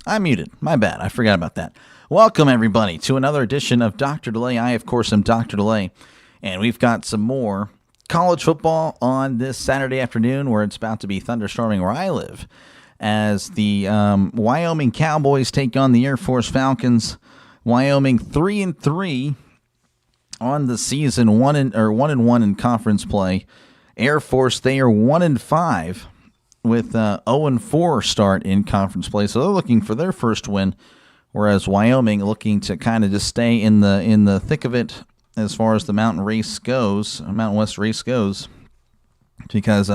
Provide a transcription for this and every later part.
I'm muted. My bad. I forgot about that. Welcome, everybody, to another edition of Dr. Delay. I, of course, am Dr. Delay, and we've got some more college football on this Saturday afternoon where it's about to be thunderstorming where I live as the Wyoming Cowboys take on the Air Force Falcons. Wyoming 3-3 on the season, 1-1 in conference play. Air Force, they are 1-5 with 0-4 start in conference play, so they're looking for their first win. Whereas Wyoming looking to kind of just stay in the thick of it as far as the Mountain West race goes, because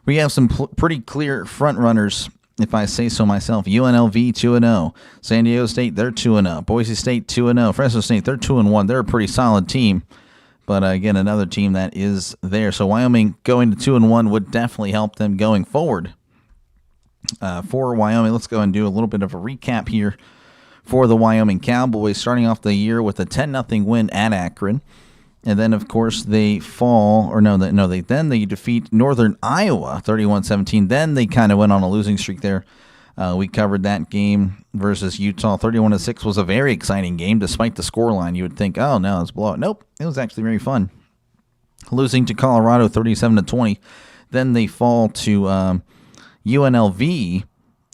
we have some pretty clear front runners, if I say so myself. UNLV 2-0, San Diego State, they're 2-0, Boise State 2-0, Fresno State, they're 2-1. They're a pretty solid team. But again, another team that is there. So Wyoming going to 2-1 would definitely help them going forward. For Wyoming, let's go and do a little bit of a recap here for the Wyoming Cowboys, starting off the year with a 10-0 win at Akron. And then, of course, they they defeat Northern Iowa 31-17. Then they kind of went on a losing streak there. We covered that game versus Utah. 31-6 was a very exciting game, despite the scoreline. You would think, oh, no, it's a blowout. Nope, it was actually very fun. Losing to Colorado 37-20. Then they fall to UNLV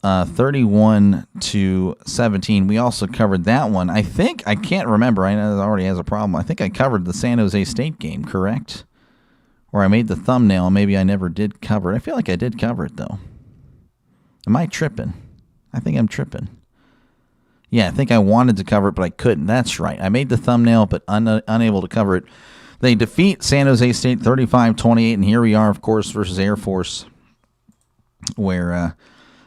31-17. We also covered that one. I can't remember. I know it already has a problem. I think I covered the San Jose State game, correct? Or I made the thumbnail. Maybe I never did cover it. I feel like I did cover it, though. Am I tripping? I think I'm tripping. Yeah, I think I wanted to cover it, but I couldn't. That's right. I made the thumbnail, but unable to cover it. They defeat San Jose State 35-28, and here we are, of course, versus Air Force, where,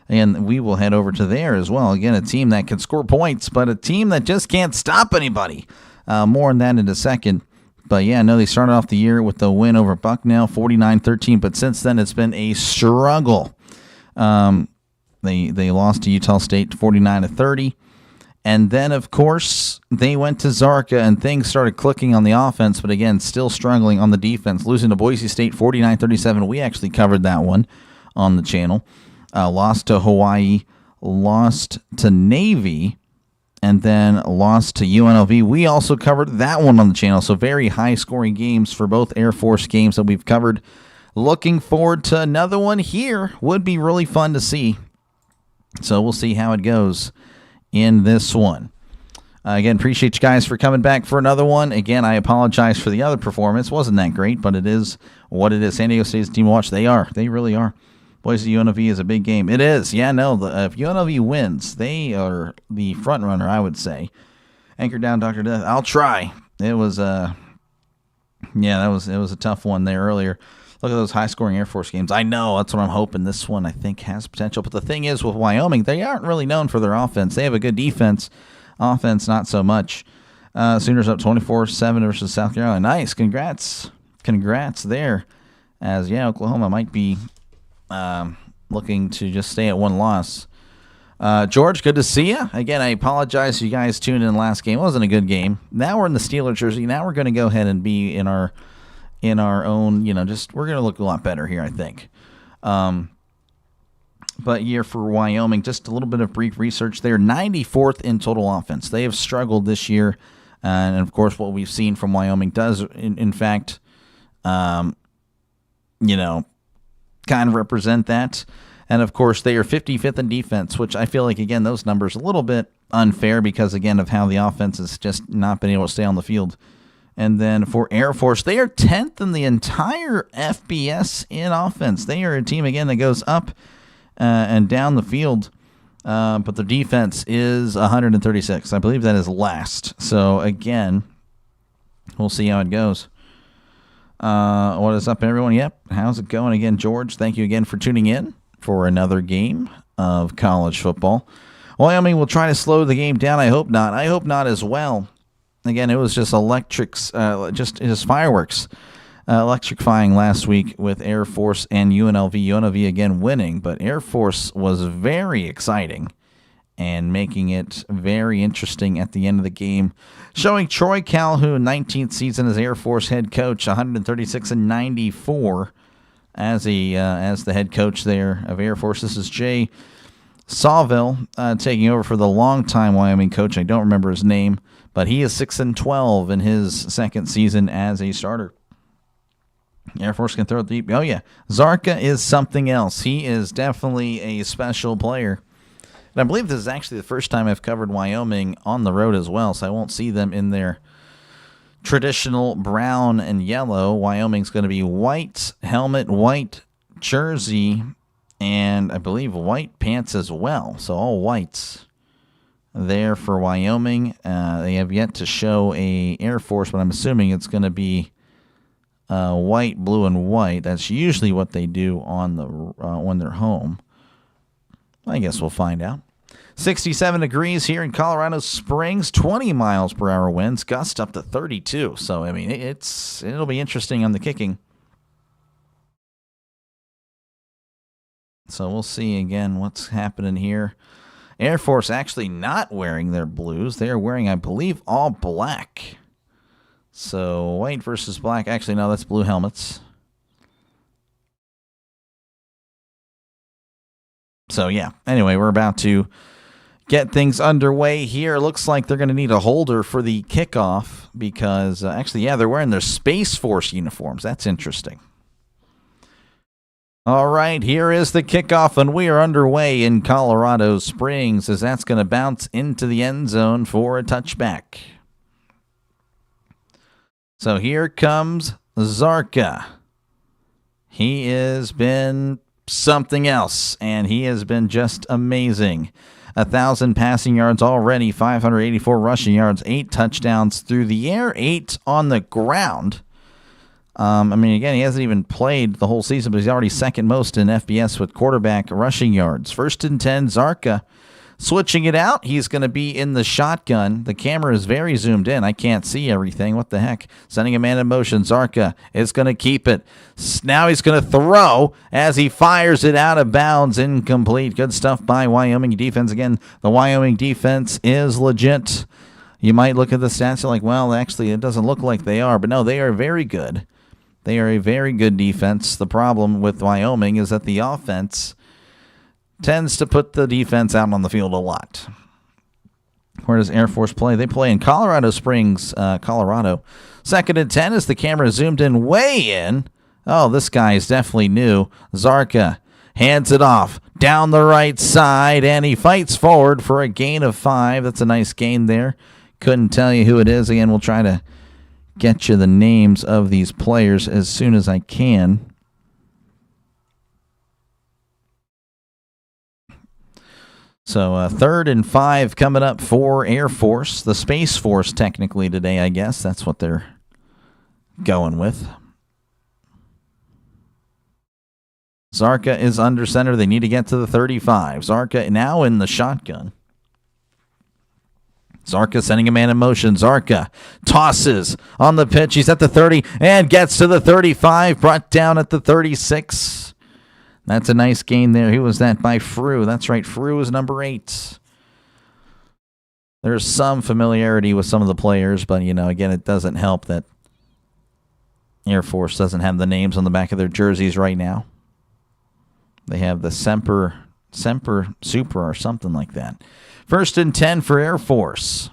and we will head over to there as well. Again, a team that can score points, but a team that just can't stop anybody. More on that in a second. But, yeah, no, they started off the year with the win over Bucknell, 49-13, but since then it's been a struggle. They lost to Utah State 49-30. And then, of course, they went to Zarka and things started clicking on the offense, but again, still struggling on the defense. Losing to Boise State 49-37. We actually covered that one on the channel. Lost to Hawaii, lost to Navy, and then lost to UNLV. We also covered that one on the channel. So very high-scoring games for both Air Force games that we've covered. Looking forward to another one here. Would be really fun to see. So we'll see how it goes in this one. Again, appreciate you guys for coming back for another one. Again, I apologize for the other performance. Wasn't that great, but it is what it is. San Diego State's team to watch. They are. They really are. Boise UNLV is a big game. It is. Yeah, no. If UNLV wins, they are the front runner, I would say. Anchor down, Dr. Death. I'll try. It was it was a tough one there earlier. Look at those high-scoring Air Force games. I know, that's what I'm hoping. This one, I think, has potential. But the thing is, with Wyoming, they aren't really known for their offense. They have a good defense. Offense, not so much. Sooners up 24-7 versus South Carolina. Nice. Congrats there. As, yeah, Oklahoma might be looking to just stay at one loss. George, good to see you. Again, I apologize if you guys tuned in last game. It wasn't a good game. Now we're in the Steelers jersey. Now we're going to go ahead and be in our own, we're going to look a lot better here, I think. But here for Wyoming, just a little bit of brief research there. 94th in total offense. They have struggled this year. And, of course, what we've seen from Wyoming does, in fact, kind of represent that. And, of course, they are 55th in defense, which I feel like, again, those numbers a little bit unfair because, again, of how the offense has just not been able to stay on the field. And then for Air Force, they are 10th in the entire FBS in offense. They are a team, again, that goes up and down the field, but their defense is 136. I believe that is last. So, again, we'll see how it goes. What is up, everyone? Yep, how's it going? Again, George, thank you again for tuning in for another game of college football. Wyoming will try to slow the game down. I hope not. I hope not as well. Again, it was just just fireworks, electrifying last week with Air Force and UNLV. UNLV again winning, but Air Force was very exciting and making it very interesting at the end of the game, showing Troy Calhoun, 19th season as Air Force head coach, 136-94 as the head coach there of Air Force. This is Jay Sawville taking over for the longtime Wyoming coach. I don't remember his name, but he is 6-12 in his second season as a starter. Air Force can throw it deep. Oh, yeah. Zarka is something else. He is definitely a special player. And I believe this is actually the first time I've covered Wyoming on the road as well, so I won't see them in their traditional brown and yellow. Wyoming's going to be white helmet, white jersey, and I believe white pants as well. So all whites there for Wyoming. They have yet to show a Air Force, but I'm assuming it's going to be white, blue, and white. That's usually what they do on the when they're home. I guess we'll find out. 67 degrees here in Colorado Springs, 20 miles per hour winds, gust up to 32. So, I mean, it'll be interesting on the kicking. So we'll see again what's happening here. Air Force actually not wearing their blues. They are wearing, I believe, all black. So white versus black. Actually, no, that's blue helmets. So, yeah. Anyway, we're about to get things underway here. Looks like they're going to need a holder for the kickoff because, actually, yeah, they're wearing their Space Force uniforms. That's interesting. All right, here is the kickoff, and we are underway in Colorado Springs as that's going to bounce into the end zone for a touchback. So here comes Zarka. He has been something else, and he has been just amazing. 1,000 passing yards already, 584 rushing yards, 8 touchdowns through the air, 8 on the ground. I mean, again, he hasn't even played the whole season, but he's already second most in FBS with quarterback rushing yards. 1st and 10, Zarka switching it out. He's going to be in the shotgun. The camera is very zoomed in. I can't see everything. What the heck? Sending a man in motion. Zarka is going to keep it. Now he's going to throw as he fires it out of bounds. Incomplete. Good stuff by Wyoming defense. Again, the Wyoming defense is legit. You might look at the stats and like, well, actually, it doesn't look like they are. But no, they are very good. They are a very good defense. The problem with Wyoming is that the offense tends to put the defense out on the field a lot. Where does Air Force play? They play in Colorado Springs, Colorado. 2nd and 10 as the camera zoomed in way in. Oh, this guy is definitely new. Zarka hands it off down the right side, and he fights forward for a gain of 5. That's a nice gain there. Couldn't tell you who it is. Again, we'll try to get you the names of these players as soon as I can. So 3rd and 5 coming up for Air Force. The Space Force technically today, I guess. That's what they're going with. Zarka is under center. They need to get to the 35. Zarka now in the shotgun. Zarka sending a man in motion. Zarka tosses on the pitch. He's at the 30 and gets to the 35. Brought down at the 36. That's a nice gain there. Who was that? By Frew. That's right. Frew is number 8. There's some familiarity with some of the players, but, you know, again, it doesn't help that Air Force doesn't have the names on the back of their jerseys right now. They have the Semper Super or something like that. 1st and 10 for Air Force.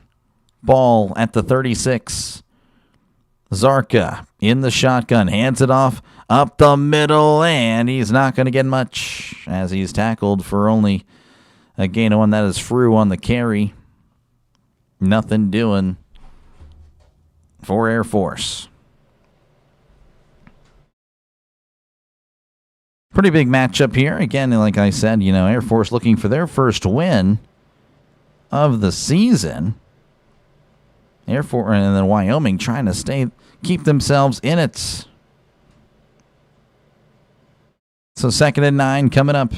Ball at the 36. Zarka in the shotgun. Hands it off up the middle, and he's not going to get much as he's tackled for only a gain of 1. That is Frew on the carry. Nothing doing for Air Force. Pretty big matchup here. Again, like I said, you know, Air Force looking for their first win of the season. Air Force and then Wyoming trying to keep themselves in it. So 2nd and 9 coming up.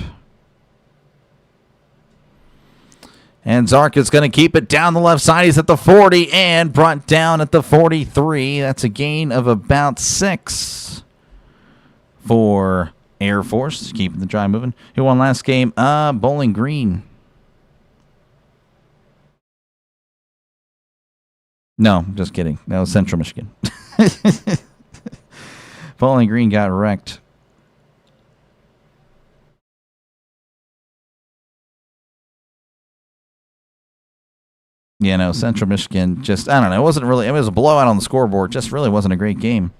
And Zarka's going to keep it down the left side. He's at the 40 and brought down at the 43. That's a gain of about 6 for Air Force. Keeping the drive moving. Who won last game? Bowling Green. No, just kidding. That was Central Michigan. Bowling Green got wrecked. Central Michigan just, I don't know, it was a blowout on the scoreboard. Just really wasn't a great game.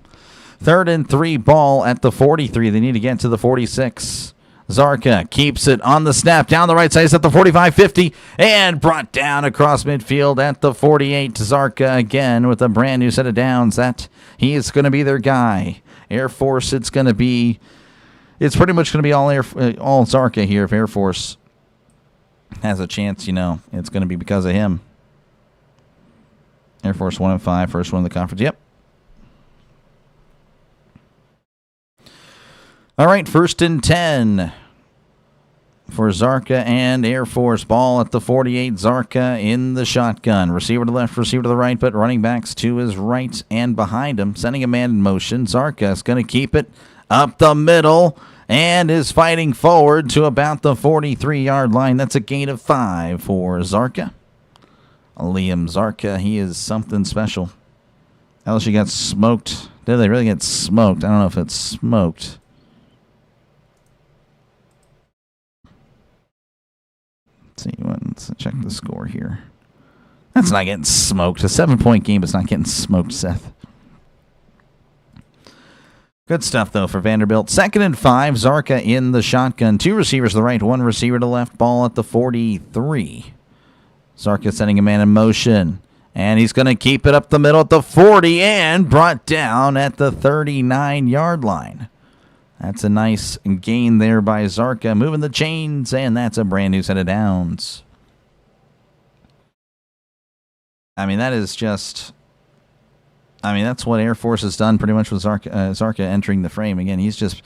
3rd and 3 ball at the 43. They need to get to the 46. Zarka keeps it on the snap down the right side. He's at the 45-50 and brought down across midfield at the 48. Zarka again with a brand new set of downs. He is going to be their guy. Air Force, it's pretty much going to be all Zarka here. If Air Force has a chance, it's going to be because of him. Air Force 1-5, first one in the conference. Yep. All right, 1st and 10 for Zarka and Air Force. Ball at the 48. Zarka in the shotgun. Receiver to the left, receiver to the right, but running backs to his right and behind him. Sending a man in motion. Zarka is going to keep it up the middle and is fighting forward to about the 43-yard line. That's a gain of 5 for Zarka. Liam Zarka, he is something special. LSU got smoked. Did they really get smoked? I don't know if it's smoked. Let's check the score here. That's not getting smoked. A 7-point game is not getting smoked, Seth. Good stuff, though, for Vanderbilt. 2nd and 5, Zarka in the shotgun. 2 receivers to the right, 1 receiver to the left. Ball at the 43. Zarka sending a man in motion. And he's going to keep it up the middle at the 40 and brought down at the 39-yard line. That's a nice gain there by Zarka, moving the chains, and that's a brand new set of downs. That's what Air Force has done pretty much with Zarka entering the frame. Again, he's just,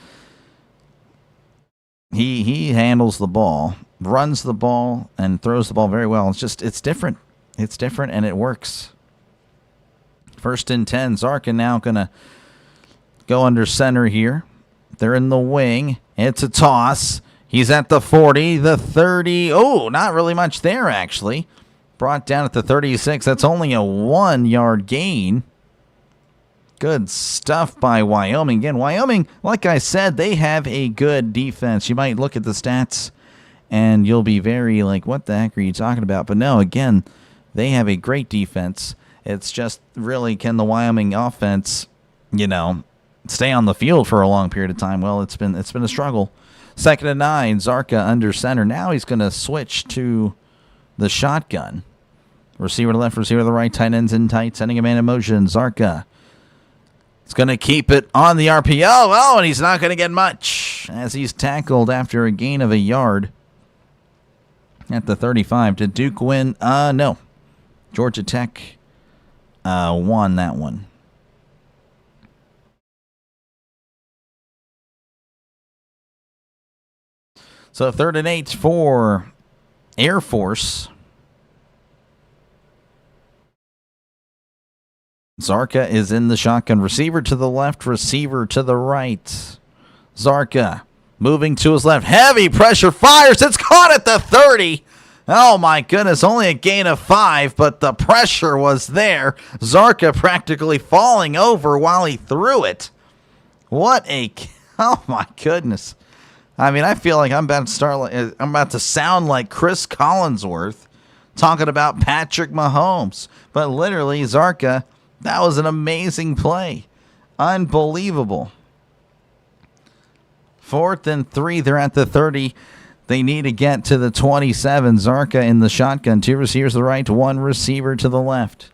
he handles the ball, runs the ball, and throws the ball very well. It's different. It's different, and it works. 1st and 10, Zarka now going to go under center here. They're in the wing. It's a toss. He's at the 40, the 30. Oh, not really much there, actually. Brought down at the 36. That's only a 1-yard gain. Good stuff by Wyoming. Again, Wyoming, like I said, they have a good defense. You might look at the stats, and you'll be very like, what the heck are you talking about? But no, again, they have a great defense. It's just really, can the Wyoming offense, stay on the field for a long period of time? Well, it's been a struggle. 2nd and 9, Zarka under center. Now he's going to switch to the shotgun. Receiver to left, receiver to the right, tight ends in tight, sending a man in motion. Zarka is going to keep it on the RPO. Oh, and he's not going to get much as he's tackled after a gain of a yard at the 35. Did Duke win? No. Georgia Tech won that one. So 3rd and 8 for Air Force. Zarka is in the shotgun. Receiver to the left, receiver to the right. Zarka moving to his left. Heavy pressure, fires. It's caught at the 30. Oh, my goodness. Only a gain of 5, but the pressure was there. Zarka practically falling over while he threw it. Oh, my goodness. I feel like I'm about to sound like Chris Collinsworth talking about Patrick Mahomes. But literally, Zarka, that was an amazing play. Unbelievable. 4th and 3, they're at the 30. They need to get to the 27. Zarka in the shotgun. 2 receivers to the right, 1 receiver to the left.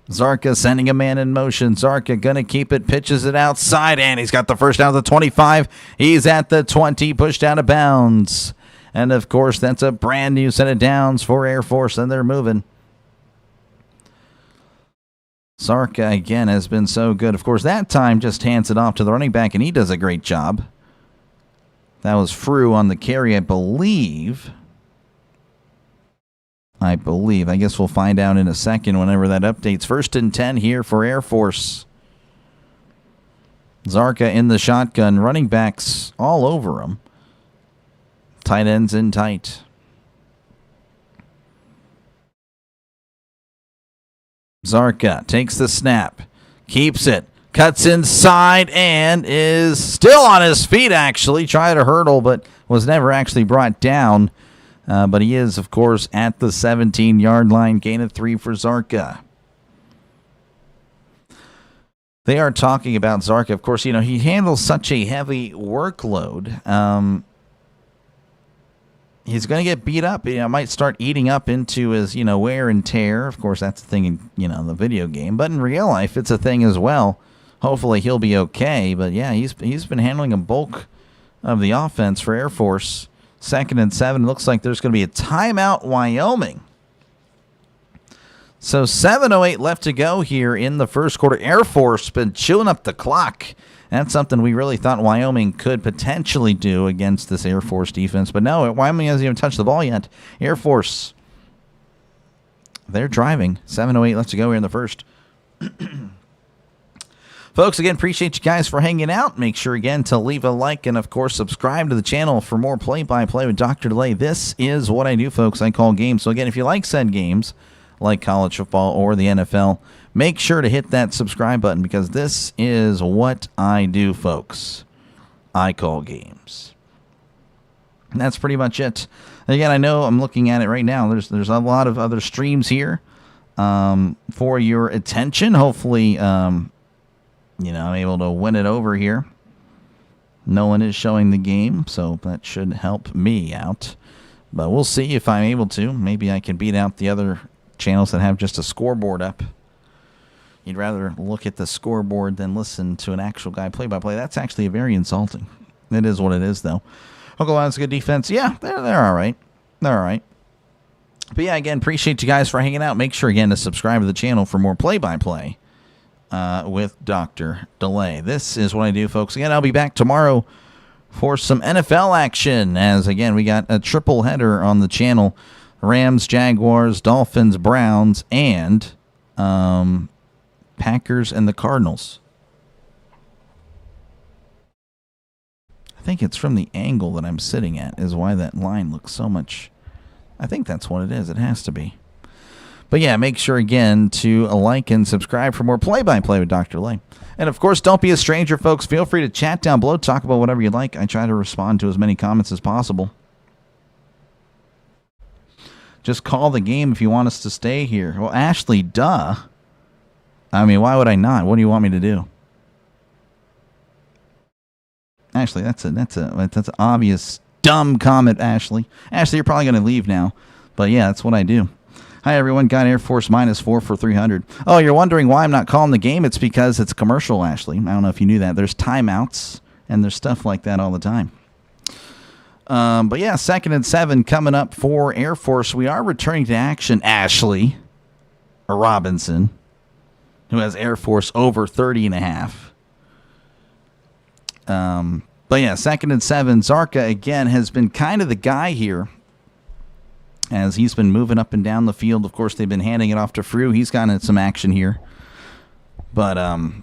Zarka sending a man in motion. Zarka going to keep it, pitches it outside, and he's got the first down at the 25. He's at the 20, pushed out of bounds. And, of course, that's a brand new set of downs for Air Force, and they're moving. Zarka, again, has been so good. Of course, that time just hands it off to the running back, and he does a great job. That was Frew on the carry, I believe. I guess we'll find out in a second whenever that updates. 1st and 10 here for Air Force. Zarka in the shotgun. Running backs all over him. Tight ends in tight. Zarka takes the snap. Keeps it. Cuts inside and is still on his feet, actually. Tried to hurdle, but was never actually brought down. But he is, of course, at the 17-yard line. Gain of 3 for Zarka. They are talking about Zarka. Of course, he handles such a heavy workload. He's going to get beat up. Might start eating up into his, wear and tear. Of course, that's the thing in, the video game. But in real life, it's a thing as well. Hopefully, he'll be okay. But, yeah, he's been handling a bulk of the offense for Air Force. 2nd and 7. Looks like there's going to be a timeout, Wyoming. So 7:08 left to go here in the first quarter. Air Force been chewing up the clock. That's something we really thought Wyoming could potentially do against this Air Force defense. But no, Wyoming hasn't even touched the ball yet. Air Force, they're driving. 7:08 left to go here in the first. Folks, again, appreciate you guys for hanging out. Make sure, again, to leave a like and, of course, subscribe to the channel for more play-by-play with Dr. Delay. This is what I do, folks. I call games. So, again, if you like said games, like college football or the NFL, make sure to hit that subscribe button because this is what I do, folks. I call games. And that's pretty much it. Again, I know I'm looking at it right now. There's a lot of other streams here for your attention. Hopefully, I'm able to win it over here. No one is showing the game, so that should help me out. But we'll see if I'm able to. Maybe I can beat out the other channels that have just a scoreboard up. You'd rather look at the scoreboard than listen to an actual guy play-by-play. That's actually very insulting. It is what it is, though. Oklahoma's good defense. Yeah, they're all right. They're all right. But, yeah, again, appreciate you guys for hanging out. Make sure, again, to subscribe to the channel for more play-by-play with Dr. Delay. This is what I do, folks. Again, I'll be back tomorrow for some NFL action as, again, we got a triple header on the channel. Rams, Jaguars, Dolphins, Browns, and Packers and the Cardinals. I think it's from the angle that I'm sitting at is why that line looks so much. I think that's what it is. It has to be. But yeah, make sure again to like and subscribe for more play-by-play with Dr. Lay. And of course, don't be a stranger, folks. Feel free to chat down below. Talk about whatever you like. I try to respond to as many comments as possible. Just call the game if you want us to stay here. Well, Ashley, duh. I mean, why would I not? What do you want me to do? Ashley, that's an obvious dumb comment, Ashley. Ashley, you're probably going to leave now. But yeah, that's what I do. Hi, everyone. Got Air Force -4 for 300. Oh, you're wondering why I'm not calling the game? It's because it's commercial, Ashley. I don't know if you knew that. There's timeouts, and there's stuff like that all the time. But yeah, 2nd and 7 coming up for Air Force. We are returning to action, Ashley Robinson, who has Air Force over 30.5. But yeah, 2nd and 7. Zarka, again, has been kind of the guy here as he's been moving up and down the field. Of course, they've been handing it off to Frew. He's gotten some action here. But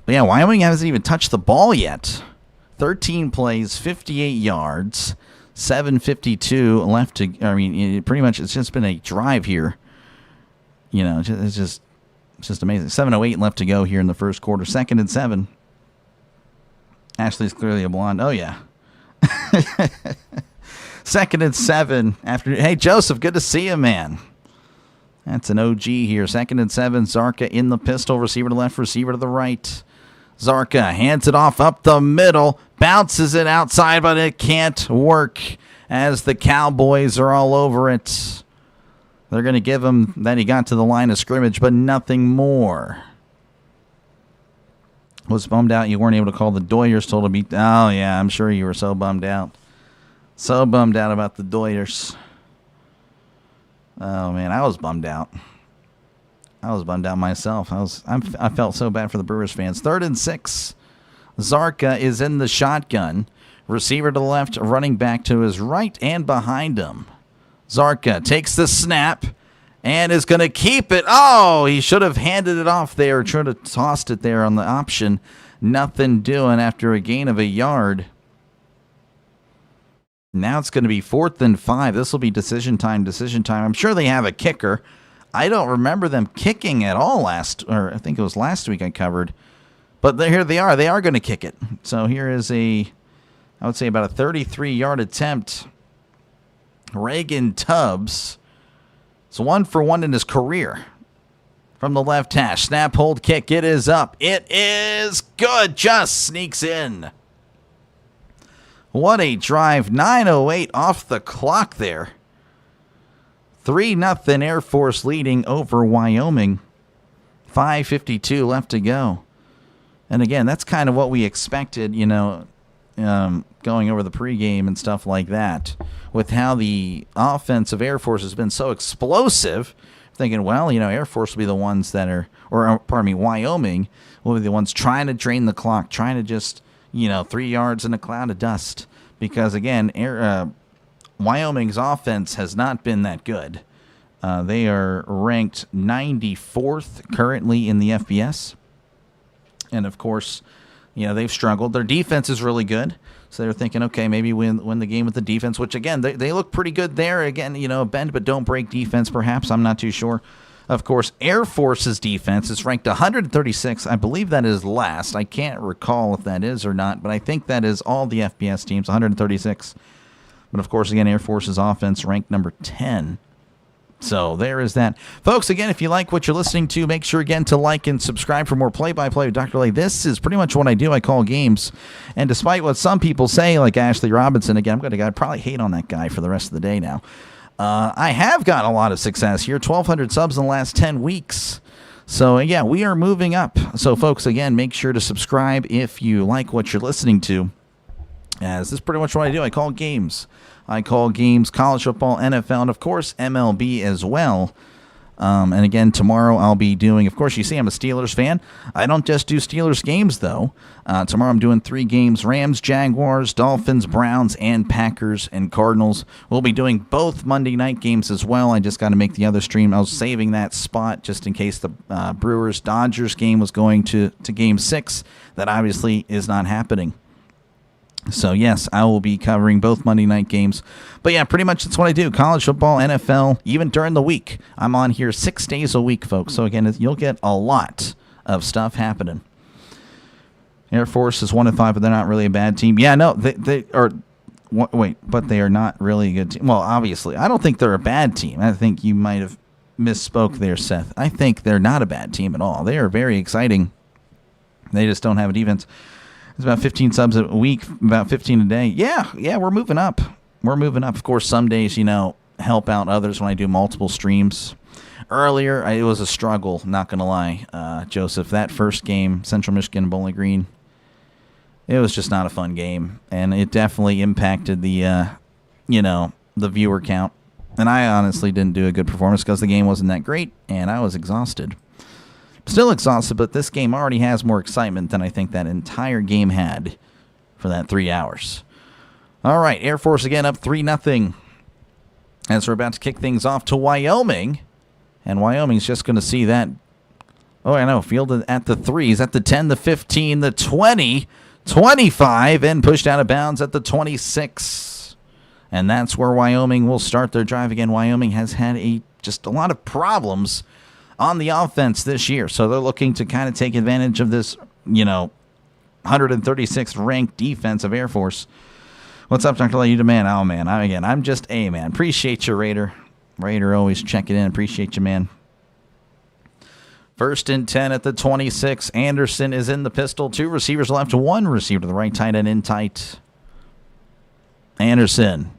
yeah, Wyoming hasn't even touched the ball yet. 13 plays, 58 yards. 7:52 left to. I mean, pretty much it's just been a drive here. It's just amazing. 7:08 left to go here in the first quarter. 2nd and 7. Ashley's clearly a blonde. Oh yeah. 2nd and 7 after. Hey Joseph, good to see you, man. That's an OG here. 2nd and 7. Zarka in the pistol. Receiver to left. Receiver to the right. Zarka hands it off up the middle, bounces it outside, but it can't work as the Cowboys are all over it. They're going to give him that he got to the line of scrimmage, but nothing more. Was bummed out you weren't able to call the Doyers total beat. Oh, yeah, I'm sure you were so bummed out. So bummed out about the Doyers. Oh, man, I was bummed out. I was bummed out myself. I felt so bad for the Brewers fans. 3rd and 6. Zarka is in the shotgun. Receiver to the left, running back to his right and behind him. Zarka takes the snap and is going to keep it. Oh, he should have handed it off there. Should have tossed it there on the option. Nothing doing after a gain of a yard. Now it's going to be 4th and 5. This will be decision time. I'm sure they have a kicker. I don't remember them kicking at all I think it was last week I covered. But here they are. They are going to kick it. So here is I would say about a 33-yard attempt. Reagan Tubbs. It's 1 for 1 in his career. From the left hash. Snap, hold, kick. It is up. It is good. Just sneaks in. What a drive. 9:08 off the clock there. 3-0 Air Force leading over Wyoming. 5:52 left to go. And again, that's kind of what we expected, going over the pregame and stuff like that. With how the offense of Air Force has been so explosive, thinking, well, Air Force will be the ones that are, Wyoming will be the ones trying to drain the clock, trying to just, 3 yards in a cloud of dust. Because, again, Wyoming's offense has not been that good. They are ranked 94th currently in the FBS. And, of course, they've struggled. Their defense is really good. So they're thinking, okay, maybe win the game with the defense, which, again, they look pretty good there. Again, bend but don't break defense, perhaps. I'm not too sure. Of course, Air Force's defense is ranked 136. I believe that is last. I can't recall if that is or not, but I think that is all the FBS teams, 136. But, of course, again, Air Force's offense ranked number 10. So there is that. Folks, again, if you like what you're listening to, make sure, again, to like and subscribe for more play-by-play with Dr. Lay. This is pretty much what I do. I call games. And despite what some people say, like Ashley Robinson, again, I'd probably hate on that guy for the rest of the day now. I have got a lot of success here, 1,200 subs in the last 10 weeks. So, yeah, we are moving up. So, folks, again, make sure to subscribe if you like what you're listening to. As this is pretty much what I do. I call games. I call games college football, NFL, and, of course, MLB as well. And, again, tomorrow I'll be doing, of course, you see I'm a Steelers fan. I don't just do Steelers games, though. Tomorrow I'm doing 3 games, Rams, Jaguars, Dolphins, Browns, and Packers and Cardinals. We'll be doing both Monday night games as well. I just got to make the other stream. I was saving that spot just in case the Brewers-Dodgers game was going to Game 6. That obviously is not happening. So, yes, I will be covering both Monday night games. But, yeah, pretty much that's what I do. College football, NFL, even during the week. I'm on here 6 days a week, folks. So, again, you'll get a lot of stuff happening. Air Force is 1-5, but they're not really a bad team. Yeah, no, they are. Wait, but they are not really a good team. Well, obviously, I don't think they're a bad team. I think you might have misspoke there, Seth. I think they're not a bad team at all. They are very exciting. They just don't have a defense. It's about 15 subs a week, about 15 a day. Yeah, we're moving up. We're moving up. Of course, some days, help out others when I do multiple streams. Earlier, it was a struggle, not going to lie, Joseph. That first game, Central Michigan, Bowling Green, it was just not a fun game. And it definitely impacted the viewer count. And I honestly didn't do a good performance because the game wasn't that great, and I was exhausted. Still exhausted, but this game already has more excitement than I think that entire game had for that 3 hours. All right, Air Force again up 3-0 as we're about to kick things off to Wyoming. And Wyoming's just going to see that. Oh, I know, fielded at the 3s, at the 10, the 15, the 20, 25, and pushed out of bounds at the 26. And that's where Wyoming will start their drive again. Wyoming has had just a lot of problems on the offense this year. So they're looking to kind of take advantage of this, 136th ranked defense of Air Force. What's up, Dr. Lay? You demand. Oh, man. I'm just a man. Appreciate you, Raider. Raider always checking in. Appreciate you, man. 1st and 10 at the 26. Anderson is in the pistol. 2 receivers left. 1 receiver to the right, tight end in tight. Anderson.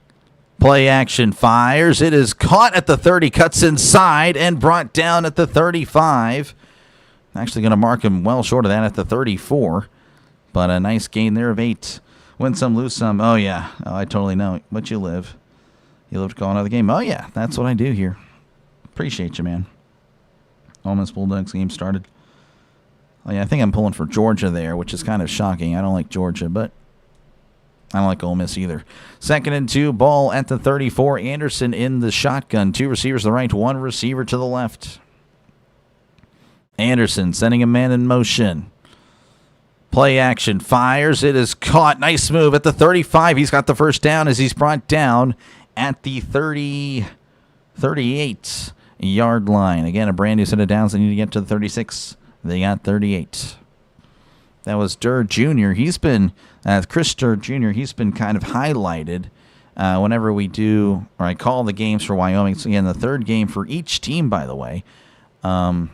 Play action, fires. It is caught at the 30, cuts inside, and brought down at the 35. Actually going to mark him well short of that at the 34. But a nice gain there of 8. Win some, lose some. Oh, yeah. Oh, I totally know. But you live. You live to call another game. Oh, yeah. That's what I do here. Appreciate you, man. Ole Miss Bulldogs game started. Oh, yeah. I think I'm pulling for Georgia there, which is kind of shocking. I don't like Georgia, but I don't like Ole Miss either. 2nd and 2, ball at the 34. Anderson in the shotgun. 2 receivers to the right, 1 receiver to the left. Anderson sending a man in motion. Play action, fires. It is caught. Nice move at the 35. He's got the first down as he's brought down at the 38-yard line. Again, a brand new set of downs. They need to get to the 36. They got 38. That was Durr Jr. He's been, Chris Durr Jr., he's been kind of highlighted whenever we do, or I call the games for Wyoming. So again, the third game for each team, by the way. And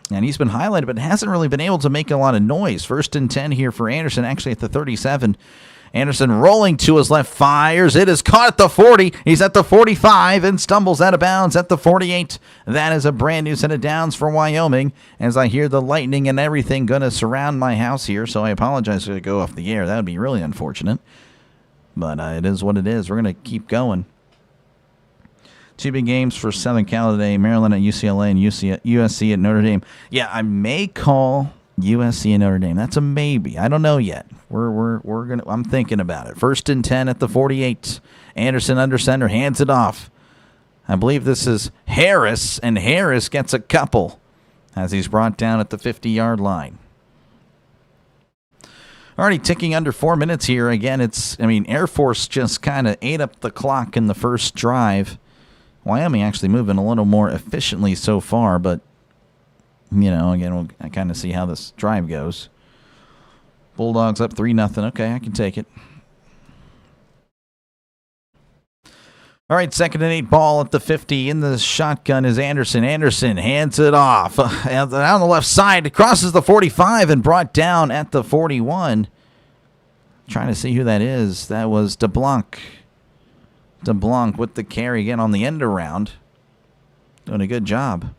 he's been highlighted, but hasn't really been able to make a lot of noise. 1st and 10 here for Anderson, actually at the 37. Anderson rolling to his left, fires. It is caught at the 40. He's at the 45 and stumbles out of bounds at the 48. That is a brand new set of downs for Wyoming. As I hear the lightning and everything going to surround my house here, so I apologize to go off the air. That would be really unfortunate. But it is what it is. We're going to keep going. 2 big games for Southern Cal today. Maryland at UCLA and USC at Notre Dame. Yeah, I may call USC and Notre Dame. That's a maybe. I don't know yet. We're gonna. I'm thinking about it. 1st and 10 at the 48. Anderson under center, hands it off. I believe this is Harris, and Harris gets a couple as he's brought down at the 50-yard line. Already ticking under 4 minutes here. Again, Air Force just kind of ate up the clock in the first drive. Wyoming actually moving a little more efficiently so far, but again, we'll kind of see how this drive goes. Bulldogs up 3-0. Okay, I can take it. All right, 2nd and 8 ball at the 50. In the shotgun is Anderson. Anderson hands it off. On the left side, crosses the 45 and brought down at the 41. Trying to see who that is. That was DeBlanc. DeBlanc with the carry again on the end around. Doing a good job.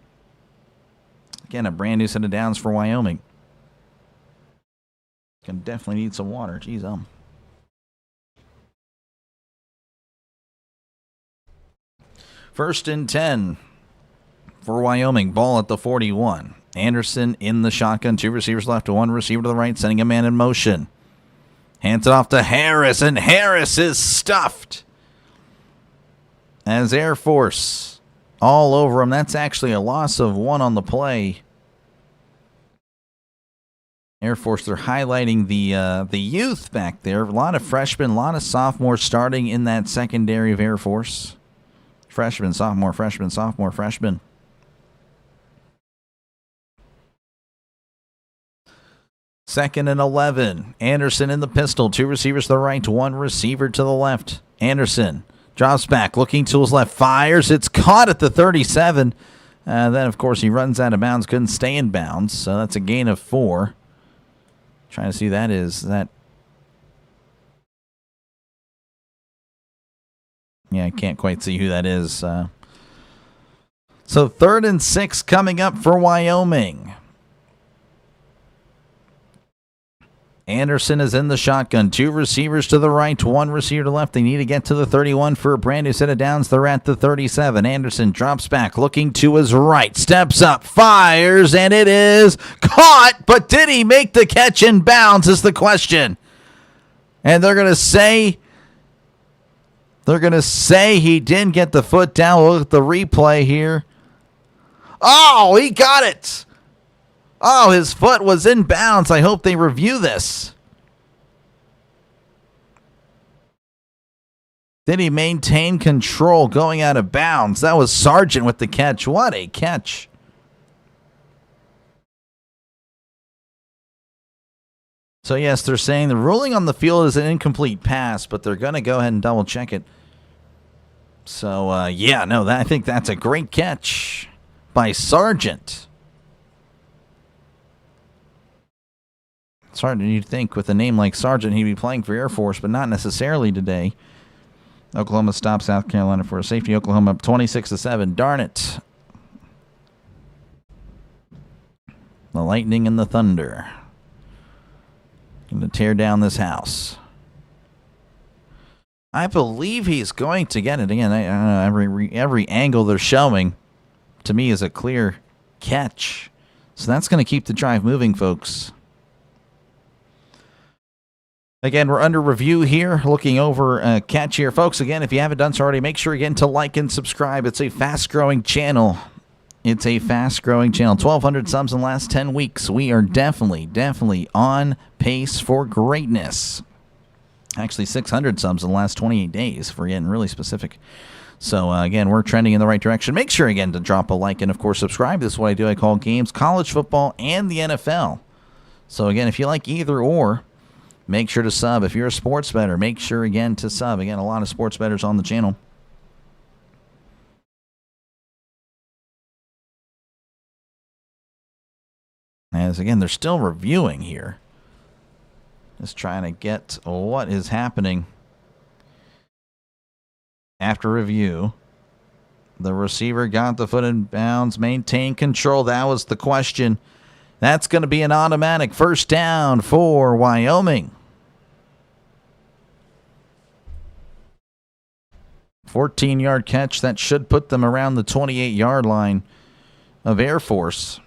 Again, a brand new set of downs for Wyoming. Can definitely need some water. Jeez, 1st and 10 for Wyoming. Ball at the 41. Anderson in the shotgun. 2 receivers left, 1 receiver to the right, sending a man in motion. Hands it off to Harris, and Harris is stuffed. As Air Force all over him. That's actually a loss of 1 on the play. Air Force, they're highlighting the youth back there. A lot of freshmen, a lot of sophomores starting in that secondary of Air Force. Freshman, sophomore, freshman, sophomore, freshman. Second and 11. Anderson in the pistol. 2 receivers to the right, 1 receiver to the left. Anderson drops back, looking to his left, fires. It's caught at the 37. Then, of course, he runs out of bounds. Couldn't stay in bounds, so that's a gain of 4. Trying to see that is that. Yeah, I can't quite see who that is. So 3rd and 6 coming up for Wyoming. Anderson is in the shotgun. 2 receivers to the right, 1 receiver to the left. They need to get to the 31 for a brand new set of downs. They're at the 37. Anderson drops back, looking to his right, steps up, fires, and it is caught. But did he make the catch in bounds is the question. And they're going to say he didn't get the foot down. We'll look at the replay here. Oh, he got it. Oh, his foot was in bounds. I hope they review this. Did he maintain control going out of bounds? That was Sargent with the catch. What a catch. So, yes, they're saying the ruling on the field is an incomplete pass, but they're going to go ahead and double check it. So, I think that's a great catch by Sargent. Sargent, you'd think with a name like Sargent, he'd be playing for Air Force, but not necessarily today. Oklahoma stops South Carolina for a safety. Oklahoma up 26-7. Darn it. The lightning and the thunder. Going to tear down this house. I believe he's going to get it again. I don't know, every angle they're showing to me is a clear catch. So that's going to keep the drive moving, folks. Again, we're under review here, looking over a catch here. Folks, again, if you haven't done so already, make sure again to like and subscribe. It's a fast-growing channel. 1,200 subs in the last 10 weeks. We are definitely on pace for greatness. Actually, 600 subs in the last 28 days, if we're getting really specific. So, again, we're trending in the right direction. Make sure, again, to drop a like and, of course, subscribe. This is what I do. I call games college football and the NFL. So, again, if you like either or, make sure to sub. If you're a sports bettor, make sure, again, to sub. Again, a lot of sports bettors on the channel. As, again, they're still reviewing here. Just trying to get what is happening. After review, the receiver got the foot in bounds, maintained control. That was the question. That's going to be an automatic first down for Wyoming. 14-yard catch. That should put them around the 28-yard line of Air Force.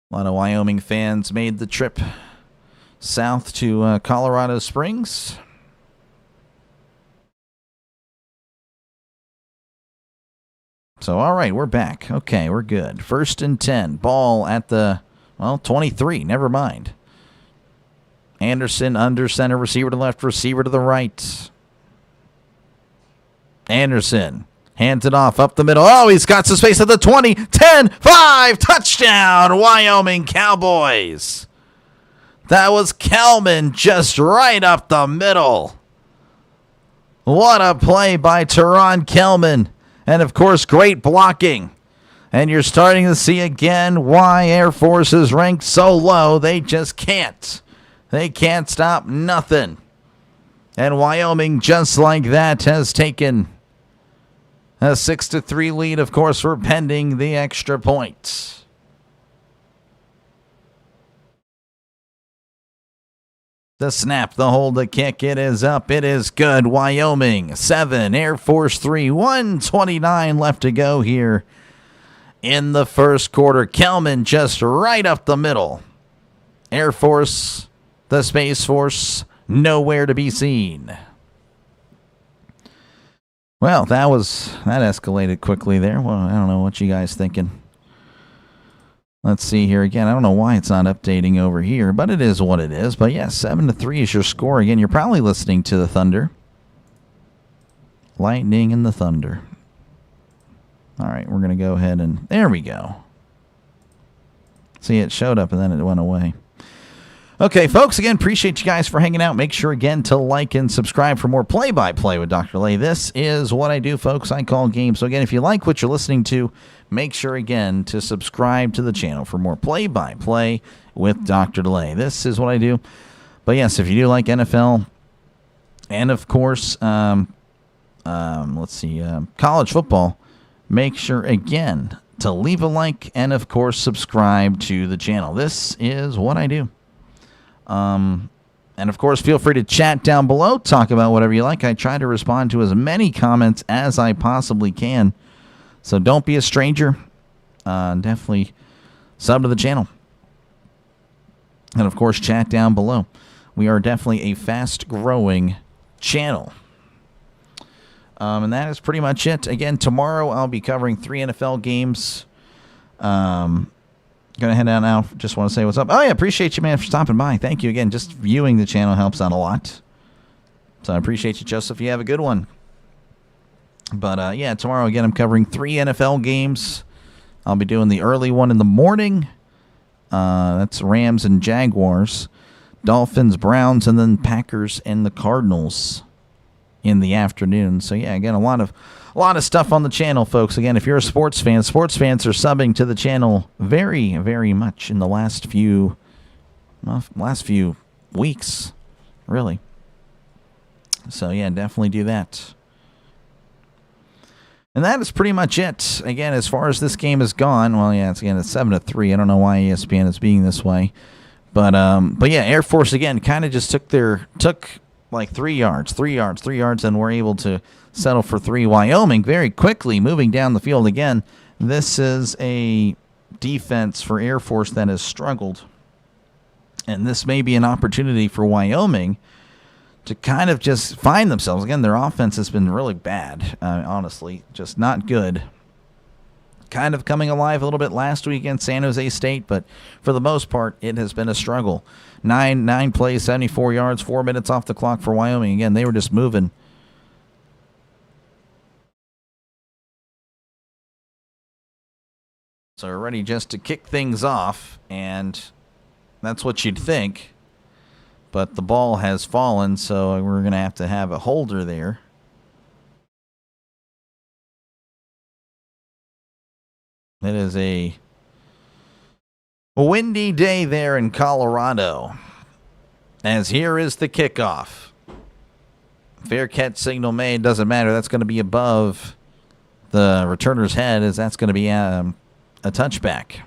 A lot of Wyoming fans made the trip south to Colorado Springs. So, all right, we're back. Okay, we're good. 1st and 10. Ball at the, 23. Never mind. Anderson under center. Receiver to left. Receiver to the right. Anderson hands it off up the middle. Oh, he's got some space at the 20. 10, 5. Touchdown, Wyoming Cowboys. That was Kelman just right up the middle. What a play by Teron Kelman. And, of course, great blocking. And you're starting to see again why Air Force is ranked so low. They just can't. They can't stop nothing. And Wyoming, just like that, has taken a 6-3 lead, of course, for pending the extra point. The snap, the hold, the kick, it is up, it is good. Wyoming 7, Air Force 3, 1:29 left to go here in the first quarter. Kelman just right up the middle. Air Force, the Space Force, nowhere to be seen. Well, that escalated quickly there. Well, I don't know what you guys thinking. Let's see here again. I don't know why it's not updating over here, but it is what it is. But yeah, 7-3 is your score. Again, you're probably listening to the Thunder. Lightning and the Thunder. All right, we're going to go ahead and there we go. See, it showed up and then it went away. Okay, folks, again, appreciate you guys for hanging out. Make sure, again, to like and subscribe for more play-by-play with DrDelay. This is what I do, folks. I call games. So, again, if you like what you're listening to, make sure, again, to subscribe to the channel for more play-by-play with DrDelay. This is what I do. But, yes, if you do like NFL and, of course, college football, make sure, again, to leave a like and, of course, subscribe to the channel. This is what I do. And, of course, feel free to chat down below. Talk about whatever you like. I try to respond to as many comments as I possibly can. So don't be a stranger. Definitely sub to the channel. And, of course, chat down below. We are definitely a fast-growing channel. And that is pretty much it. Again, tomorrow I'll be covering 3 NFL games. Going to head out now. Just want to say what's up. Oh, yeah, appreciate you, man, for stopping by. Thank you again. Just viewing the channel helps out a lot. So I appreciate you, Joseph. You have a good one. But, yeah, tomorrow, again, I'm covering 3 NFL games. I'll be doing the early one in the morning. That's Rams and Jaguars. Dolphins, Browns, and then Packers and the Cardinals in the afternoon. So, yeah, again, a lot of stuff on the channel, folks. Again, if you're a sports fans are subbing to the channel very, very much in the last few weeks, really. So, yeah, definitely do that. And that is pretty much it. Again, as far as this game has gone, well, yeah, it's 7-3. I don't know why ESPN is being this way. But yeah, Air Force, again, kind of just took like 3 yards, and were able to settle for 3. Wyoming very quickly moving down the field again. This is a defense for Air Force that has struggled. And this may be an opportunity for Wyoming to kind of just find themselves. Again, their offense has been really bad, honestly, just not good. Kind of coming alive a little bit last week against San Jose State, but for the most part, it has been a struggle. 9 plays, 74 yards, 4 minutes off the clock for Wyoming. Again, they were just moving. So we're ready just to kick things off, and That's what you'd think. But the ball has fallen, so we're going to have a holder there. It is a windy day there in Colorado. As here is the kickoff. Fair catch signal made. Doesn't matter. That's going to be above the returner's head, as that's going to be a touchback.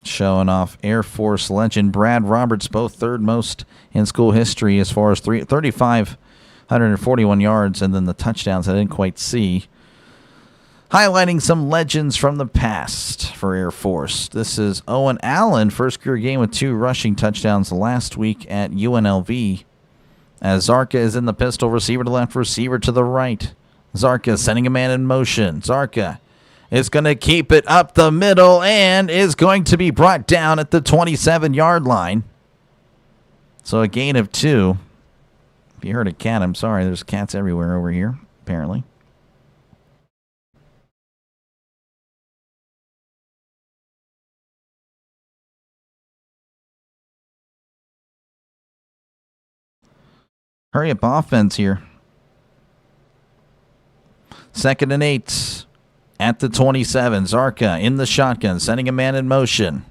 Showing off Air Force legend Brad Roberts, both third most in school history as far as 3,541 yards, and then the touchdowns I didn't quite see. Highlighting some legends from the past for Air Force. This is Owen Allen, first career game with 2 rushing touchdowns last week at UNLV. As Zarka is in the pistol, receiver to left, receiver to the right. Zarka sending a man in motion. Zarka is going to keep it up the middle and is going to be brought down at the 27-yard line. So a gain of 2. If you heard a cat, I'm sorry. There's cats everywhere over here, apparently. Hurry up offense here. 2nd and 8 at the 27. Zarka in the shotgun, sending a man in motion.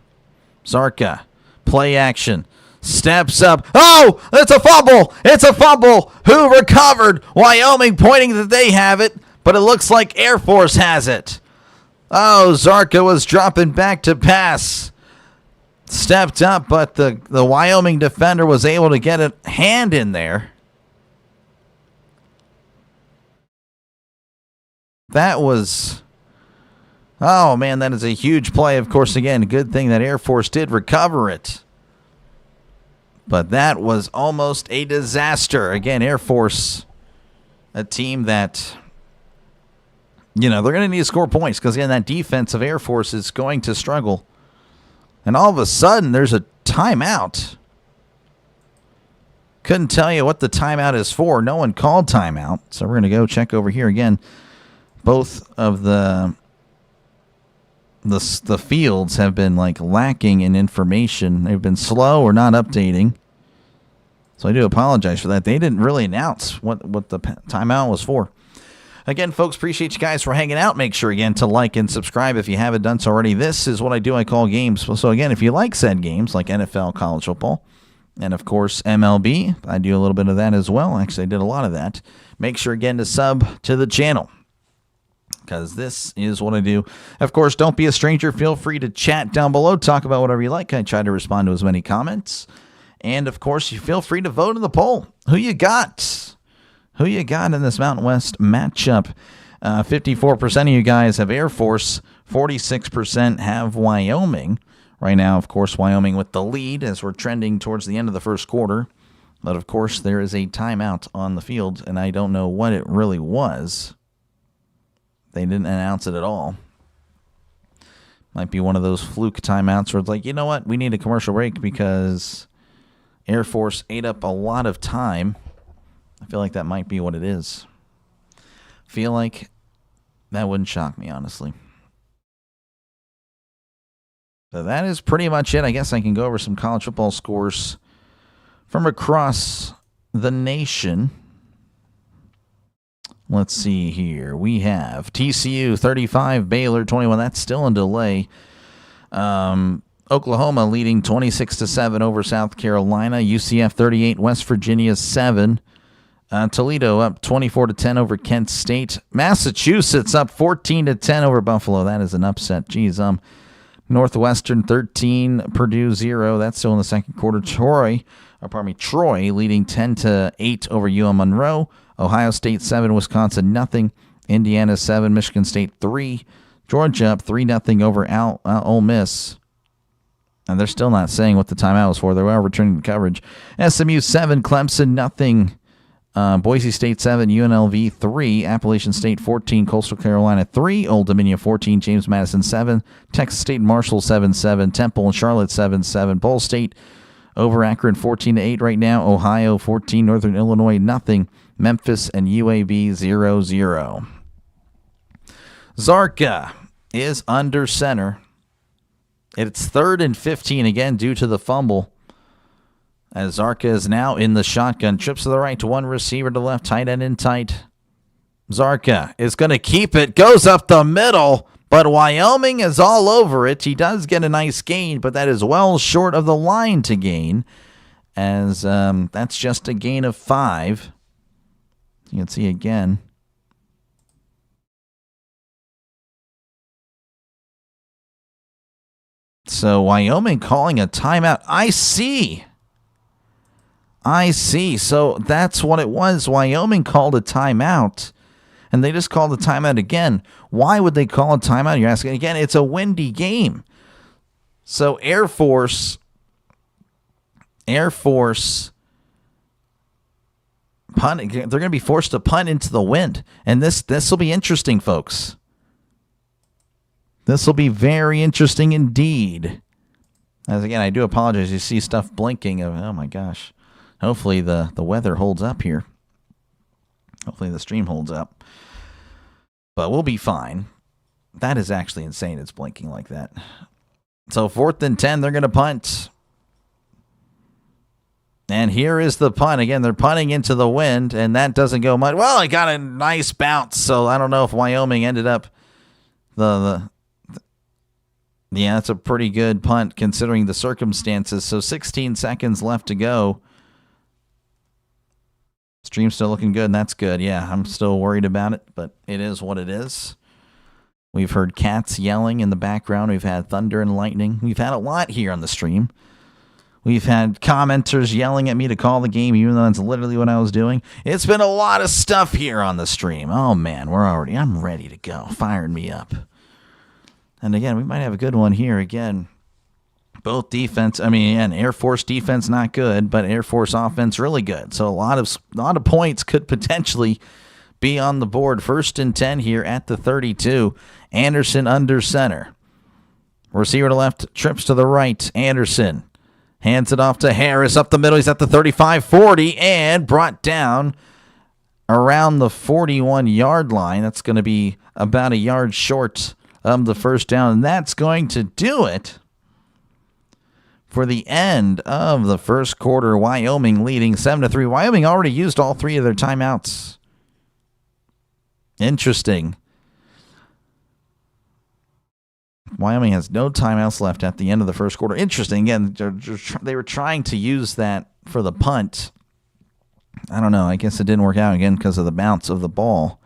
Zarka, play action, steps up. Oh, it's a fumble. It's a fumble. Who recovered? Wyoming pointing that they have it, but it looks like Air Force has it. Oh, Zarka was dropping back to pass. Stepped up, but the Wyoming defender was able to get a hand in there. That was, oh man, that is a huge play. Of course, again, good thing that Air Force did recover it. But that was almost a disaster. Again, Air Force, a team that, they're going to need to score points because, again, that defense of Air Force is going to struggle. And all of a sudden, there's a timeout. Couldn't tell you what the timeout is for. No one called timeout. So we're going to go check over here again. Both of the fields have been lacking in information. They've been slow or not updating. So I do apologize for that. They didn't really announce what the timeout was for. Again, folks, appreciate you guys for hanging out. Make sure, again, to like and subscribe if you haven't done so already. This is what I do. I call games. So, again, if you like said games like NFL, college football, and, of course, MLB, I do a little bit of that as well. Actually, I did a lot of that. Make sure, again, to sub to the channel, because this is what I do. Of course, don't be a stranger. Feel free to chat down below. Talk about whatever you like. I try to respond to as many comments. And, of course, you feel free to vote in the poll. Who you got? Who you got in this Mountain West matchup? 54% of you guys have Air Force. 46% have Wyoming. Right now, of course, Wyoming with the lead as we're trending towards the end of the first quarter. But, of course, there is a timeout on the field, and I don't know what it really was. They didn't announce it at all. Might be one of those fluke timeouts where it's like, you know what? We need a commercial break because Air Force ate up a lot of time. I feel like that might be what it is. Feel like that wouldn't shock me, honestly. So that is pretty much it. I guess I can go over some college football scores from across the nation. Let's see here. We have TCU 35, Baylor 21. That's still in delay. Oklahoma leading 26-7 over South Carolina. UCF 38, West Virginia 7. Toledo up 24-10 over Kent State. Massachusetts up 14-10 over Buffalo. That is an upset. Geez, Northwestern 13, Purdue 0. That's still in the second quarter. Troy leading 10-8 over UM Monroe. Ohio State 7, Wisconsin nothing. Indiana 7, Michigan State 3. Georgia up 3-0 over Ole Miss. And they're still not saying what the timeout was for. They are returning to coverage. SMU 7, Clemson nothing. Boise State 7, UNLV 3, Appalachian State 14, Coastal Carolina 3, Old Dominion 14, James Madison 7, Texas State Marshall 7-7, Temple and Charlotte 7-7, Ball State over Akron 14-8 right now, Ohio 14, Northern Illinois nothing, Memphis and UAB 0-0. Zarka is under center. It's 3rd and 15 again due to the fumble. As Zarka is now in the shotgun. Trips to the right to one receiver to the left. Tight end in tight. Zarka is going to keep it. Goes up the middle. But Wyoming is all over it. He does get a nice gain, but that is well short of the line to gain. As that's just a gain of 5. You can see again. So Wyoming calling a timeout. I see. So that's what it was. Wyoming called a timeout, and they just called a timeout again. Why would they call a timeout? You're asking again. It's a windy game. So Air Force punt. They're going to be forced to punt into the wind, and this will be interesting, folks. This will be very interesting indeed. As again, I do apologize. You see stuff blinking. Oh my gosh. Hopefully the weather holds up here. Hopefully the stream holds up. But we'll be fine. That is actually insane. It's blinking like that. So 4th and 10, they're going to punt. And here is the punt. Again, they're punting into the wind, and that doesn't go much. Well, it got a nice bounce, so I don't know if Wyoming ended up yeah, that's a pretty good punt considering the circumstances. So 16 seconds left to go. Stream's still looking good, and that's good. Yeah, I'm still worried about it, but it is what it is. We've heard cats yelling in the background. We've had thunder and lightning. We've had a lot here on the stream. We've had commenters yelling at me to call the game, even though that's literally what I was doing. It's been a lot of stuff here on the stream. Oh, man, I'm ready to go. Firing me up. And again, we might have a good one here. Again, both defense, Air Force defense not good, but Air Force offense really good. So a lot of points could potentially be on the board. 1st and 10 here at the 32. Anderson under center. Receiver to left, trips to the right. Anderson hands it off to Harris up the middle. He's at the 35-40 and brought down around the 41-yard line. That's going to be about a yard short of the first down, and that's going to do it for the end of the first quarter. Wyoming leading 7-3. Wyoming already used all 3 of their timeouts. Interesting. Wyoming has no timeouts left at the end of the first quarter. Interesting. Again, they were trying to use that for the punt. I don't know. I guess it didn't work out again because of the bounce of the ball.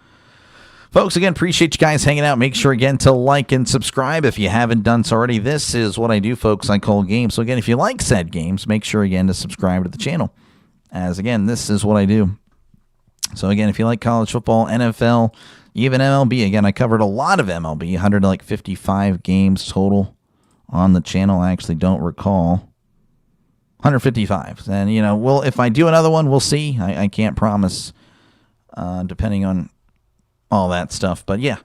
Folks, again, appreciate you guys hanging out. Make sure, again, to like and subscribe if you haven't done so already. This is what I do, folks. I call games. So, again, if you like said games, make sure, again, to subscribe to the channel. As, again, this is what I do. So, again, if you like college football, NFL, even MLB, again, I covered a lot of MLB, 155 games total on the channel. I actually don't recall. 155. And, if I do another one, we'll see. I can't promise, depending on all that stuff. But yeah,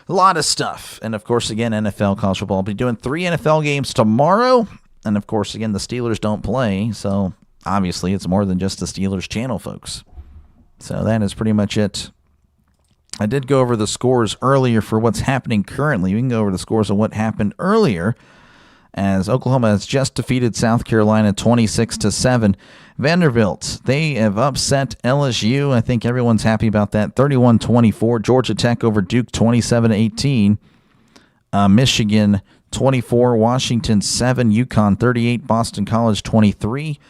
a lot of stuff. And of course, again, NFL, college football. I'll be doing 3 NFL games tomorrow. And of course, again, the Steelers don't play. So obviously, it's more than just the Steelers channel, folks. So that is pretty much it. I did go over the scores earlier for what's happening currently. We can go over the scores of what happened earlier, as Oklahoma has just defeated South Carolina 26-7. Vanderbilt, they have upset LSU. I think everyone's happy about that. 31-24. Georgia Tech over Duke 27-18. Michigan 24. Washington 7. UConn 38. Boston College 23.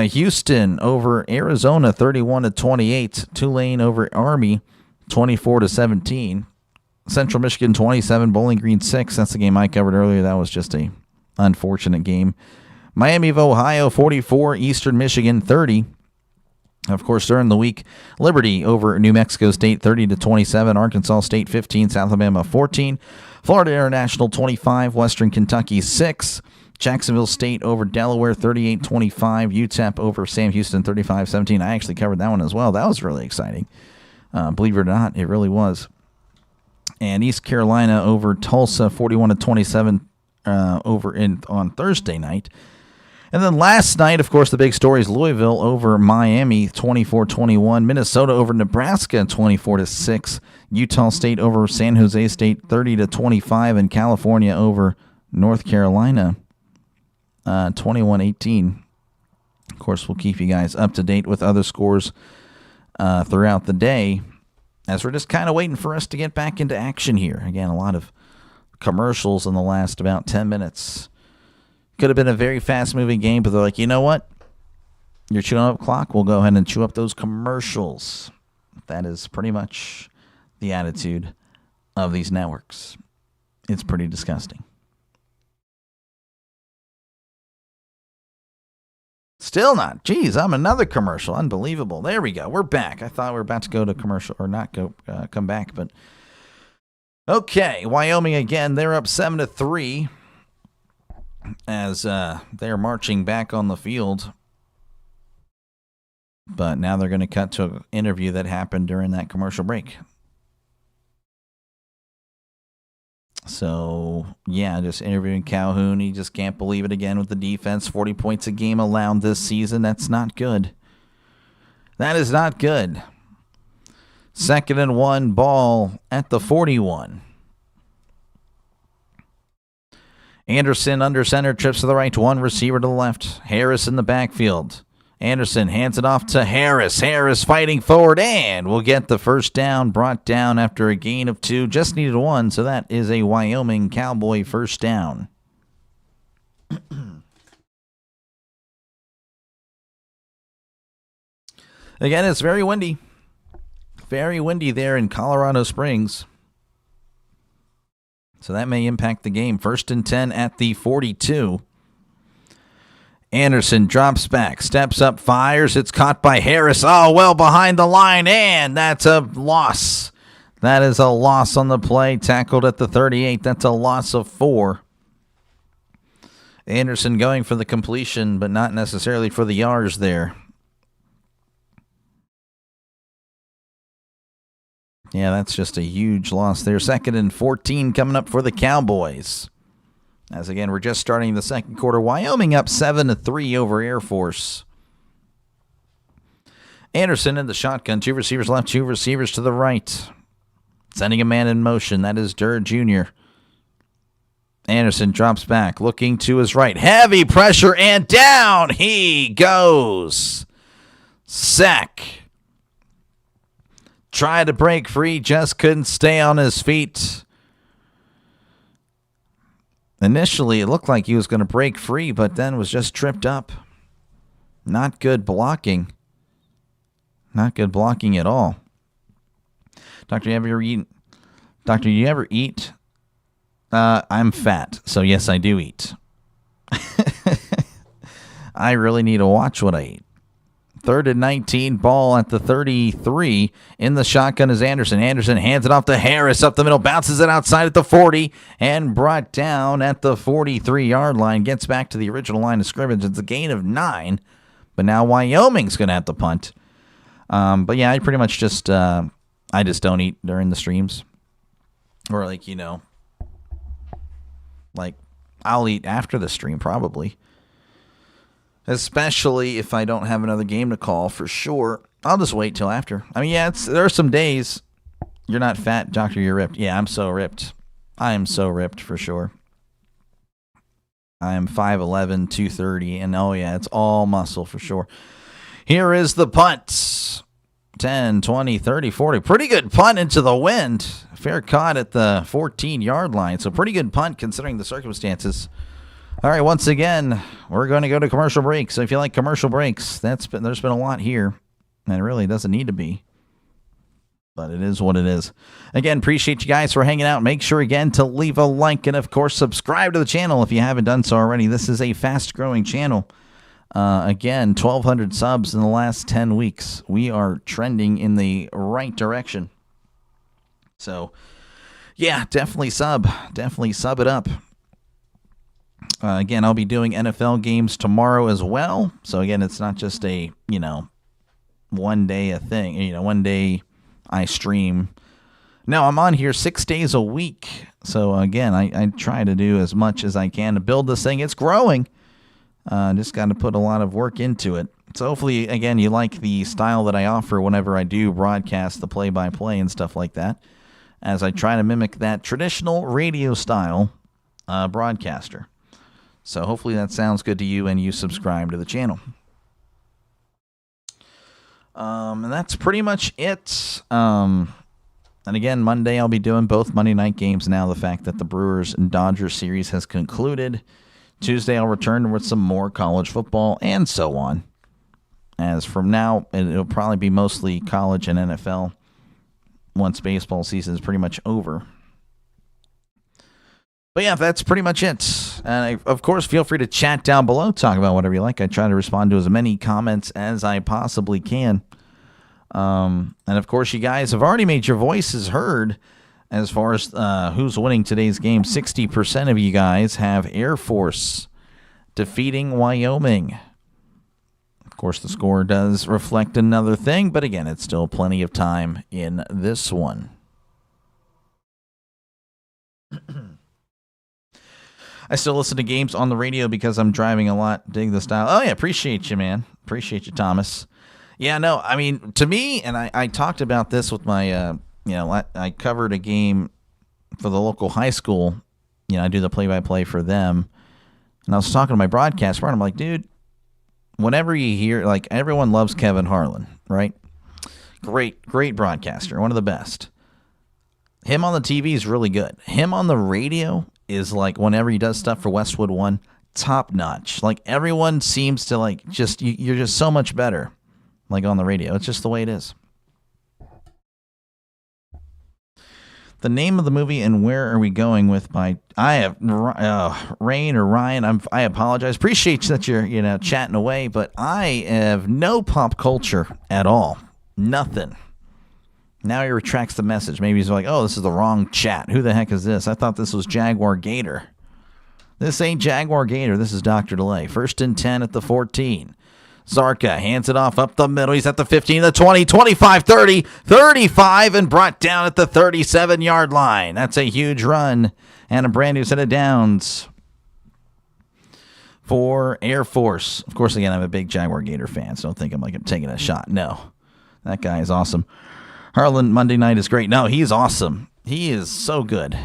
Houston over Arizona 31-28. Tulane over Army 24-17. Central Michigan 27, Bowling Green 6. That's the game I covered earlier. That was just a unfortunate game. Miami of Ohio 44, Eastern Michigan 30. Of course, during the week, Liberty over New Mexico State 30-27, Arkansas State 15, South Alabama 14, Florida International 25, Western Kentucky 6, Jacksonville State over Delaware 38-25, UTEP over Sam Houston 35-17. I actually covered that one as well. That was really exciting. Believe it or not, it really was. And East Carolina over Tulsa 41-27 on Thursday night. And then last night, of course, the big story is Louisville over Miami 24-21, Minnesota over Nebraska 24-6, Utah State over San Jose State 30-25, and California over North Carolina, 21-18. Of course, we'll keep you guys up to date with other scores throughout the day, as we're just kind of waiting for us to get back into action here. Again, a lot of commercials in the last about 10 minutes. Could have been a very fast-moving game, but they're like, you know what? You're chewing up clock. We'll go ahead and chew up those commercials. That is pretty much the attitude of these networks. It's pretty disgusting. Still not. Geez, I'm another commercial. Unbelievable. There we go. We're back. I thought we were about to go to commercial or not come back, but okay. Wyoming again. They're up 7-3 as they're marching back on the field. But now they're going to cut to an interview that happened during that commercial break. So, yeah, just interviewing Calhoun. He just can't believe it again with the defense. 40 points a game allowed this season. That's not good. That is not good. 2nd and 1, ball at the 41. Anderson under center, trips to the right, one receiver to the left. Harris in the backfield. Anderson hands it off to Harris. Harris fighting forward and will get the first down, brought down after a gain of 2. Just needed 1, so that is a Wyoming Cowboy first down. Again, it's very windy. Very windy there in Colorado Springs. So that may impact the game. 1st and 10 at the 42. Anderson drops back, steps up, fires. It's caught by Harris. Oh, well behind the line, and that's a loss. That is a loss on the play. Tackled at the 38. That's a loss of 4. Anderson going for the completion, but not necessarily for the yards there. Yeah, that's just a huge loss there. 2nd and 14 coming up for the Cowboys. As again, we're just starting the second quarter. Wyoming up 7-3 over Air Force. Anderson in the shotgun. 2 receivers left, 2 receivers to the right. Sending a man in motion. That is Durr Jr. Anderson drops back, looking to his right. Heavy pressure, and down he goes. Sack. Tried to break free, just couldn't stay on his feet. Initially, it looked like he was going to break free, but then was just tripped up. Not good blocking. Not good blocking at all. Doctor, you ever eat? I'm fat, so yes, I do eat. I really need to watch what I eat. 3rd and 19, ball at the 33. In the shotgun is Anderson. Anderson hands it off to Harris up the middle, bounces it outside at the 40, and brought down at the 43-yard line. Gets back to the original line of scrimmage. It's a gain of 9, but now Wyoming's going to have to punt. But yeah, I pretty much just, I just don't eat during the streams. Or I'll eat after the stream probably. Especially if I don't have another game to call, for sure. I'll just wait till after. I mean, yeah, there are some days you're not fat, doctor, you're ripped. Yeah, I'm so ripped. I am so ripped for sure. I am 5'11", 230, and oh yeah, it's all muscle for sure. Here is the punt. 10, 20, 30, 40. Pretty good punt into the wind. Fair caught at the 14-yard line. So pretty good punt considering the circumstances. All right, once again, we're going to go to commercial breaks. So if you like commercial breaks, there's been a lot here, and it really doesn't need to be, but it is what it is. Again, appreciate you guys for hanging out. Make sure, again, to leave a like and, of course, subscribe to the channel if you haven't done so already. This is a fast-growing channel. Again, 1,200 subs in the last 10 weeks. We are trending in the right direction. So, yeah, definitely sub. Definitely sub it up. Again, I'll be doing NFL games tomorrow as well. So, again, it's not just a, one day a thing. One day I stream. No, I'm on here 6 days a week. So, again, I try to do as much as I can to build this thing. It's growing. Just got to put a lot of work into it. So, hopefully, again, you like the style that I offer whenever I do broadcast the play-by-play and stuff like that, as I try to mimic that traditional radio style broadcaster. So hopefully that sounds good to you and you subscribe to the channel. And that's pretty much it. And again, Monday I'll be doing both Monday night games now. The fact that the Brewers and Dodgers series has concluded. Tuesday I'll return with some more college football and so on. As from now, it'll probably be mostly college and NFL once baseball season is pretty much over. But yeah, that's pretty much it. And of course, feel free to chat down below, talk about whatever you like. I try to respond to as many comments as I possibly can. And of course, you guys have already made your voices heard as far as who's winning today's game. 60% of you guys have Air Force defeating Wyoming. Of course, the score does reflect another thing, but again, it's still plenty of time in this one. I still listen to games on the radio because I'm driving a lot. Dig the style. Oh, yeah, appreciate you, man. Appreciate you, Thomas. Yeah, no, I mean, to me, and I talked about this with my, I covered a game for the local high school. I do the play-by-play for them. And I was talking to my broadcast partner. I'm like, dude, whenever you hear, like, everyone loves Kevin Harlan, right? Great broadcaster, one of the best. Him on the TV is really good. Him on the radio is like, whenever he does stuff for Westwood One, top notch. Like, everyone seems to like just you're just so much better, like, on the radio. It's just the way it is. The name of the movie and where are we going with my? I have Rain or Ryan. I apologize. Appreciate that you're chatting away, but I have no pop culture at all. Nothing. Now he retracts the message. Maybe he's like, oh, this is the wrong chat. Who the heck is this? I thought this was Jaguar Gator. This ain't Jaguar Gator. This is Dr. Delay. 1st and 10 at the 14. Zarka hands it off up the middle. He's at the 15, the 20, 25, 30, 35, and brought down at the 37-yard line. That's a huge run and a brand new set of downs for Air Force. Of course, again, I'm a big Jaguar Gator fan, so don't think I'm taking a shot. No, that guy is awesome. Harlan Monday night is great. No, he's awesome. He is so good.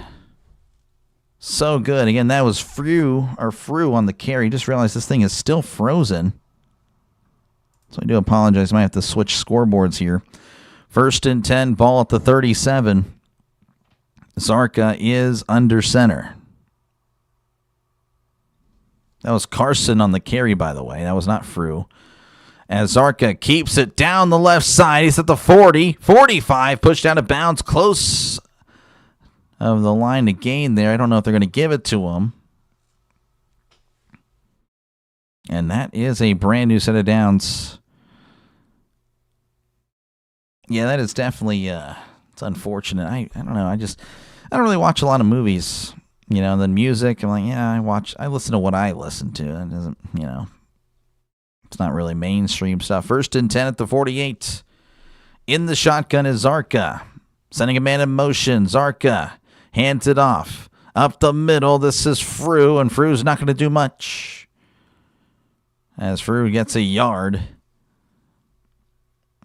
So good. Again, that was Frew on the carry. Just realized this thing is still frozen. So I do apologize. I might have to switch scoreboards here. 1st and 10, ball at the 37. Zarka is under center. That was Carson on the carry, by the way. That was not Frew. As Zarka keeps it down the left side. He's at the 40, 45, pushed out of bounds, close of the line to gain there. I don't know if they're going to give it to him. And that is a brand new set of downs. Yeah, that is definitely, it's unfortunate. I don't know. I don't really watch a lot of movies, and then music. I'm like, yeah, I listen to what I listen to. It doesn't, it's not really mainstream stuff. 1st and 10 at the 48. In the shotgun is Zarka. Sending a man in motion. Zarka hands it off. Up the middle, this is Frew, and Frew's not going to do much. As Frew gets a yard.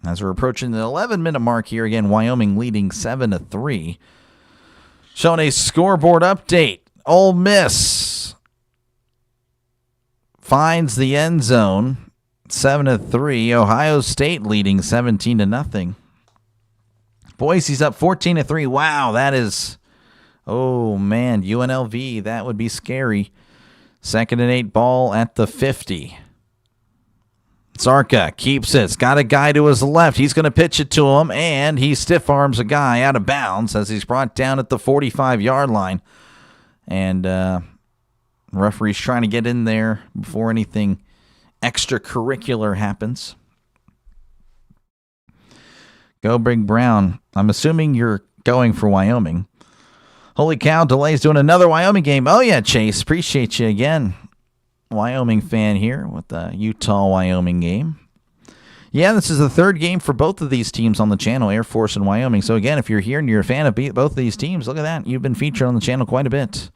As we're approaching the 11-minute mark here, again, Wyoming leading 7-3. Showing a scoreboard update. Ole Miss finds the end zone. 7-3. Ohio State leading 17-0. Boise's up 14-3. Wow, that is, oh man, UNLV, that would be scary. 2nd and 8, ball at the 50. Zarka keeps it. It's got a guy to his left. He's going to pitch it to him, and he stiff arms a guy out of bounds as he's brought down at the 45-yard line. And referee's trying to get in there before anything extracurricular happens. Go Big Brown. I'm assuming you're going for Wyoming. Holy cow, Delay's doing another Wyoming game. Oh yeah, Chase, appreciate you again. Wyoming fan here with the Utah-Wyoming game. Yeah, this is the 3rd game for both of these teams on the channel, Air Force and Wyoming. So again, if you're here and you're a fan of both of these teams, look at that. You've been featured on the channel quite a bit.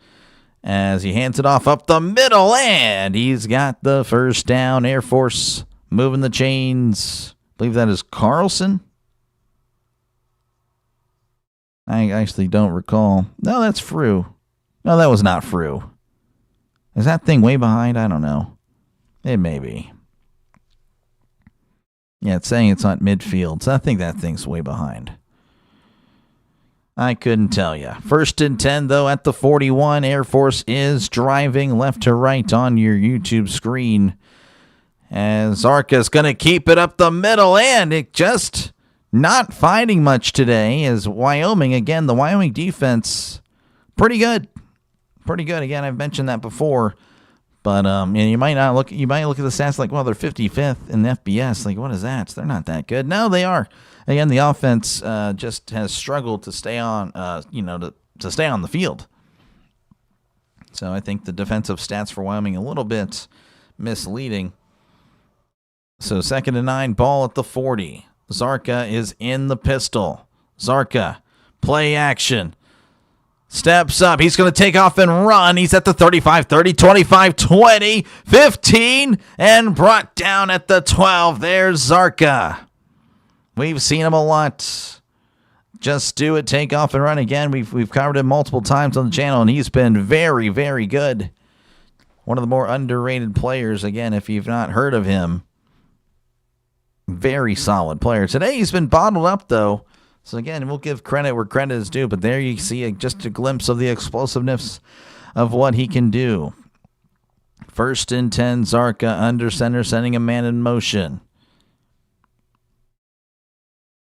As he hands it off up the middle, and he's got the 1st down. Air Force moving the chains. I believe that is Carlson. I actually don't recall. No, that's Frew. No, that was not Frew. Is that thing way behind? I don't know. It may be. Yeah, it's saying it's on midfield, so I think that thing's way behind. I couldn't tell you. 1st and 10, though, at the 41. Air Force is driving left to right on your YouTube screen. As Zarka's going to keep it up the middle, and it just not finding much today as Wyoming, again, the Wyoming defense, pretty good. Pretty good. Again, I've mentioned that before. But you might look at the stats like, well, they're 55th in the FBS. Like, what is that? They're not that good. No, they are. Again, the offense just has struggled to stay on, to stay on the field. So I think the defensive stats for Wyoming a little bit misleading. So 2nd and 9, ball at the 40. Zarka is in the pistol. Zarka, play action. Steps up. He's going to take off and run. He's at the 35, 30, 25, 20, 15, and brought down at the 12. There's Zarka. We've seen him a lot. Just do it, take off and run again. We've covered him multiple times on the channel, and he's been very, very good. One of the more underrated players. Again, if you've not heard of him, very solid player. Today he's been bottled up, though. So, again, we'll give credit where credit is due, but there you see just a glimpse of the explosiveness of what he can do. 1st and 10, Zarka under center, sending a man in motion.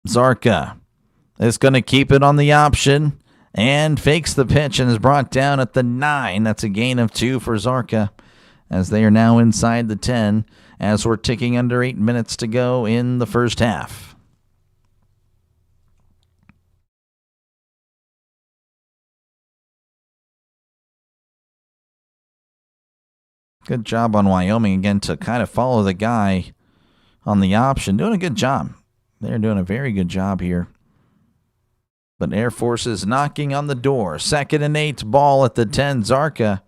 Zarka is going to keep it on the option and fakes the pitch and is brought down at the 9. That's a gain of 2 for Zarka as they are now inside the 10 as we're ticking under 8 minutes to go in the first half. Good job on Wyoming, again, to kind of follow the guy on the option. Doing a good job. They're doing a very good job here. But Air Force is knocking on the door. 2nd and 8, ball at the 10. Zarka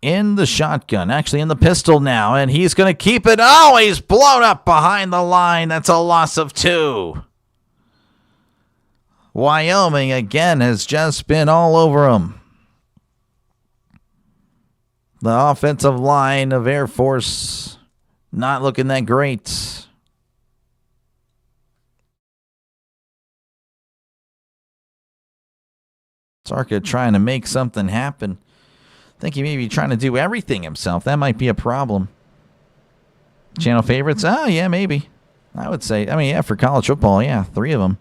in the shotgun, actually in the pistol now, and he's going to keep it. Oh, he's blown up behind the line. That's a loss of 2. Wyoming, again, has just been all over him. The offensive line of Air Force not looking that great. Zarka trying to make something happen. I think he may be trying to do everything himself. That might be a problem. Channel favorites? Oh, yeah, maybe. I would say, for college football, yeah, 3 of them.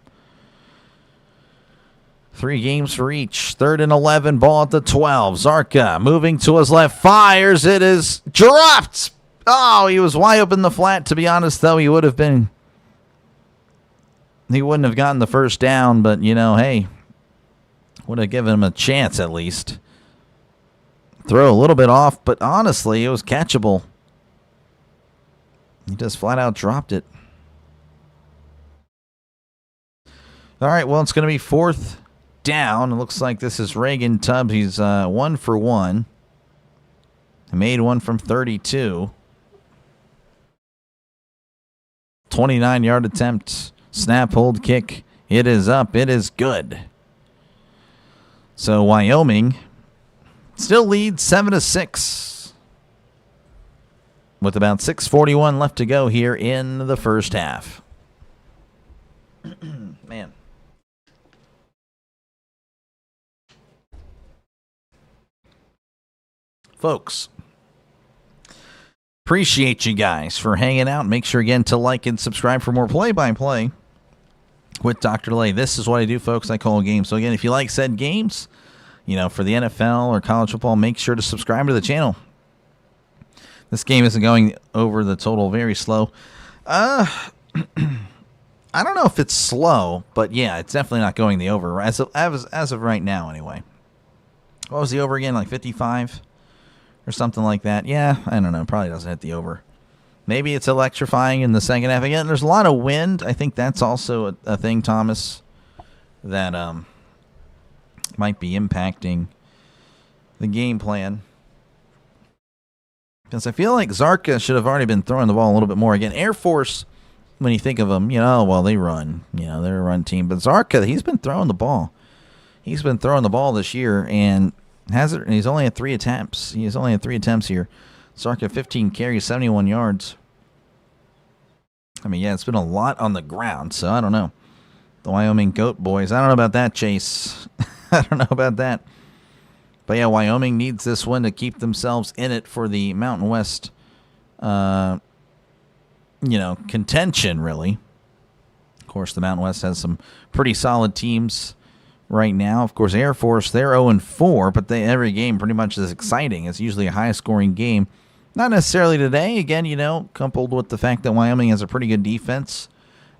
3 games for each. 3rd and 11, ball at the 12. Zarka moving to his left, fires. It is dropped. Oh, he was wide open the flat. To be honest, though, he wouldn't have gotten the first down, but, hey, would have given him a chance at least. Throw a little bit off, but honestly, it was catchable. He just flat out dropped it. All right, well, it's going to be 4th down. It looks like this is Reagan Tubbs. He's 1 for 1. He made one from 32. 29-yard attempt. Snap, hold, kick. It is up. It is good. So Wyoming still leads 7-6 with about 6:41 left to go here in the first half. Man. Folks, appreciate you guys for hanging out. Make sure, again, to like and subscribe for more play-by-play with DrDelay. This is what I do, folks. I call games. So, again, if you like said games, for the NFL or college football, make sure to subscribe to the channel. This game isn't going over the total, very slow. I don't know if it's slow, but, yeah, it's definitely not going the over as of right now, anyway. What was the over again, like 55? Or something like that. Yeah, I don't know. Probably doesn't hit the over. Maybe it's electrifying in the second half. Again, there's a lot of wind. I think that's also a thing, Thomas, that might be impacting the game plan. Because I feel like Zarka should have already been throwing the ball a little bit more. Again, Air Force, when you think of them, they run. They're a run team. But Zarka, he's been throwing the ball. He's been throwing the ball this year, and Has it? He's only had 3 attempts. He's only had 3 attempts here. Sark at 15 carries, 71 yards. I mean, yeah, it's been a lot on the ground, so I don't know. The Wyoming Goat Boys. I don't know about that, Chase. I don't know about that. But yeah, Wyoming needs this one to keep themselves in it for the Mountain West, contention, really. Of course, the Mountain West has some pretty solid teams right now. Of course, Air Force, they're 0-4, but every game pretty much is exciting. It's usually a high-scoring game. Not necessarily today. Again, coupled with the fact that Wyoming has a pretty good defense.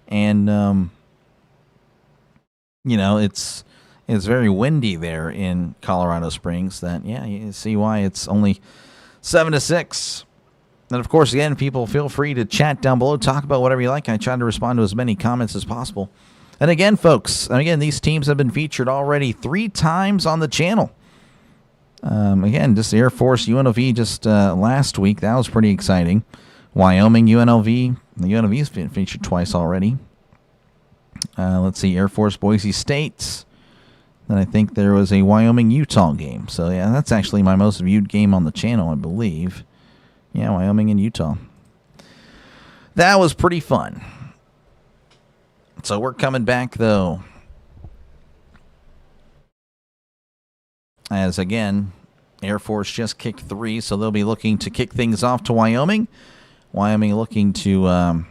And, it's very windy there in Colorado Springs. That, yeah, you see why it's only 7-6. And, of course, again, people feel free to chat down below. Talk about whatever you like. I try to respond to as many comments as possible. And again, folks, these teams have been featured already 3 times on the channel. Again, just the Air Force, UNLV just last week. That was pretty exciting. Wyoming, UNLV. The UNLV's been featured twice already. Let's see, Air Force, Boise State. Then I think there was a Wyoming-Utah game. So, yeah, that's actually my most viewed game on the channel, I believe. Yeah, Wyoming and Utah. That was pretty fun. So we're coming back, though. As, again, Air Force just kicked 3, so they'll be looking to kick things off to Wyoming. Wyoming looking to,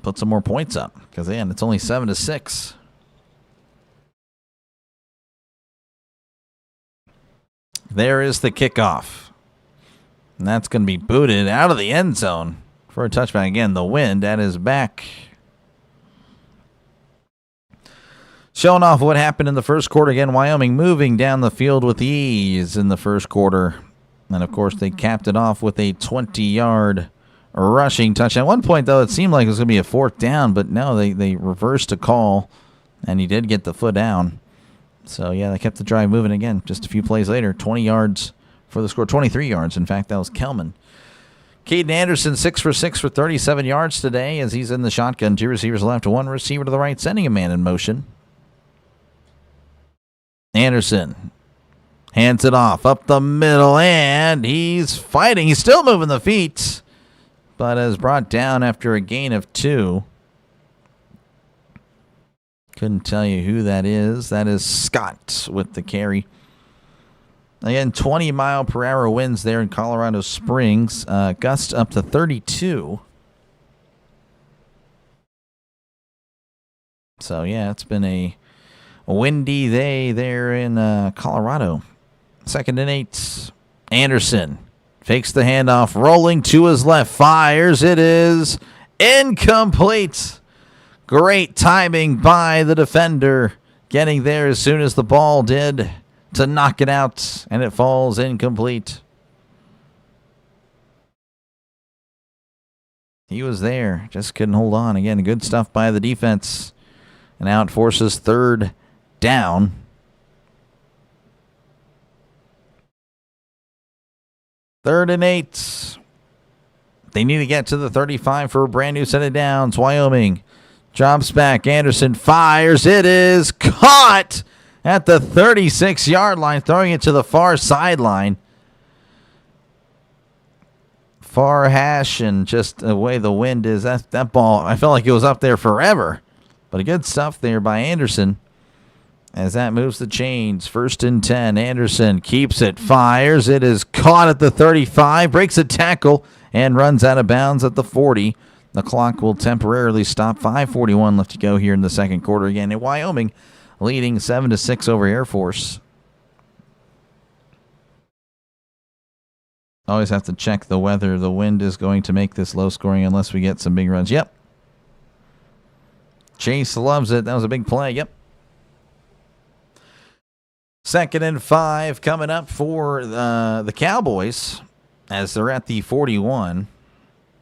put some more points up. Because, again, it's only 7-6. There is the kickoff. And that's going to be booted out of the end zone for a touchback. Again, the wind at his back. Showing off what happened in the first quarter. Again, Wyoming moving down the field with ease in the first quarter. And, of course, they capped it off with a 20-yard rushing touchdown. At one point, though, it seemed like it was going to be a 4th down. But no, they reversed a call. And he did get the foot down. So, yeah, they kept the drive moving again. Just a few plays later, 20 yards for the score. 23 yards, in fact. That was Kelman. Caden Anderson, 6 for 6 for 37 yards today as he's in the shotgun. 2 receivers left, 1 receiver to the right, sending a man in motion. Anderson hands it off up the middle, and he's fighting. He's still moving the feet, but is brought down after a gain of 2. Couldn't tell you who that is. That is Scott with the carry. Again, 20-mile-per-hour winds there in Colorado Springs. Gusts up to 32. So, yeah, it's been a windy day there in Colorado. 2nd and 8. Anderson fakes the handoff, rolling to his left, fires. It is incomplete. Great timing by the defender, getting there as soon as the ball did to knock it out, and it falls incomplete. He was there, just couldn't hold on. Again, good stuff by the defense. And now it forces 3rd down. Third and 8. They need to get to the 35 for a brand new set of downs. Wyoming drops back. Anderson fires. It is caught at the 36-yard line, throwing it to the far sideline. Far hash, and just the way the wind is, that ball, I felt like it was up there forever. But a good stuff there by Anderson as that moves the chains. 1st and 10. Anderson keeps it, fires. It is caught at the 35, breaks a tackle, and runs out of bounds at the 40. The clock will temporarily stop. 5:41 left to go here in the second quarter. Again, in Wyoming leading 7-6 over Air Force. Always have to check the weather. The wind is going to make this low scoring unless we get some big runs. Yep. Chase loves it. That was a big play. Yep. 2nd and 5 coming up for the Cowboys as they're at the 41.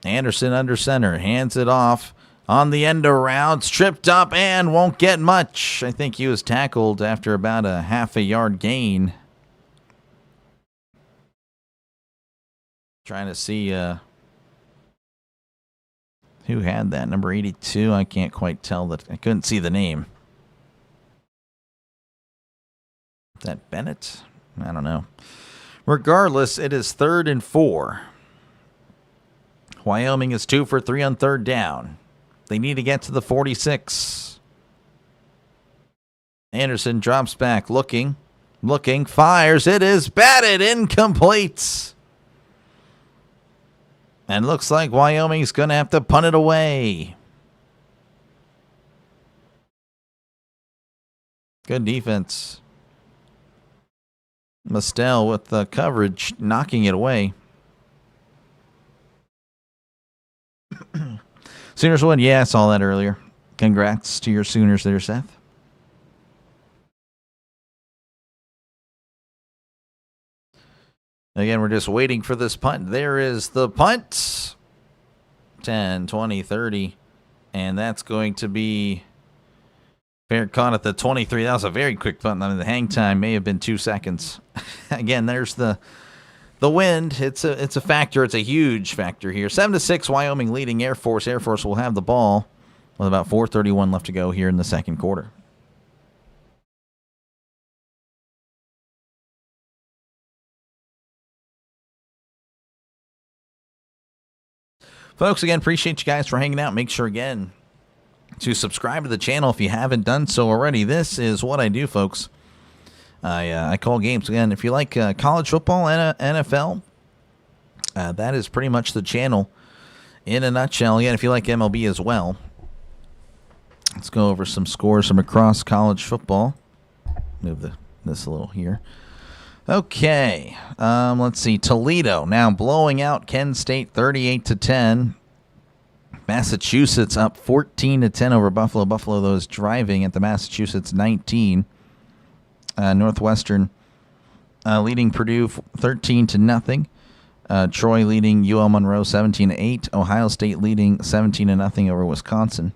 Anderson under center, hands it off on the end around, tripped up and won't get much. I think he was tackled after about a half-a-yard gain. Trying to see who had that, number 82. I can't quite tell that. I couldn't see the name. that Bennett? I don't know. Regardless, it is 3rd and 4. Wyoming is 2 for 3 on 3rd down. They need to get to the 46. Anderson drops back, looking, fires. It is batted, incomplete. And looks like Wyoming's going to have to punt it away. Good defense. Mostel with the coverage, knocking it away. Sooners win. Yeah, I saw that earlier. Congrats to your Sooners there, Seth. Again, we're just waiting for this punt. There is the punt. 10, 20, 30. And that's going to be fair, caught at the 23. That was a very quick punt. I mean, the hang time may have been 2 seconds. Again, there's the wind. It's a factor. It's a huge factor here. 7-6, Wyoming leading Air Force. Air Force will have the ball with about 4:31 left to go here in the second quarter. Folks, again, appreciate you guys for hanging out. Make sure, again, to subscribe to the channel if you haven't done so already. This is what I do, folks. I call games. Again, if you like college football and NFL, that is pretty much the channel in a nutshell. Again, if you like MLB as well, let's go over some scores from across college football. Move this a little here. Okay, let's see. Toledo now blowing out Kent State 38-10. Massachusetts up 14-10 over Buffalo. Buffalo, though, is driving at the Massachusetts 19. Northwestern leading Purdue 13-0. Troy leading UL Monroe 17-8. Ohio State leading 17-0 over Wisconsin.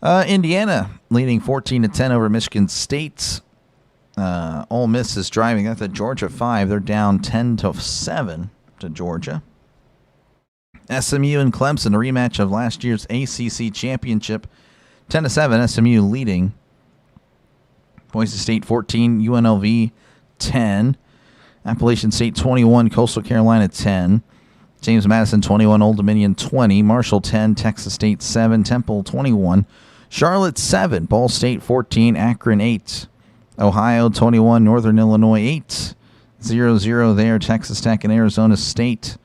Indiana leading 14-10 over Michigan State. Ole Miss is driving. That's at Georgia 5. They're down 10-7 to Georgia. SMU and Clemson, a rematch of last year's ACC championship. 10-7, SMU leading. Boise State 14, UNLV 10. Appalachian State 21, Coastal Carolina 10. James Madison 21, Old Dominion 20. Marshall 10, Texas State 7. Temple 21. Charlotte 7. Ball State 14. Akron 8. Ohio 21. Northern Illinois 8. 0-0 there. Texas Tech and Arizona State.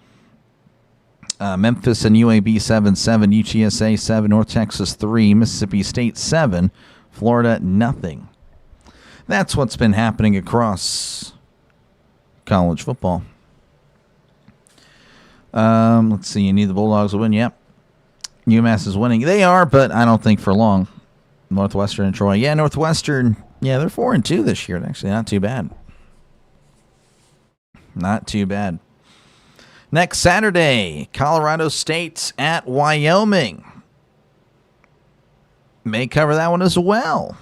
Memphis and UAB 7-7. UTSA 7. North Texas 3. Mississippi State 7. Florida nothing. That's what's been happening across college football. Let's see. You need the Bulldogs to win. Yep. UMass is winning. They are, but I don't think for long. Northwestern and Troy. Yeah, Northwestern. Yeah, they're 4-2 this year. Actually, not too bad. Not too bad. Next Saturday, Colorado State at Wyoming. May cover that one as well.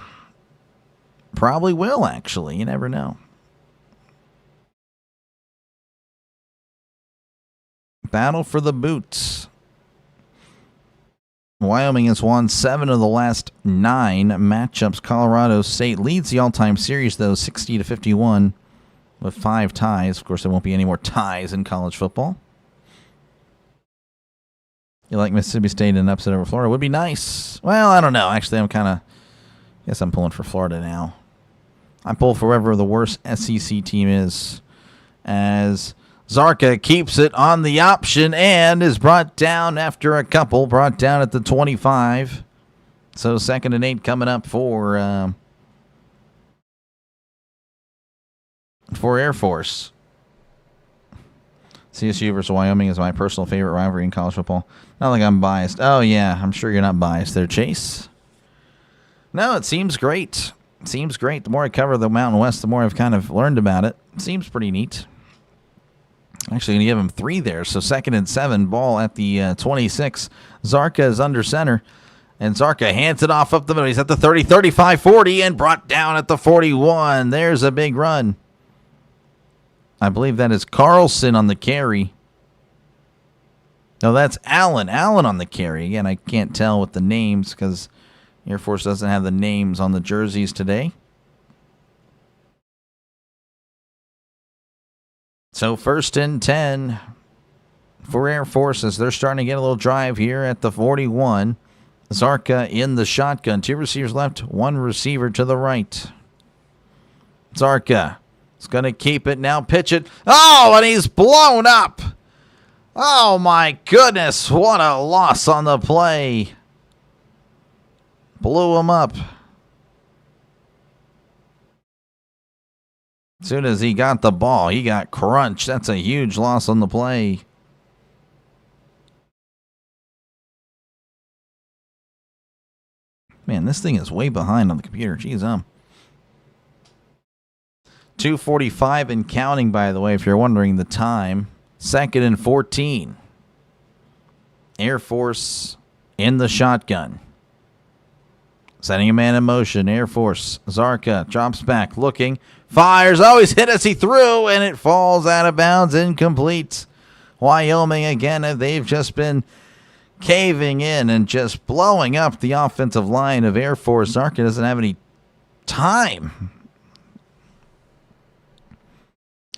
Probably will, actually. You never know. Battle for the boots. Wyoming has won 7 of the last 9 matchups. Colorado State leads the all-time series, though, 60-51 with 5 ties. Of course, there won't be any more ties in college football. You like Mississippi State in an upset over Florida? Would be nice. Well, I don't know. Actually, guess I'm pulling for Florida now. I pull for whoever the worst SEC team is, as Zarka keeps it on the option and is brought down after a couple. Brought down at the 25. So 2nd and 8 coming up for Air Force. CSU versus Wyoming is my personal favorite rivalry in college football. Not like I'm biased. Oh, yeah, I'm sure you're not biased there, Chase. No, it seems great. It seems great. The more I cover the Mountain West, the more I've kind of learned about it. It seems pretty neat. Actually, going to give him 3 there. So 2nd and 7, ball at the 26. Zarka is under center. And Zarka hands it off up the middle. He's at the 30, 35, 40, and brought down at the 41. There's a big run. I believe that is Carlson on the carry. No, that's Allen. Allen on the carry. Again, I can't tell with the names because Air Force doesn't have the names on the jerseys today. So 1st and 10 for Air Force as they're starting to get a little drive here at the 41. Zarka in the shotgun. 2 receivers left, 1 receiver to the right. Zarka is going to keep it now, pitch it. Oh, and he's blown up. Oh, my goodness. What a loss on the play. Blew him up. As soon as he got the ball, he got crunched. That's a huge loss on the play. Man, this thing is way behind on the computer. Jeez, 2:45 and counting, by the way, if you're wondering the time. 2nd and 14. Air Force in the shotgun. Setting a man in motion. Air Force. Zarka drops back, looking. Fires. Oh, he's hit as he threw, and it falls out of bounds. Incomplete. Wyoming, again, they've just been caving in and just blowing up the offensive line of Air Force. Zarka doesn't have any time.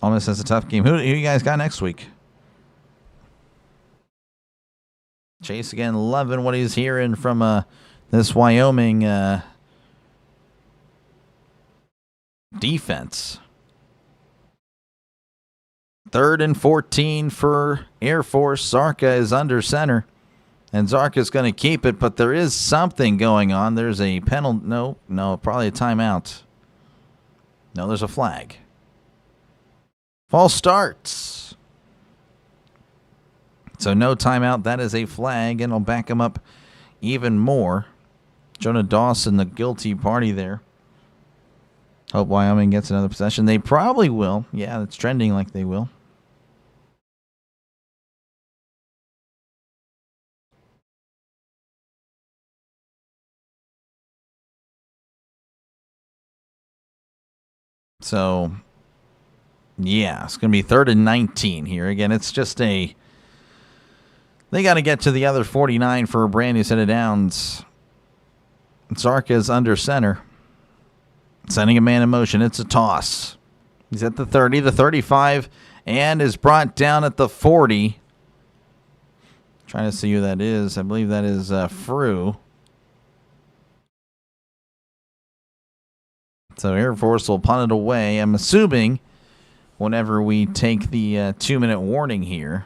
Almost has a tough game. Who you guys got next week? Chase again, loving what he's hearing from this Wyoming defense. 3rd and 14 for Air Force. Zarka is under center. And Zarka's going to keep it, but there is something going on. There's a penalty. No, probably a timeout. No, there's a flag. False starts. So no timeout. That is a flag, and I'll back him up even more. Jonah Dawson, the guilty party there. Hope Wyoming gets another possession. They probably will. Yeah, it's trending like they will. So, yeah, it's going to be 3rd and 19 here. Again, it's just they got to get to the other 49 for a brand new set of downs. Zarka's under center. Sending a man in motion. It's a toss. He's at the 30, the 35, and is brought down at the 40. Trying to see who that is. I believe that is Frew. So Air Force will punt it away. I'm assuming whenever we take the 2-minute warning here.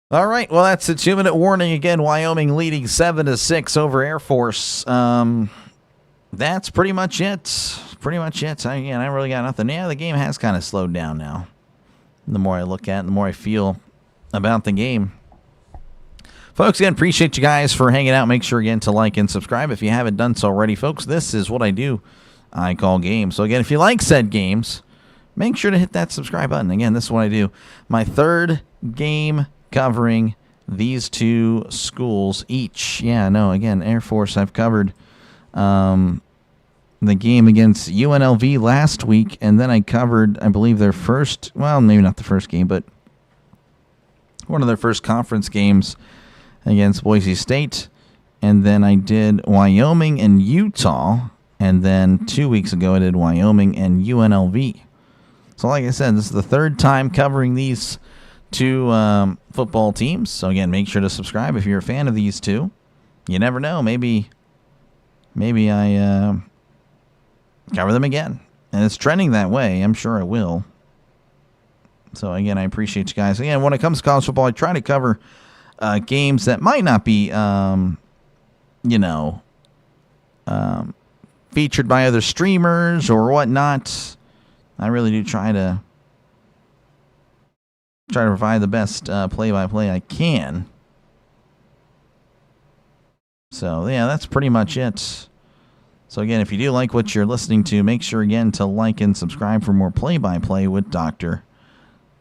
All right, well, that's a 2-minute warning. Again, Wyoming leading 7-6 over Air Force. That's pretty much it. I really got nothing. Yeah, the game has kind of slowed down now. The more I look at it, the more I feel about the game. Folks, again, appreciate you guys for hanging out. Make sure, again, to like and subscribe if you haven't done so already. Folks, this is what I do. I call games. So, again, if you like said games, make sure to hit that subscribe button. Again, this is what I do. My 3rd game covering these 2 schools each. Yeah, no, again, Air Force, I've covered the game against UNLV last week, and then I covered, I believe, their first, well, maybe not the first game, but one of their first conference games against Boise State. And then I did Wyoming and Utah, and then 2 weeks ago I did Wyoming and UNLV. So like I said, this is the 3rd time covering these 2 football teams. So again, make sure to subscribe if you're a fan of these 2. You never know, maybe I cover them again. And it's trending that way. I'm sure I will. So again, I appreciate you guys. Again, when it comes to college football, I try to cover games that might not be, featured by other streamers or whatnot. I really do try to provide the best play-by-play I can. So, yeah, that's pretty much it. So, again, if you do like what you're listening to, make sure, again, to like and subscribe for more play-by-play with Dr.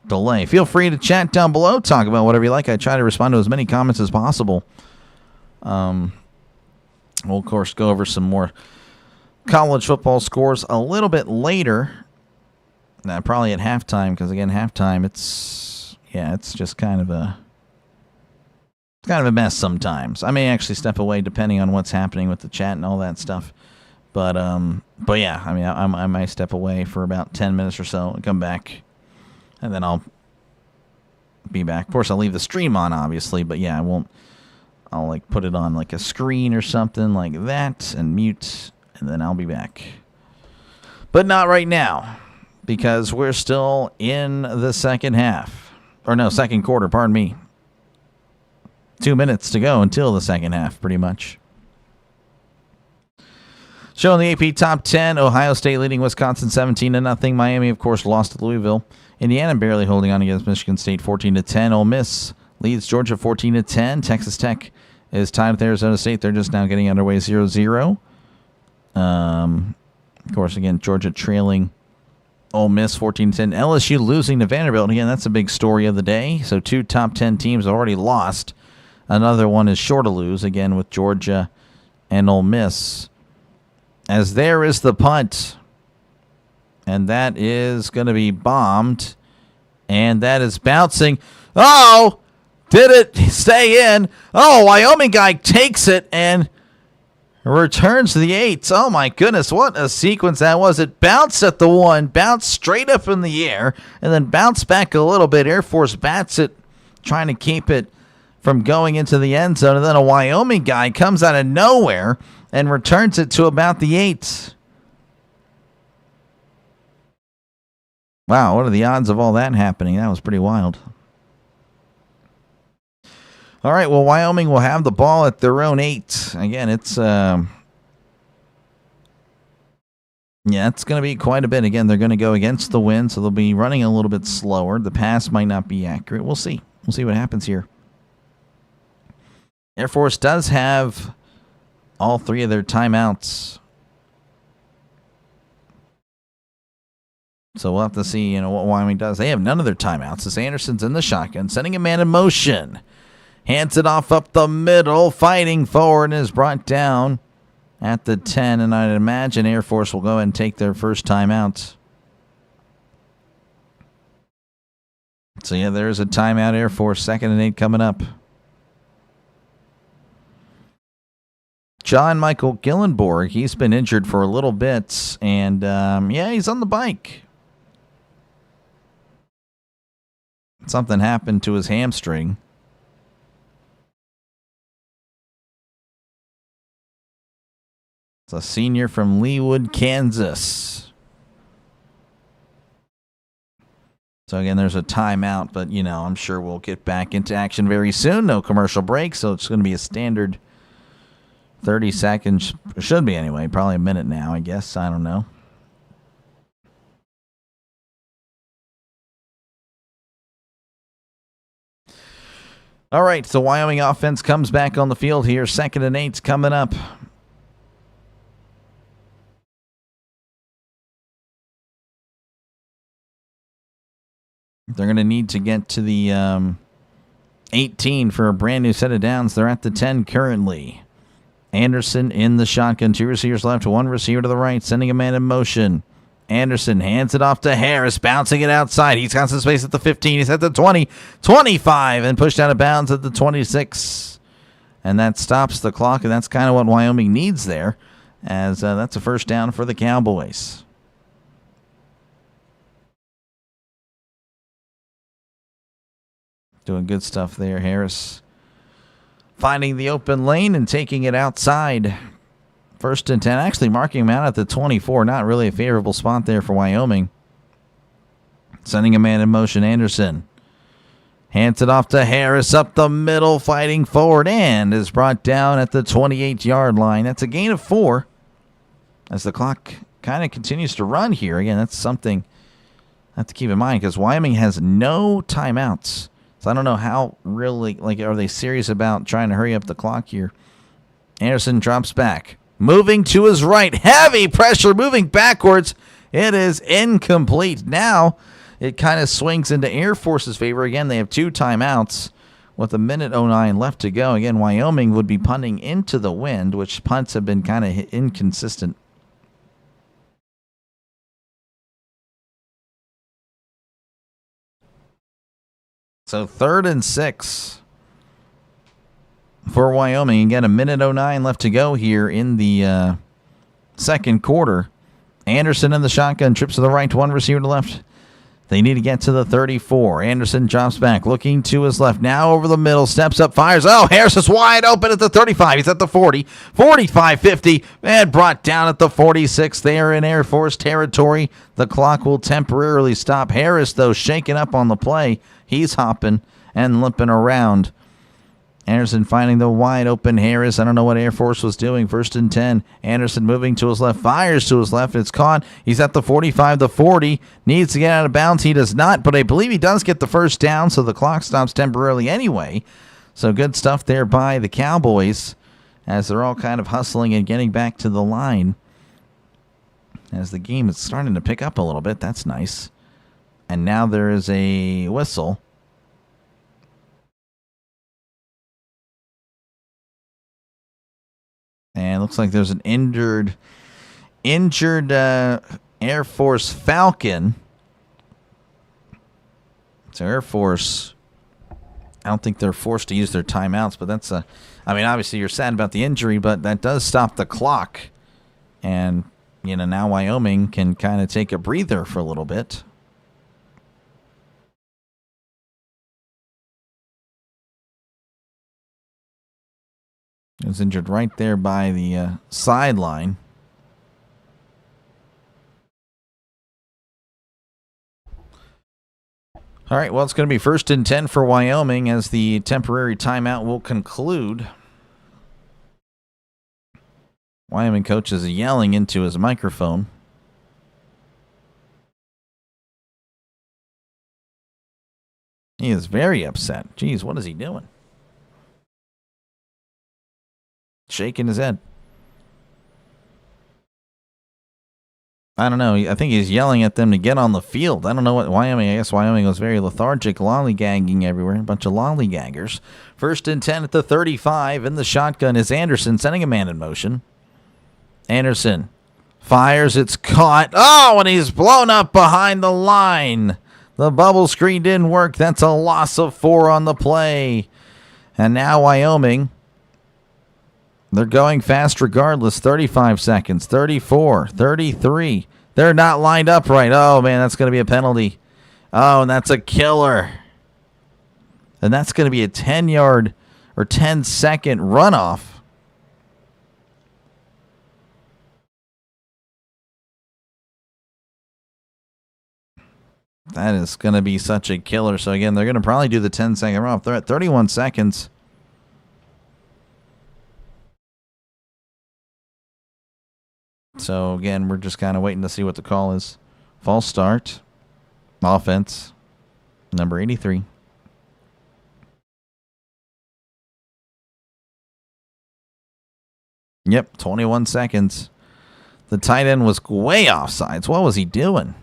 Delay. Feel free to chat down below. Talk about whatever you like. I try to respond to as many comments as possible. We'll, of course, go over some more college football scores a little bit later. Probably at halftime, because, again, halftime, it's just kind of a It's kind of a mess sometimes. I may actually step away depending on what's happening with the chat and all that stuff. But yeah, I mean, I might step away for about 10 minutes or so and come back, and then I'll be back. Of course, I'll leave the stream on, obviously, but yeah, I won't. I'll like put it on like a screen or something like that and mute, and then I'll be back. But not right now, because we're still in the second half. Or no, second quarter, pardon me. 2 minutes to go until the second half, pretty much. Showing the AP top 10, Ohio State leading Wisconsin 17-0. Miami, of course, lost to Louisville. Indiana barely holding on against Michigan State 14-10. Ole Miss leads Georgia 14-10. Texas Tech is tied with Arizona State. They're just now getting underway 0-0. Of course, again, Georgia trailing Ole Miss 14-10. LSU losing to Vanderbilt. Again, that's a big story of the day. So 2 top 10 teams already lost. Another one is sure to lose, again, with Georgia and Ole Miss. As there is the punt. And that is going to be bombed. And that is bouncing. Oh! Did it stay in? Oh, Wyoming guy takes it and returns the 8. Oh, my goodness. What a sequence that was. It bounced at the 1, bounced straight up in the air, and then bounced back a little bit. Air Force bats it, trying to keep it from going into the end zone. And then a Wyoming guy comes out of nowhere and returns it to about the 8. Wow, what are the odds of all that happening? That was pretty wild. All right, well, Wyoming will have the ball at their own 8. Again, it's it's going to be quite a bit. Again, they're going to go against the wind, so they'll be running a little bit slower. The pass might not be accurate. We'll see. We'll see what happens here. Air Force does have all 3 of their timeouts. So we'll have to see, what Wyoming does. They have none of their timeouts. As Anderson's in the shotgun, sending a man in motion. Hands it off up the middle, fighting forward, and is brought down at the 10. And I'd imagine Air Force will go ahead and take their first timeout. So, yeah, there's a timeout, Air Force. 2nd and 8 coming up. John Michael Gillenborg, he's been injured for a little bit. And, he's on the bike. Something happened to his hamstring. It's a senior from Leawood, Kansas. So, again, there's a timeout, but, I'm sure we'll get back into action very soon. No commercial break, so it's going to be a standard 30 seconds. Should be anyway. Probably a minute now, I guess. I don't know. All right, so Wyoming offense comes back on the field here. 2nd and 8's coming up. They're going to need to get to the 18 for a brand new set of downs. They're at the 10 currently. Anderson in the shotgun. 2 receivers left, 1 receiver to the right, sending a man in motion. Anderson hands it off to Harris, bouncing it outside. He's got some space at the 15. He's at the 20, 25, and pushed out of bounds at the 26. And that stops the clock, and that's kind of what Wyoming needs there, as that's a first down for the Cowboys. Doing good stuff there, Harris. Finding the open lane and taking it outside. 1st and 10. Actually marking him out at the 24. Not really a favorable spot there for Wyoming. Sending a man in motion, Anderson. Hands it off to Harris up the middle, fighting forward, and is brought down at the 28-yard line. That's a gain of 4 as the clock kind of continues to run here. Again, that's something I have to keep in mind because Wyoming has no timeouts. So I don't know how really, are they serious about trying to hurry up the clock here? Anderson drops back. Moving to his right. Heavy pressure moving backwards. It is incomplete. Now it kind of swings into Air Force's favor. Again, they have 2 timeouts with 1:09 left to go. Again, Wyoming would be punting into the wind, which punts have been kind of inconsistent. So 3rd and 6. for Wyoming. Again, 1:09 left to go here in the second quarter. Anderson in the shotgun, trips to the right, one receiver to left. They need to get to the 34. Anderson drops back, looking to his left. Now over the middle, steps up, fires. Oh, Harris is wide open at the 35. He's at the 40. 45, 50, and brought down at the 46. They are in Air Force territory. The clock will temporarily stop. Harris, though, shaking up on the play. He's hopping and limping around. Anderson finding the wide open Harris. I don't know what Air Force was doing. 1st and 10. Anderson moving to his left. Fires to his left. It's caught. He's at the 45, the 40. Needs to get out of bounds. He does not, but I believe he does get the first down, so the clock stops temporarily anyway. So good stuff there by the Cowboys as they're all kind of hustling and getting back to the line. As the game is starting to pick up a little bit. That's nice. And now there is a whistle. And it looks like there's an injured Air Force Falcon. So Air Force, I don't think they're forced to use their timeouts, but that's obviously you're sad about the injury, but that does stop the clock. And, now Wyoming can kind of take a breather for a little bit. He was injured right there by the sideline. All right, well, it's going to be 1st and 10 for Wyoming as the temporary timeout will conclude. Wyoming coach is yelling into his microphone. He is very upset. Jeez, what is he doing? Shaking his head. I don't know. I think he's yelling at them to get on the field. I don't know what Wyoming. I guess Wyoming was very lethargic, lollygagging everywhere. A bunch of lollygaggers. 1st and 10 at the 35. In the shotgun is Anderson, sending a man in motion. Anderson fires. It's caught. Oh, and he's blown up behind the line. The bubble screen didn't work. That's a loss of 4 on the play. And now Wyoming, they're going fast regardless. 35 seconds, 34, 33. They're not lined up right. Oh, man, that's going to be a penalty. Oh, and that's a killer. And that's going to be a 10-yard or 10-second runoff. That is going to be such a killer. So, again, they're going to probably do the 10-second runoff. They're at 31 seconds. So, again, we're just kind of waiting to see what the call is. False start. Offense. Number 83. Yep, 21 seconds. The tight end was way offsides. What was he doing?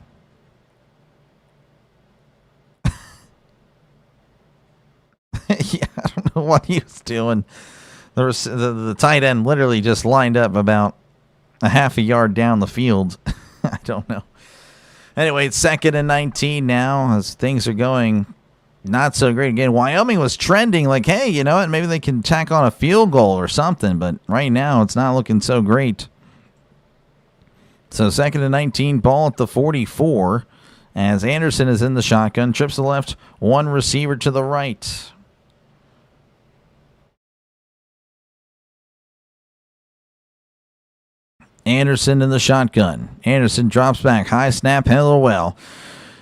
Yeah, I don't know what he was doing. The tight end literally just lined up about a half a yard down the field. I don't know. Anyway, it's 2nd and 19 now as things are going not so great. Again, Wyoming was trending like, hey, you know what? Maybe they can tack on a field goal or something. But right now, it's not looking so great. So 2nd and 19, ball at the 44 as Anderson is in the shotgun. Trips to the left, one receiver to the right. Anderson in the shotgun. Anderson drops back. High snap, handled well.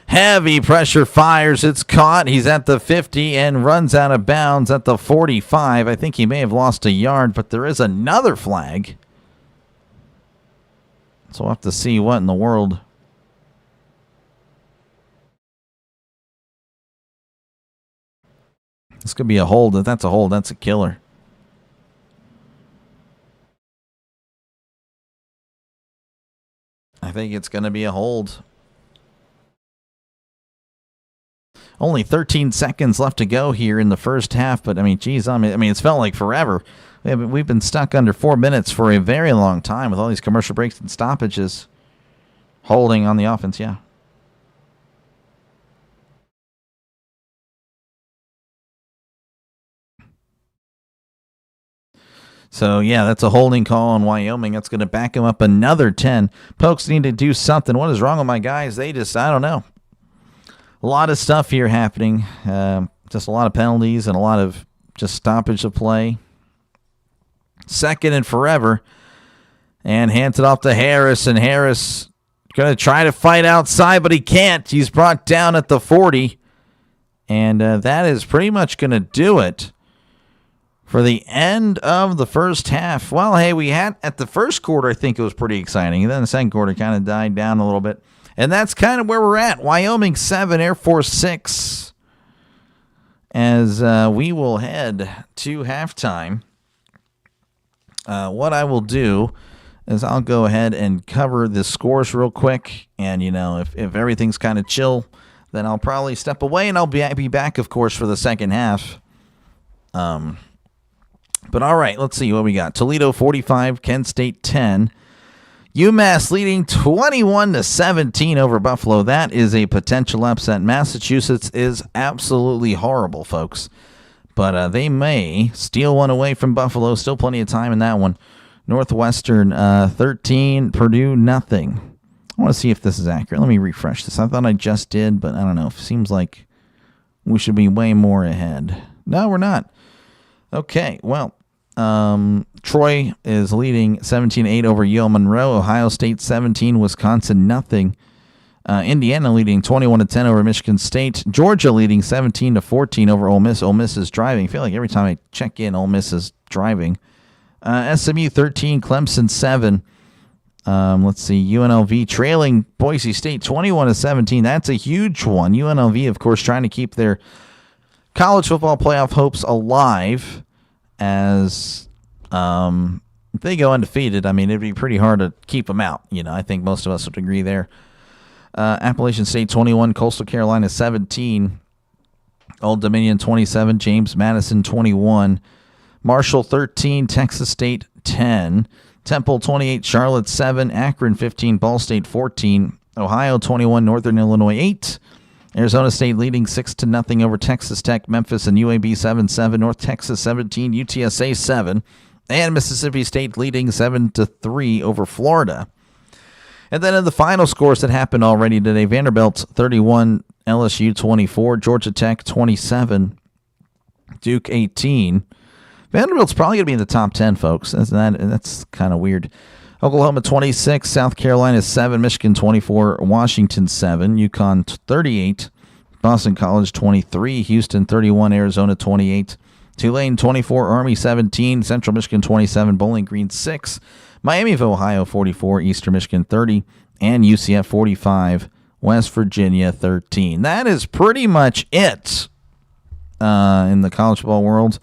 Heavy pressure, fires. It's caught. He's at the 50 and runs out of bounds at the 45. I think he may have lost a yard, but there is another flag. So we'll have to see what in the world. This could be a hold. If that's a hold, that's a killer. I think it's going to be a hold. Only 13 seconds left to go here in the first half, but I mean, geez, it's felt like forever. We've been stuck under 4 minutes for a very long time with all these commercial breaks and stoppages. Holding on the offense, yeah. So, yeah, that's a holding call on Wyoming. That's going to back him up another 10. Pokes need to do something. What is wrong with my guys? I don't know. A lot of stuff here happening. Just a lot of penalties and a lot of just stoppage of play. Second and forever. And hands it off to Harris. And Harris going to try to fight outside, but he can't. He's brought down at the 40. And that is pretty much going to do it for the end of the first half. Well, hey, we had at the first quarter, I think it was pretty exciting. And then the second quarter kind of died down a little bit. And that's kind of where we're at. Wyoming 7, Air Force 6. As we will head to halftime. What I will do is I'll go ahead and cover the scores real quick. And, if everything's kind of chill, then I'll probably step away. And I'll be back, of course, for the second half. But all right, let's see what we got. Toledo 45, Kent State 10. UMass leading 21-17 over Buffalo. That is a potential upset. Massachusetts is absolutely horrible, folks. But they may steal one away from Buffalo. Still plenty of time in that one. Northwestern 13, Purdue nothing. I want to see if this is accurate. Let me refresh this. I thought I just did, but I don't know. It seems like we should be way more ahead. No, we're not. Okay, well, Troy is leading 17-8 over Yale Monroe. Ohio State 17, Wisconsin nothing. Indiana leading 21-10 over Michigan State. Georgia leading 17-14 over Ole Miss. Ole Miss is driving. I feel like every time I check in, Ole Miss is driving. SMU 13, Clemson 7. Let's see, UNLV trailing Boise State 21-17. That's a huge one. UNLV, of course, trying to keep their college football playoff hopes alive as if they go undefeated. I mean, it'd be pretty hard to keep them out. I think most of us would agree there. Appalachian State 21, Coastal Carolina 17, Old Dominion 27, James Madison 21, Marshall 13, Texas State 10, Temple 28, Charlotte 7, Akron 15, Ball State 14, Ohio 21, Northern Illinois 8, Arizona State leading 6-0 over Texas Tech, Memphis and UAB 7-7, North Texas 17, UTSA 7, and Mississippi State leading 7-3 over Florida. And then in the final scores that happened already today, Vanderbilt 31, LSU 24, Georgia Tech 27, Duke 18. Vanderbilt's probably going to be in the top 10, folks. That's kind of weird. Oklahoma 26, South Carolina 7, Michigan 24, Washington 7, UConn 38, Boston College 23, Houston 31, Arizona 28, Tulane 24, Army 17, Central Michigan 27, Bowling Green 6, Miami of Ohio 44, Eastern Michigan 30, and UCF 45, West Virginia 13. That is pretty much it in the college football world.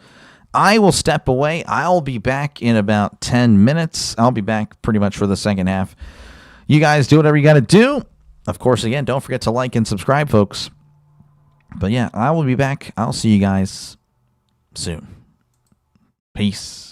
I will step away. I'll be back in about 10 minutes. I'll be back pretty much for the second half. You guys do whatever you got to do. Of course, again, don't forget to like and subscribe, folks. But yeah, I will be back. I'll see you guys soon. Peace.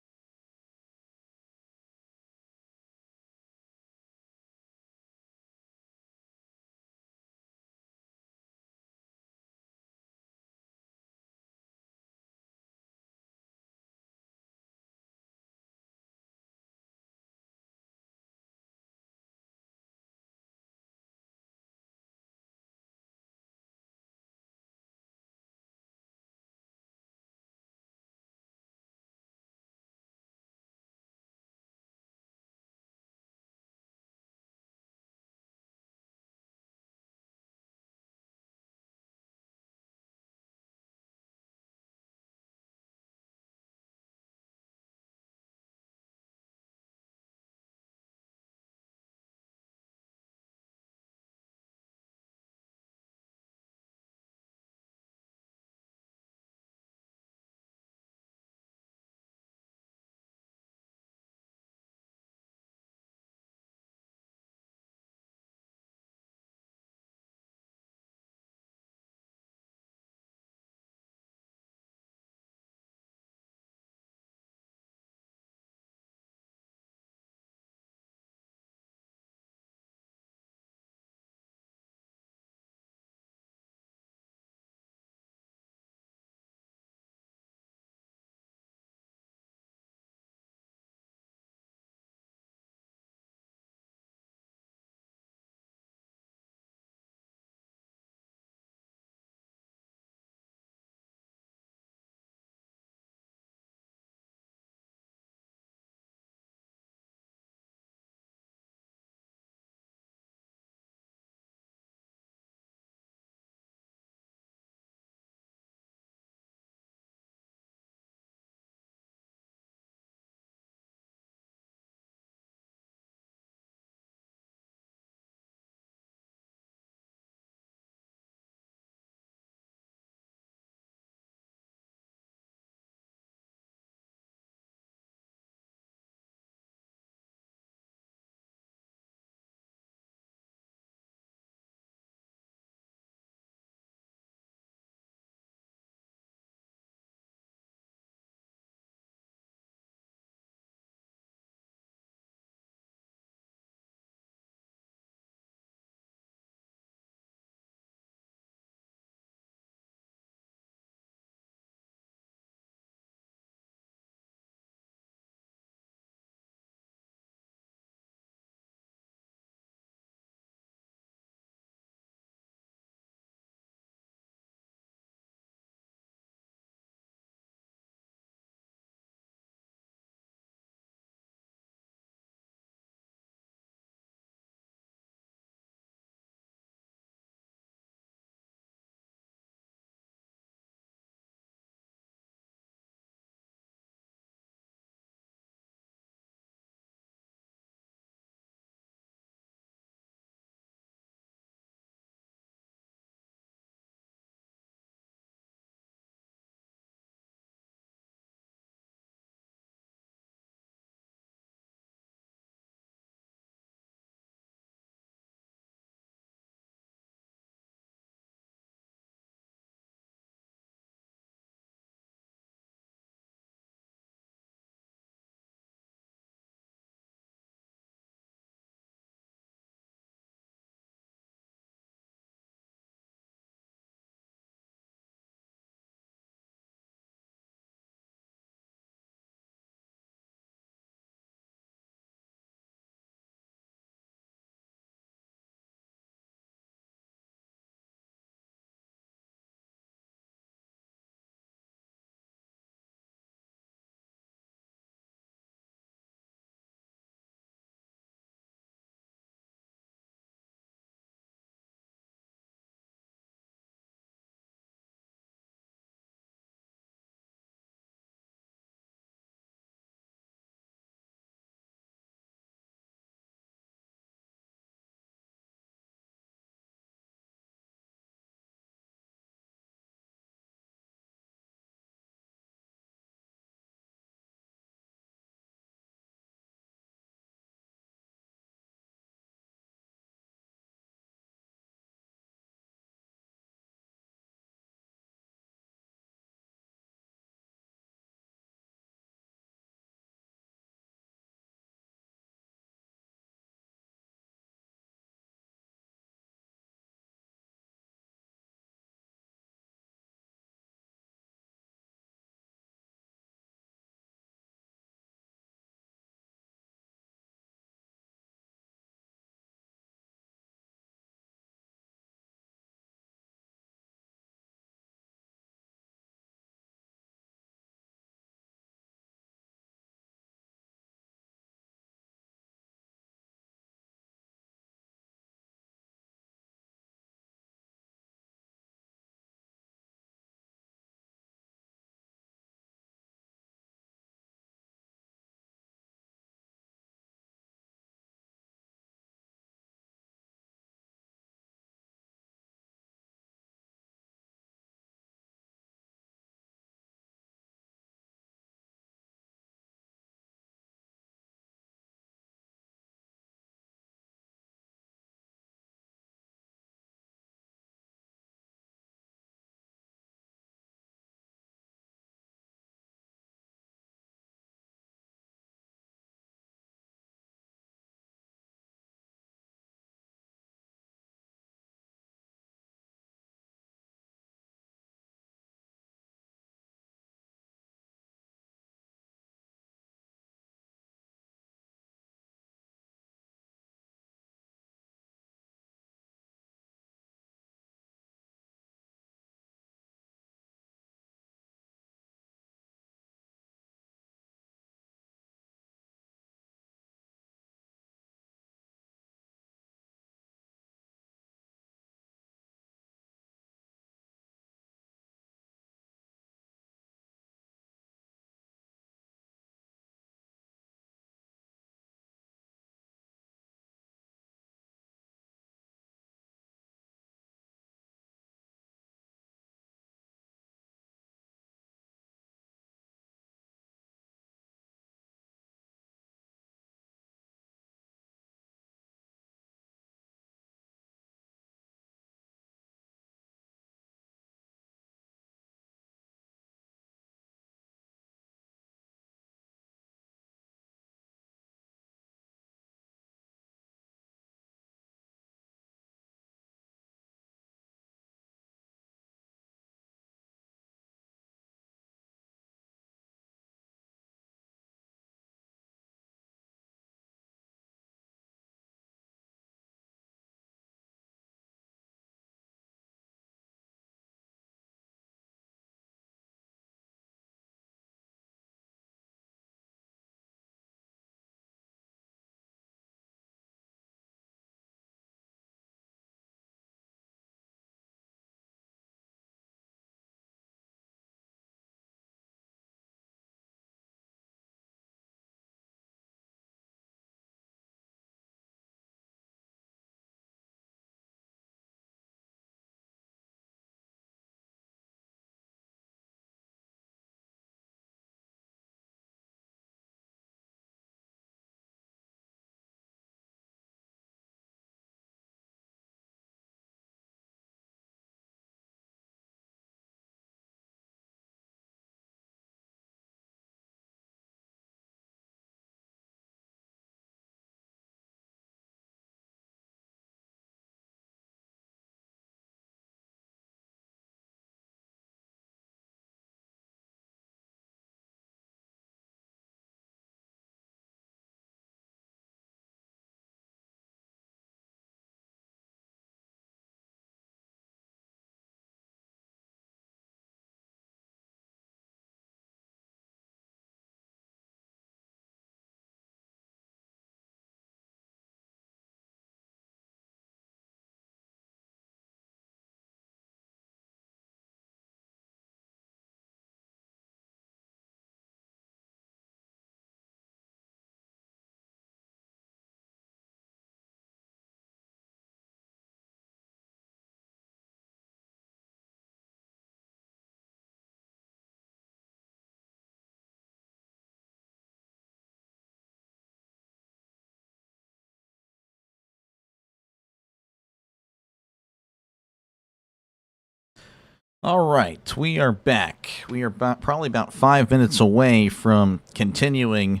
All right, we are back. We are probably about 5 minutes away from continuing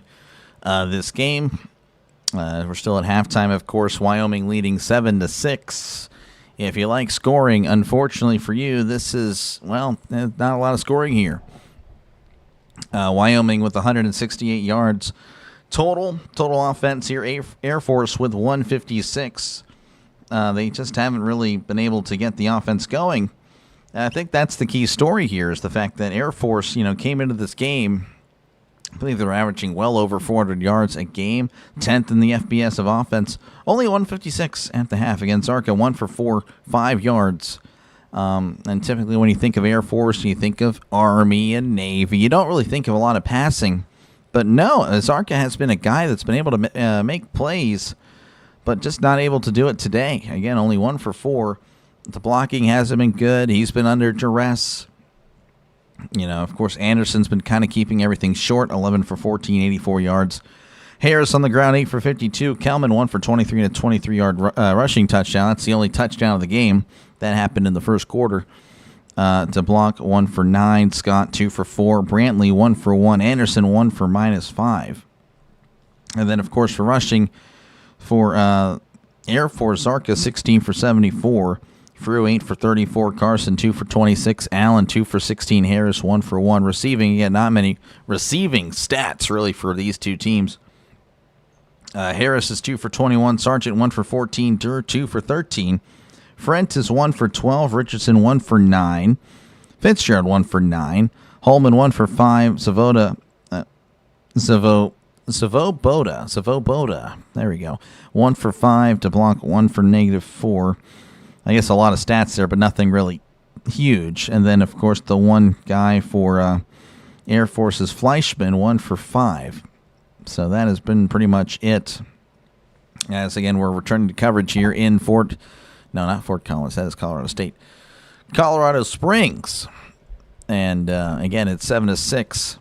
this game. We're still at halftime, of course. Wyoming leading 7-6. If you like scoring, unfortunately for you, this is, well, not a lot of scoring here. Wyoming with 168 yards total offense here. Air Force with 156. They just haven't really been able to get the offense going. I think that's the key story here, is the fact that Air Force, came into this game, I believe they were averaging well over 400 yards a game, 10th in the FBS of offense, only 156 at the half against Arca, 1 for 4, 5 yards. And typically when you think of Air Force, you think of Army and Navy. You don't really think of a lot of passing. But no, Zarka has been a guy that's been able to make plays, but just not able to do it today. Again, only 1 for 4. The blocking hasn't been good. He's been under duress. Of course, Anderson's been kind of keeping everything short, 11 for 14, 84 yards. Harris on the ground, 8 for 52. Kelman, 1 for 23 and a 23-yard rushing touchdown. That's the only touchdown of the game. That happened in the first quarter. To block, 1 for 9. Scott, 2 for 4. Brantley, 1 for 1. Anderson, 1 for -5. And then, of course, for rushing, for Air Force, Zarka, 16 for 74. Frew, 8 for 34. Carson, 2 for 26. Allen, 2 for 16. Harris, 1 for 1. Receiving, again, not many receiving stats, really, for these two teams. Harris is 2 for 21. Sargent, 1 for 14. Durr, 2 for 13. Frent is 1 for 12. Richardson, 1 for 9. Fitzgerald, 1 for 9. Holman, 1 for 5. Zavoboda. There we go. 1 for 5. To block, 1 for -4. I guess a lot of stats there, but nothing really huge. And then, of course, the one guy for Air Force is Fleischman, 1 for 5. So that has been pretty much it. As, again, we're returning to coverage here in Fort Collins. That is Colorado State. Colorado Springs. And, again, it's 7-6.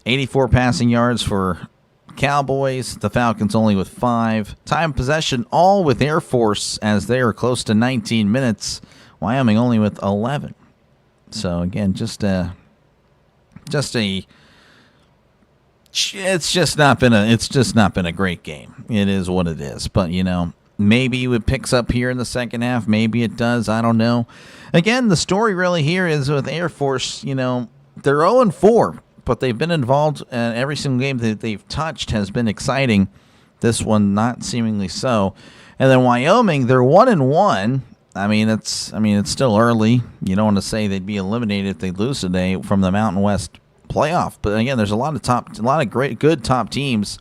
84 passing yards for Cowboys. The Falcons only with 5. Time of possession all with Air Force, as they are close to 19 minutes. Wyoming only with 11. So, again, it's just not been a great game. It is what it is. But, maybe it picks up here in the second half. Maybe it does. I don't know. Again, the story really here is with Air Force, they're 0-4, but they've been involved, and every single game that they've touched has been exciting. This one not seemingly so. And then Wyoming, they're 1-1. It's still early. You don't want to say they'd be eliminated if they lose today from the Mountain West playoff. But again, there's a lot of good top teams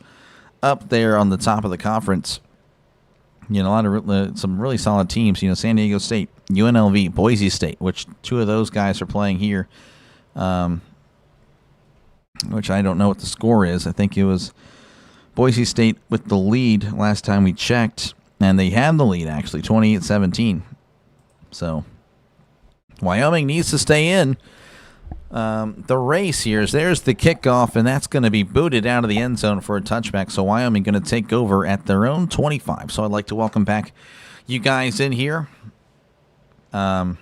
up there on the top of the conference. Some really solid teams. San Diego State, UNLV, Boise State, which two of those guys are playing here. Which I don't know what the score is. I think it was Boise State with the lead last time we checked, and they had the lead actually, 28-17. So Wyoming needs to stay in the race here. There's the kickoff, and that's going to be booted out of the end zone for a touchback. So Wyoming going to take over at their own 25. So I'd like to welcome back you guys in here. As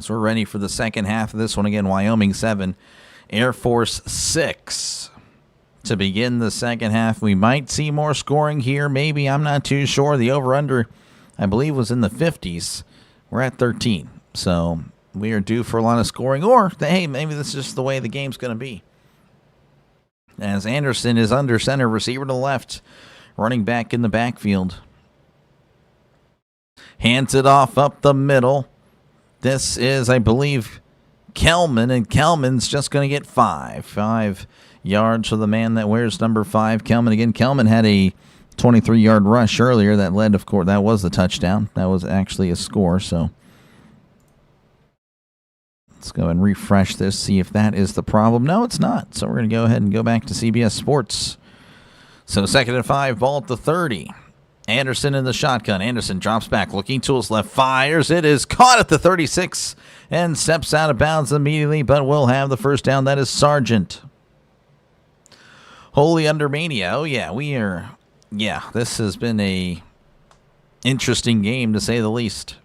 we're ready for the second half of this one. Again, Wyoming 7, Air Force 6. To begin the second half, we might see more scoring here. Maybe, I'm not too sure. The over-under, I believe, was in the 50s. We're at 13. So we are due for a lot of scoring. Or, hey, maybe this is just the way the game's going to be. As Anderson is under center, receiver to the left, running back in the backfield. Hands it off up the middle. This is, I believe, Kelman, and Kelman's just going to get 5 yards for the man that wears number 5. Kelman again. Kelman had a 23-yard rush earlier that led, of course, that was the touchdown. That was actually a score. So let's go and refresh this, see if that is the problem. No, it's not. So we're going to go ahead and go back to CBS Sports. So 2nd and 5, ball at the 30. Anderson in the shotgun. Anderson drops back, looking to his left, fires. It is caught at the 36 and steps out of bounds immediately, but will have the first down. That is Sargent. Holy under mania. Oh, yeah, this has been a interesting game, to say the least.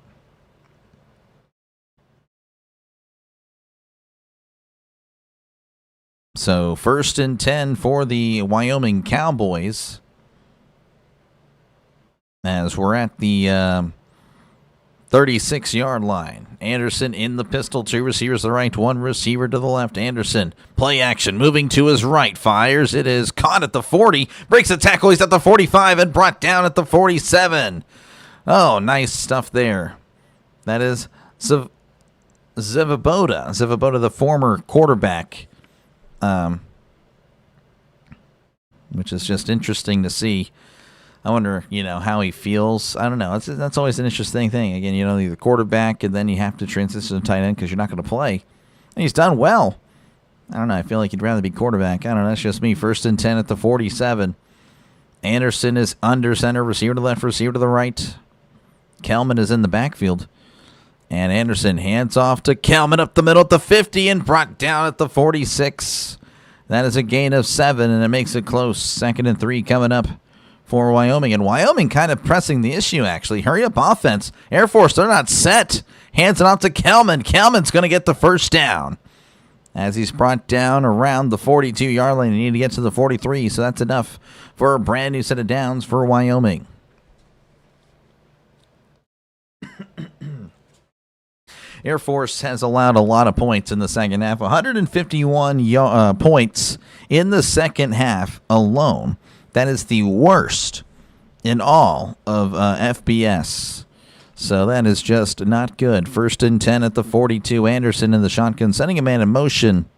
So 1st and 10 for the Wyoming Cowboys, as we're at the 36-yard line. Anderson in the pistol, 2 receivers to the right, 1 receiver to the left. Anderson, play action, moving to his right, fires. It is caught at the 40, breaks the tackle. He's at the 45 and brought down at the 47. Oh, nice stuff there. That is Zivaboda, the former quarterback, which is just interesting to see. I wonder, how he feels. I don't know. That's always an interesting thing. Again, you're the quarterback, and then you have to transition to tight end because you're not going to play. And he's done well. I don't know. I feel like he'd rather be quarterback. I don't know. That's just me. 1st and 10 at the 47. Anderson is under center, receiver to the left, receiver to the right. Kelman is in the backfield. And Anderson hands off to Kelman up the middle at the 50 and brought down at the 46. That is a gain of 7, and it makes it close. 2nd and 3 coming up for Wyoming. And Wyoming kind of pressing the issue, actually. Hurry up offense. Air Force, they're not set. Hands it off to Kelman. Kelman's going to get the first down. As he's brought down around the 42-yard line, they need to get to the 43, so that's enough for a brand new set of downs for Wyoming. Air Force has allowed a lot of points in the second half. 151 points in the second half alone. That is the worst in all of FBS. So that is just not good. 1st and 10 at the 42. Anderson in the shotgun, sending a man in motion.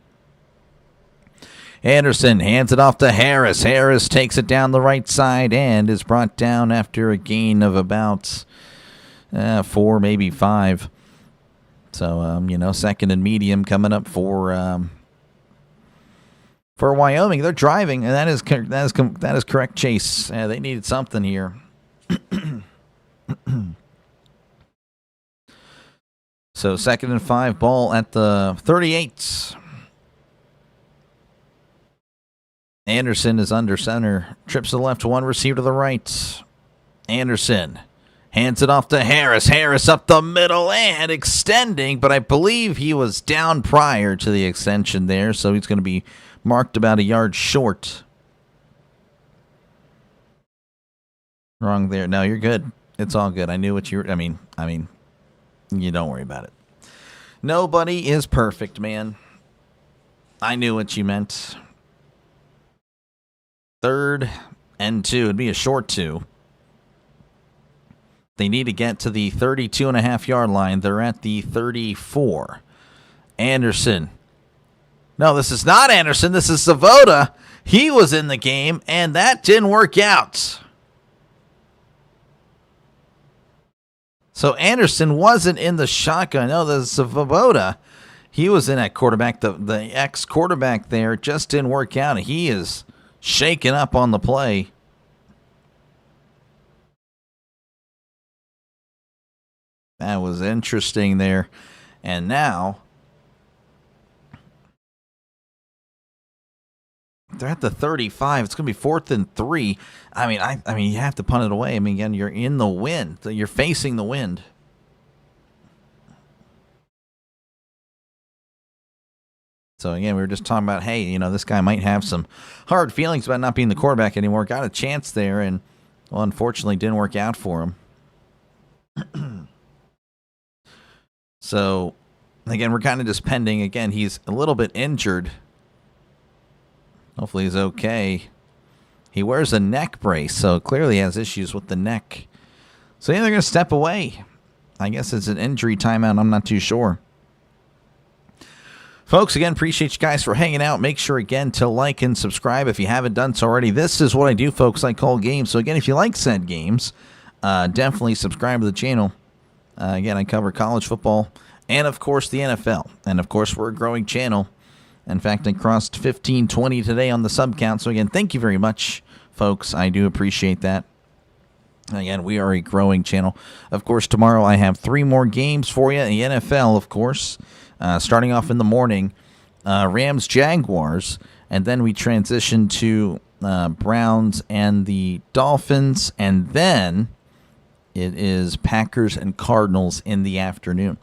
Anderson hands it off to Harris. Harris takes it down the right side and is brought down after a gain of about 4, maybe 5. So, 2nd and medium coming up for Wyoming. They're driving, and that is correct, Chase. They needed something here. So 2nd and 5, ball at the 38. Anderson is under center. Trips to the left, 1 receiver to the right. Anderson hands it off to Harris. Harris up the middle and extending, but I believe he was down prior to the extension there, so he's going to be marked about a yard short. Wrong there. No, you're good. It's all good. I knew what you were. I mean, you don't worry about it. Nobody is perfect, man. I knew what you meant. 3rd and 2. It'd be a short 2. They need to get to the 32.5-yard line. They're at the 34. Anderson. No, this is not Anderson. This is Savoda. He was in the game, and that didn't work out. So Anderson wasn't in the shotgun. No, this is Savoda. He was in at quarterback. The ex-quarterback there just didn't work out. He is shaken up on the play. That was interesting there. And now they're at the 35. It's going to be 4th and 3. I mean, you have to punt it away. I mean, again, you're in the wind. You're facing the wind. So, again, we were just talking about, hey, this guy might have some hard feelings about not being the quarterback anymore. Got a chance there, and, well, unfortunately, didn't work out for him. So, again, we're kind of just pending. Again, he's a little bit injured. Hopefully he's okay. He wears a neck brace, so clearly he has issues with the neck. So, yeah, they're going to step away. I guess it's an injury timeout. I'm not too sure. Folks, again, appreciate you guys for hanging out. Make sure, again, to like and subscribe if you haven't done so already. This is what I do, folks. I call games. So, again, if you like said games, definitely subscribe to the channel. Again, I cover college football and, of course, the NFL. And, of course, we're a growing channel. In fact, I crossed 1520 today on the sub count. So, again, thank you very much, folks. I do appreciate that. Again, we are a growing channel. Of course, tomorrow I have 3 more games for you. The NFL, of course, starting off in the morning, Rams-Jaguars. And then we transition to Browns and the Dolphins. And then it is Packers and Cardinals in the afternoon.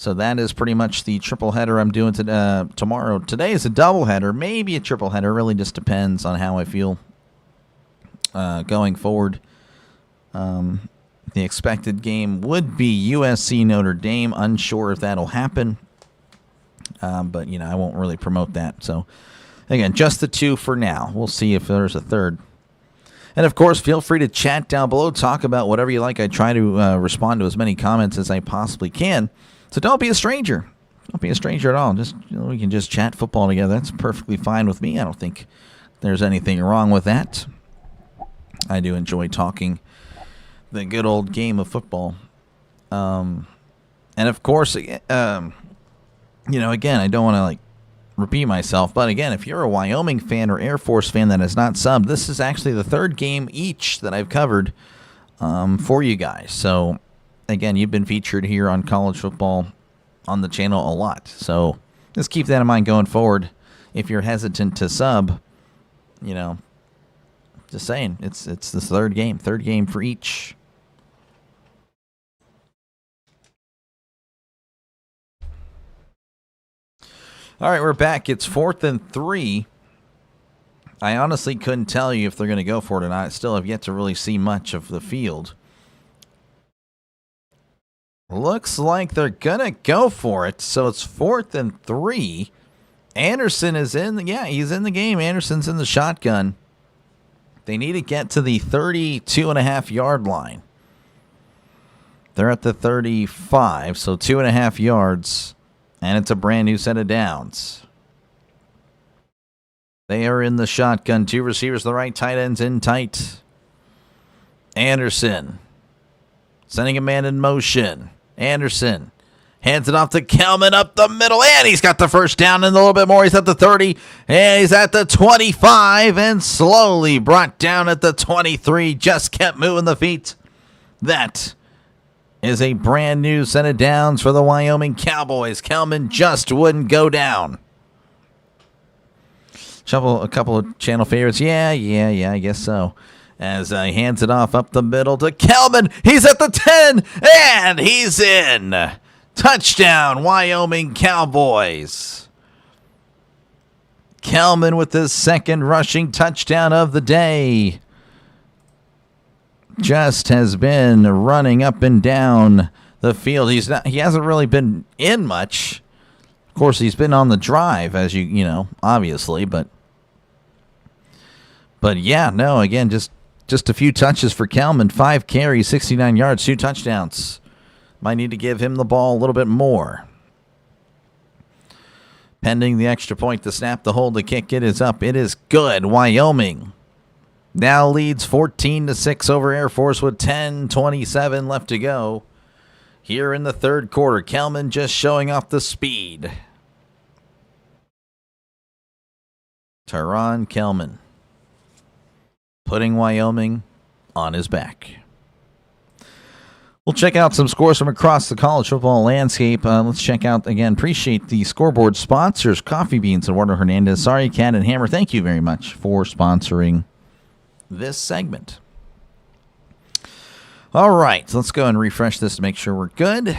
So that is pretty much the triple header I'm doing tomorrow. Today is a double header, maybe a triple header. Really just depends on how I feel going forward. The expected game would be USC Notre Dame. Unsure if that'll happen. But, I won't really promote that. So, again, just the two for now. We'll see if there's a third. And, of course, feel free to chat down below. Talk about whatever you like. I try to respond to as many comments as I possibly can. So don't be a stranger. Don't be a stranger at all. Just we can just chat football together. That's perfectly fine with me. I don't think there's anything wrong with that. I do enjoy talking the good old game of football. And, of course, again, I don't want to, repeat myself. But, again, if you're a Wyoming fan or Air Force fan that has not subbed, this is actually the third game each that I've covered for you guys. So, again, you've been featured here on college football on the channel a lot. So, just keep that in mind going forward. If you're hesitant to sub, just saying, it's the third game for each. All right, we're back. It's 4th and 3. I honestly couldn't tell you if they're going to go for it or not. I still have yet to really see much of the field. Looks like they're going to go for it. So it's 4th and 3. Anderson is in. Yeah, he's in the game. Anderson's in the shotgun. They need to get to the 32.5-yard line. They're at the 35, so 2.5 yards. And it's a brand new set of downs. They are in the shotgun. 2 receivers to the right, tight ends in tight. Anderson sending a man in motion. Anderson hands it off to Kelman up the middle, and he's got the first down and a little bit more. He's at the 30, and he's at the 25, and slowly brought down at the 23. Just kept moving the feet. That is a brand new set of downs for the Wyoming Cowboys. Kelman just wouldn't go down. A couple of channel favorites. Yeah, I guess so. As he hands it off up the middle to Kelman. He's at the 10, and he's in. Touchdown, Wyoming Cowboys. Kelman with his second rushing touchdown of the day. Just has been running up and down the field. He hasn't really been in much. Of course, he's been on the drive, as obviously, but yeah, no, again, just a few touches for Kelman. 5 carries, 69 yards, 2 touchdowns. Might need to give him the ball a little bit more. Pending the extra point, the snap, the hold, the kick, it is up. It is good. Wyoming now leads 14-6 over Air Force with 10:27 left to go. Here in the third quarter, Kelman just showing off the speed. Tyron Kelman putting Wyoming on his back. We'll check out some scores from across the college football landscape. Let's check out, again, appreciate the scoreboard sponsors, Coffee Beans and Warner Hernandez. Sorry, Cat and Hammer, thank you very much for sponsoring this segment. All right, so let's go and refresh this to make sure we're good.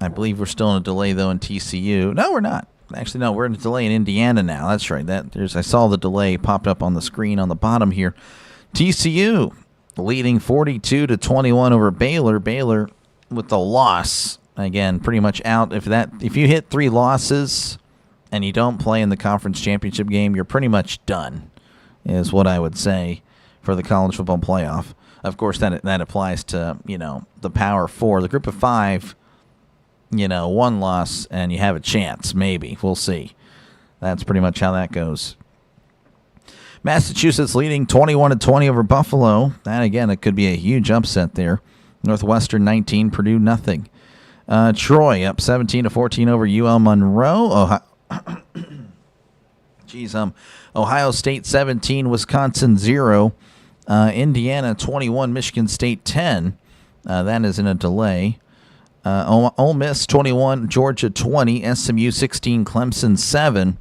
I believe we're still in a delay, though, in TCU. No, we're not. Actually, no, we're in a delay in Indiana now. That's right. I saw the delay popped up on the screen on the bottom here. TCU leading 42-21 over Baylor. Baylor with the loss. Again, pretty much out. If you hit 3 losses and you don't play in the conference championship game, you're pretty much done, is what I would say for the college football playoff. Of course, that applies to, the Power 4. The group of 5, 1 loss and you have a chance, maybe. We'll see. That's pretty much how that goes. Massachusetts leading 21-20 over Buffalo. That, again, it could be a huge upset there. Northwestern 19, Purdue nothing. Troy up 17-14 over UL Monroe. Ohio State 17, Wisconsin 0. Indiana 21, Michigan State 10. That is in a delay. Ole Miss 21, Georgia 20, SMU 16, Clemson 7.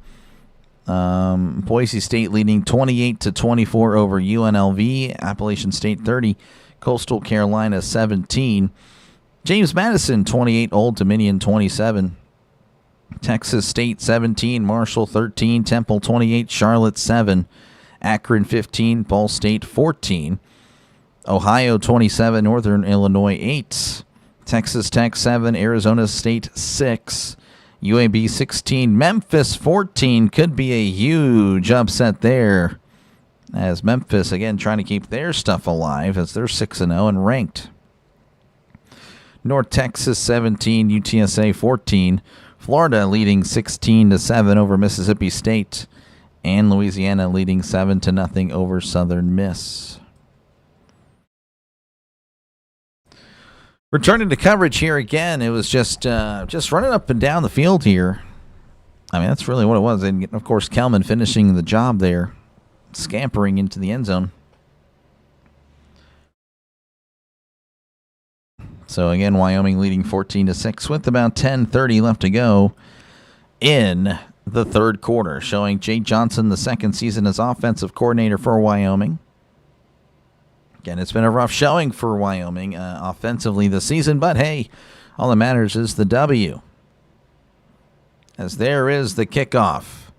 Boise State leading 28-24 over UNLV. Appalachian State 30, Coastal Carolina 17. James Madison, 28, Old Dominion, 27. Texas State, 17, Marshall, 13, Temple, 28, Charlotte, 7, Akron, 15, Ball State, 14, Ohio, 27, Northern Illinois, 8, Texas Tech, 7, Arizona State, 6, UAB, 16, Memphis, 14. Could be a huge upset there, as Memphis, again, trying to keep their stuff alive as they're 6-0 and ranked. North Texas, 17, UTSA, 14, Florida leading 16-7 over Mississippi State, and Louisiana leading 7-0 over Southern Miss. Returning to coverage here again, it was just running up and down the field here. I mean, that's really what it was. And, of course, Kelman finishing the job there, scampering into the end zone. So, again, Wyoming leading 14-6 with about 10:30 left to go in the third quarter, showing Jay Johnson the second season as offensive coordinator for Wyoming. Again, it's been a rough showing for Wyoming offensively this season, but hey, all that matters is the W. As there is the kickoff.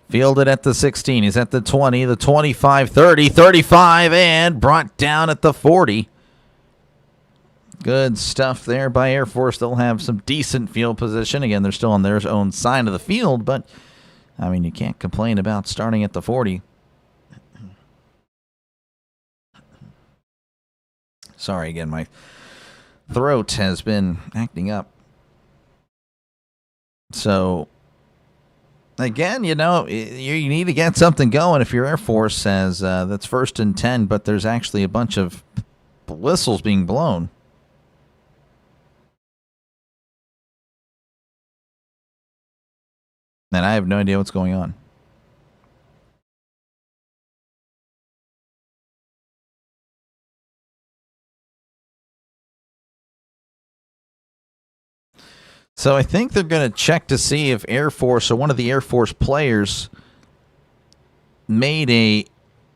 Fielded at the 16. He's at the 20, the 25, 30, 35, and brought down at the 40. Good stuff there by Air Force. They'll have some decent field position. Again, they're still on their own side of the field, but, I mean, you can't complain about starting at the 40. Sorry, again, my throat has been acting up. So, again, you need to get something going if your Air Force says that's 1st and 10, but there's actually a bunch of whistles being blown. And I have no idea what's going on. So I think they're going to check to see if Air Force or one of the Air Force players made a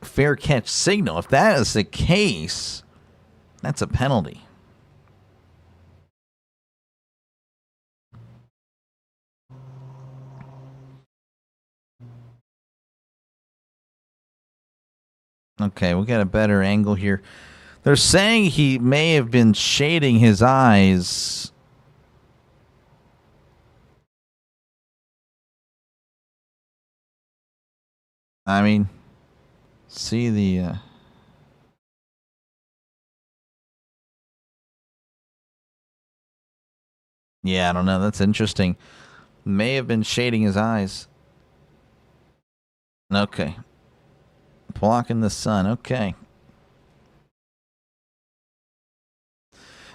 fair catch signal. If that is the case, that's a penalty. Okay, we got a better angle here. They're saying he may have been shading his eyes. I mean, see the... Yeah, I don't know. That's interesting. May have been shading his eyes. Okay. Blocking the sun. Okay.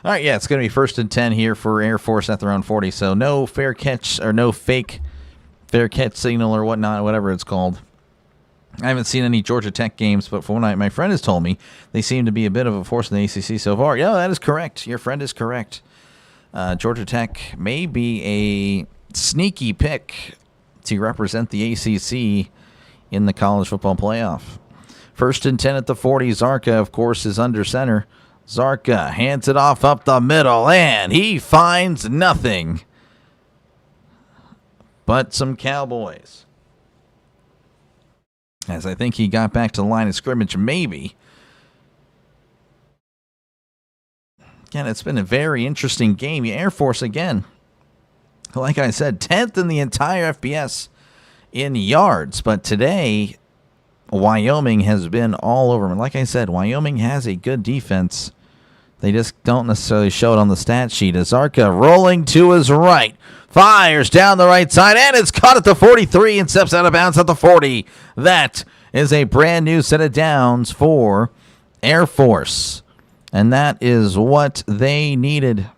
All right, yeah, it's going to be 1st and 10 here for Air Force at their own 40. So no fair catch or no fake fair catch signal or whatnot, whatever it's called. I haven't seen any Georgia Tech games, but from what my friend has told me, they seem to be a bit of a force in the ACC so far. Yeah, that is correct. Your friend is correct. Georgia Tech may be a sneaky pick to represent the ACC in the college football playoff. 1st and 10 at the 40. Zarka, of course, is under center. Zarka hands it off up the middle, and he finds nothing but some Cowboys. As I think he got back to the line of scrimmage, maybe. Again, it's been a very interesting game. Air Force, again, like I said, 10th in the entire FBS in yards. But today, Wyoming has been all over them. Like I said, Wyoming has a good defense. They just don't necessarily show it on the stat sheet. Azarka rolling to his right. Fires down the right side, and it's caught at the 43 and steps out of bounds at the 40. That is a brand new set of downs for Air Force. And that is what they needed.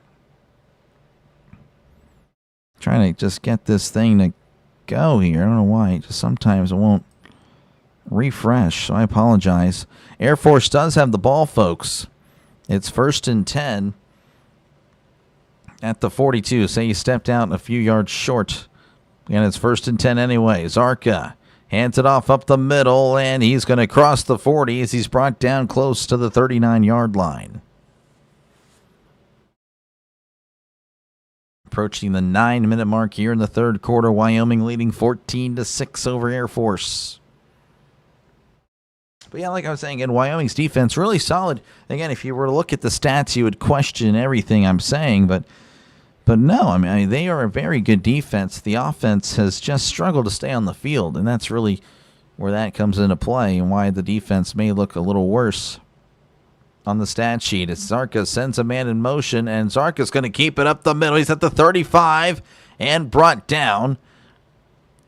Trying to just get this thing to go here. I don't know why. Just sometimes it won't refresh, so I apologize. Air Force does have the ball, folks. It's 1st and 10 at the 42. Say you stepped out a few yards short. And it's 1st and 10 anyway. Zarka hands it off up the middle, and he's going to cross the 40 as he's brought down close to the 39-yard line. approaching the 9-minute mark here in the third quarter. Wyoming leading 14-6 over Air Force. But yeah, like I was saying, again, Wyoming's defense really solid. Again, if you were to look at the stats, you would question everything I'm saying, but no, I mean they are a very good defense. The offense has just struggled to stay on the field, and that's really where that comes into play and why the defense may look a little worse. On the stat sheet, it's Zarka sends a man in motion, and Zarka's going to keep it up the middle. He's at the 35 and brought down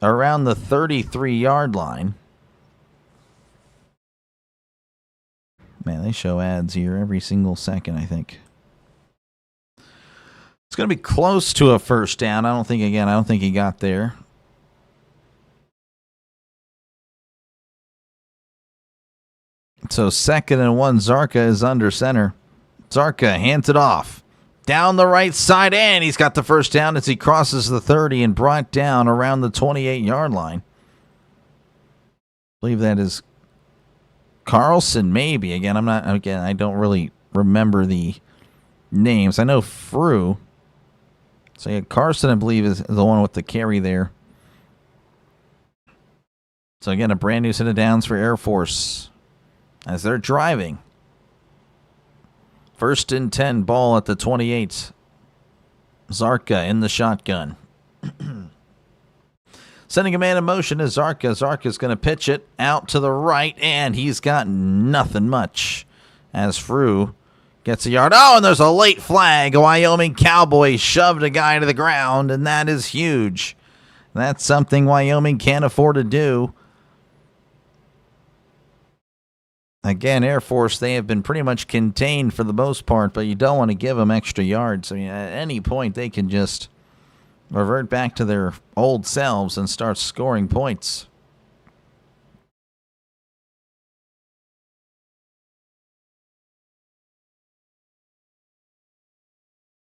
around the 33-yard line. Man, they show ads here every single second, I think. It's going to be close to a first down. I don't think he got there. So 2nd and 1, Zarka is under center. Zarka hands it off. Down the right side, and he's got the first down as he crosses the 30 and brought down around the 28-yard line. I believe that is Carlson, maybe. I don't really remember the names. I know Frew. So yeah, Carson, I believe, is the one with the carry there. So again, a brand new set of downs for Air Force as they're driving. 1st and 10, ball at the 28. Zarka in the shotgun. Sending a man in motion is Zarka. Zarka's going to pitch it out to the right, and he's got nothing much as Frew gets a yard. Oh, and there's a late flag. A Wyoming Cowboys shoved a guy to the ground, and that is huge. That's something Wyoming can't afford to do. Again, Air Force, they have been pretty much contained for the most part, but you don't want to give them extra yards. I mean, at any point, they can just revert back to their old selves and start scoring points.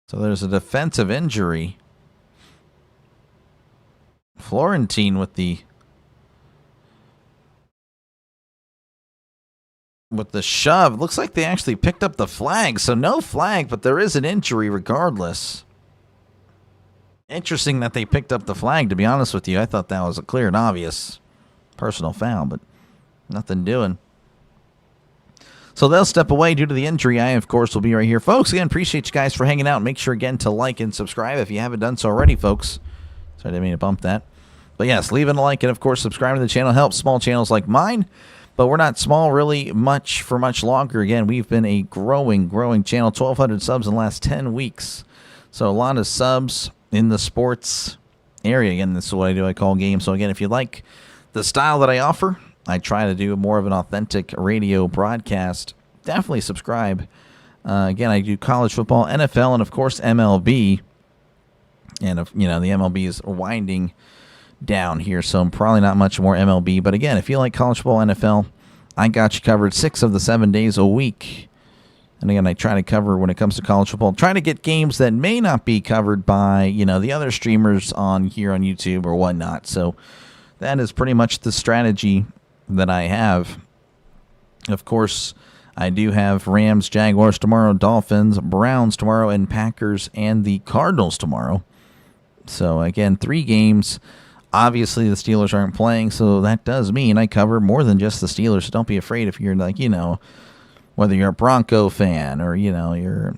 So there's a defensive injury. Florentine with the shove. Looks like they actually picked up the flag. So no flag, but there is an injury regardless. Interesting that they picked up the flag, to be honest with you. I thought that was a clear and obvious personal foul, but nothing doing. So they'll step away due to the injury. I, of course, will be right here. Folks, again, appreciate you guys for hanging out. Make sure, again, to like and subscribe if you haven't done so already, folks. Sorry, I didn't mean to bump that. But yes, leaving a like and, of course, subscribing to the channel helps small channels like mine. But we're not small really much for much longer. Again, we've been a growing channel. 1,200 subs in the last 10 weeks. So a lot of subs in the sports area. Again, this is what I do. I call games. So again, if you like the style that I offer, I try to do more of an authentic radio broadcast. Definitely subscribe. Again, I do college football, NFL, and of course MLB. And the MLB is winding down here, so probably not much more MLB. But again, if you like college football, NFL, I got you covered 6 of the 7 days a week. And again, I try to cover, when it comes to college football, try to get games that may not be covered by, the other streamers on here on YouTube or whatnot. So that is pretty much the strategy that I have. Of course, I do have Rams, Jaguars tomorrow, Dolphins, Browns tomorrow, and Packers and the Cardinals tomorrow. So again, 3 games. Obviously, the Steelers aren't playing, so that does mean I cover more than just the Steelers. So don't be afraid if you're whether you're a Bronco fan or, you're,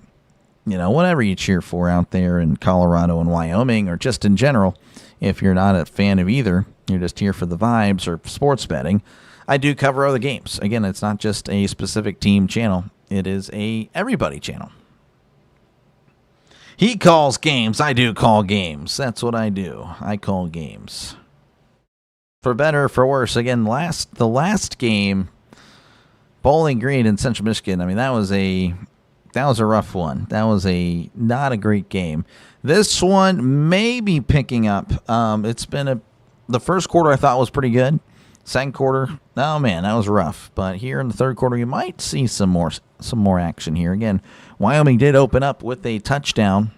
whatever you cheer for out there in Colorado and Wyoming or just in general. If you're not a fan of either, you're just here for the vibes or sports betting, I do cover other games. Again, it's not just a specific team channel. It is a everybody channel. He calls games. I do call games. That's what I do. I call games. For better or for worse. Again, the last game, Bowling Green in Central Michigan. I mean, that was a rough one. That was not a great game. This one may be picking up. It's been the first quarter I thought was pretty good. Second quarter, oh man, that was rough. But here in the third quarter, you might see some more action here. Again, Wyoming did open up with a touchdown.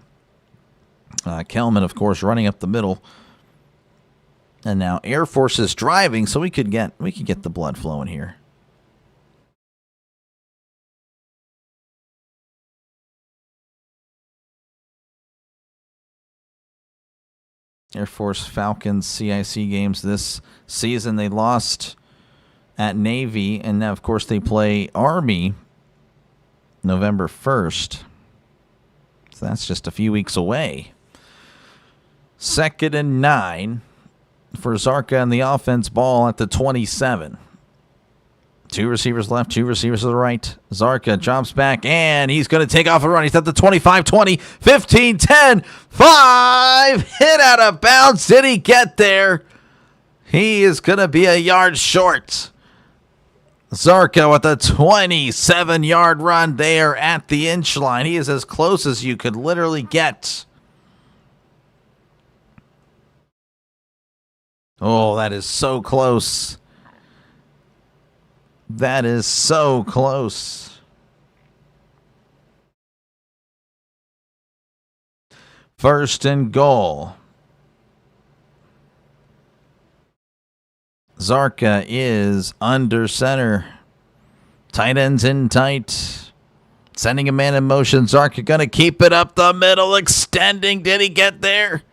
Kelman, of course, running up the middle. And now Air Force is driving, so we could get the blood flowing here. Air Force Falcons CIC games this season. They lost at Navy, and now, of course, they play Army November 1st. So that's just a few weeks away. 2nd and 9 for Zarka and the offense, ball at the 27. 2 receivers left, 2 receivers to the right. Zarka drops back, and he's going to take off a run. He's at the 25, 20, 15, 10, 5. Hit out of bounds. Did he get there? He is going to be a yard short. Zarka with a 27-yard run there at the inch line. He is as close as you could literally get. Oh, that is so close. That is so close. First and goal. Zarka is under center. Tight ends in tight. Sending a man in motion. Zarka going to keep it up the middle, extending. Did he get there?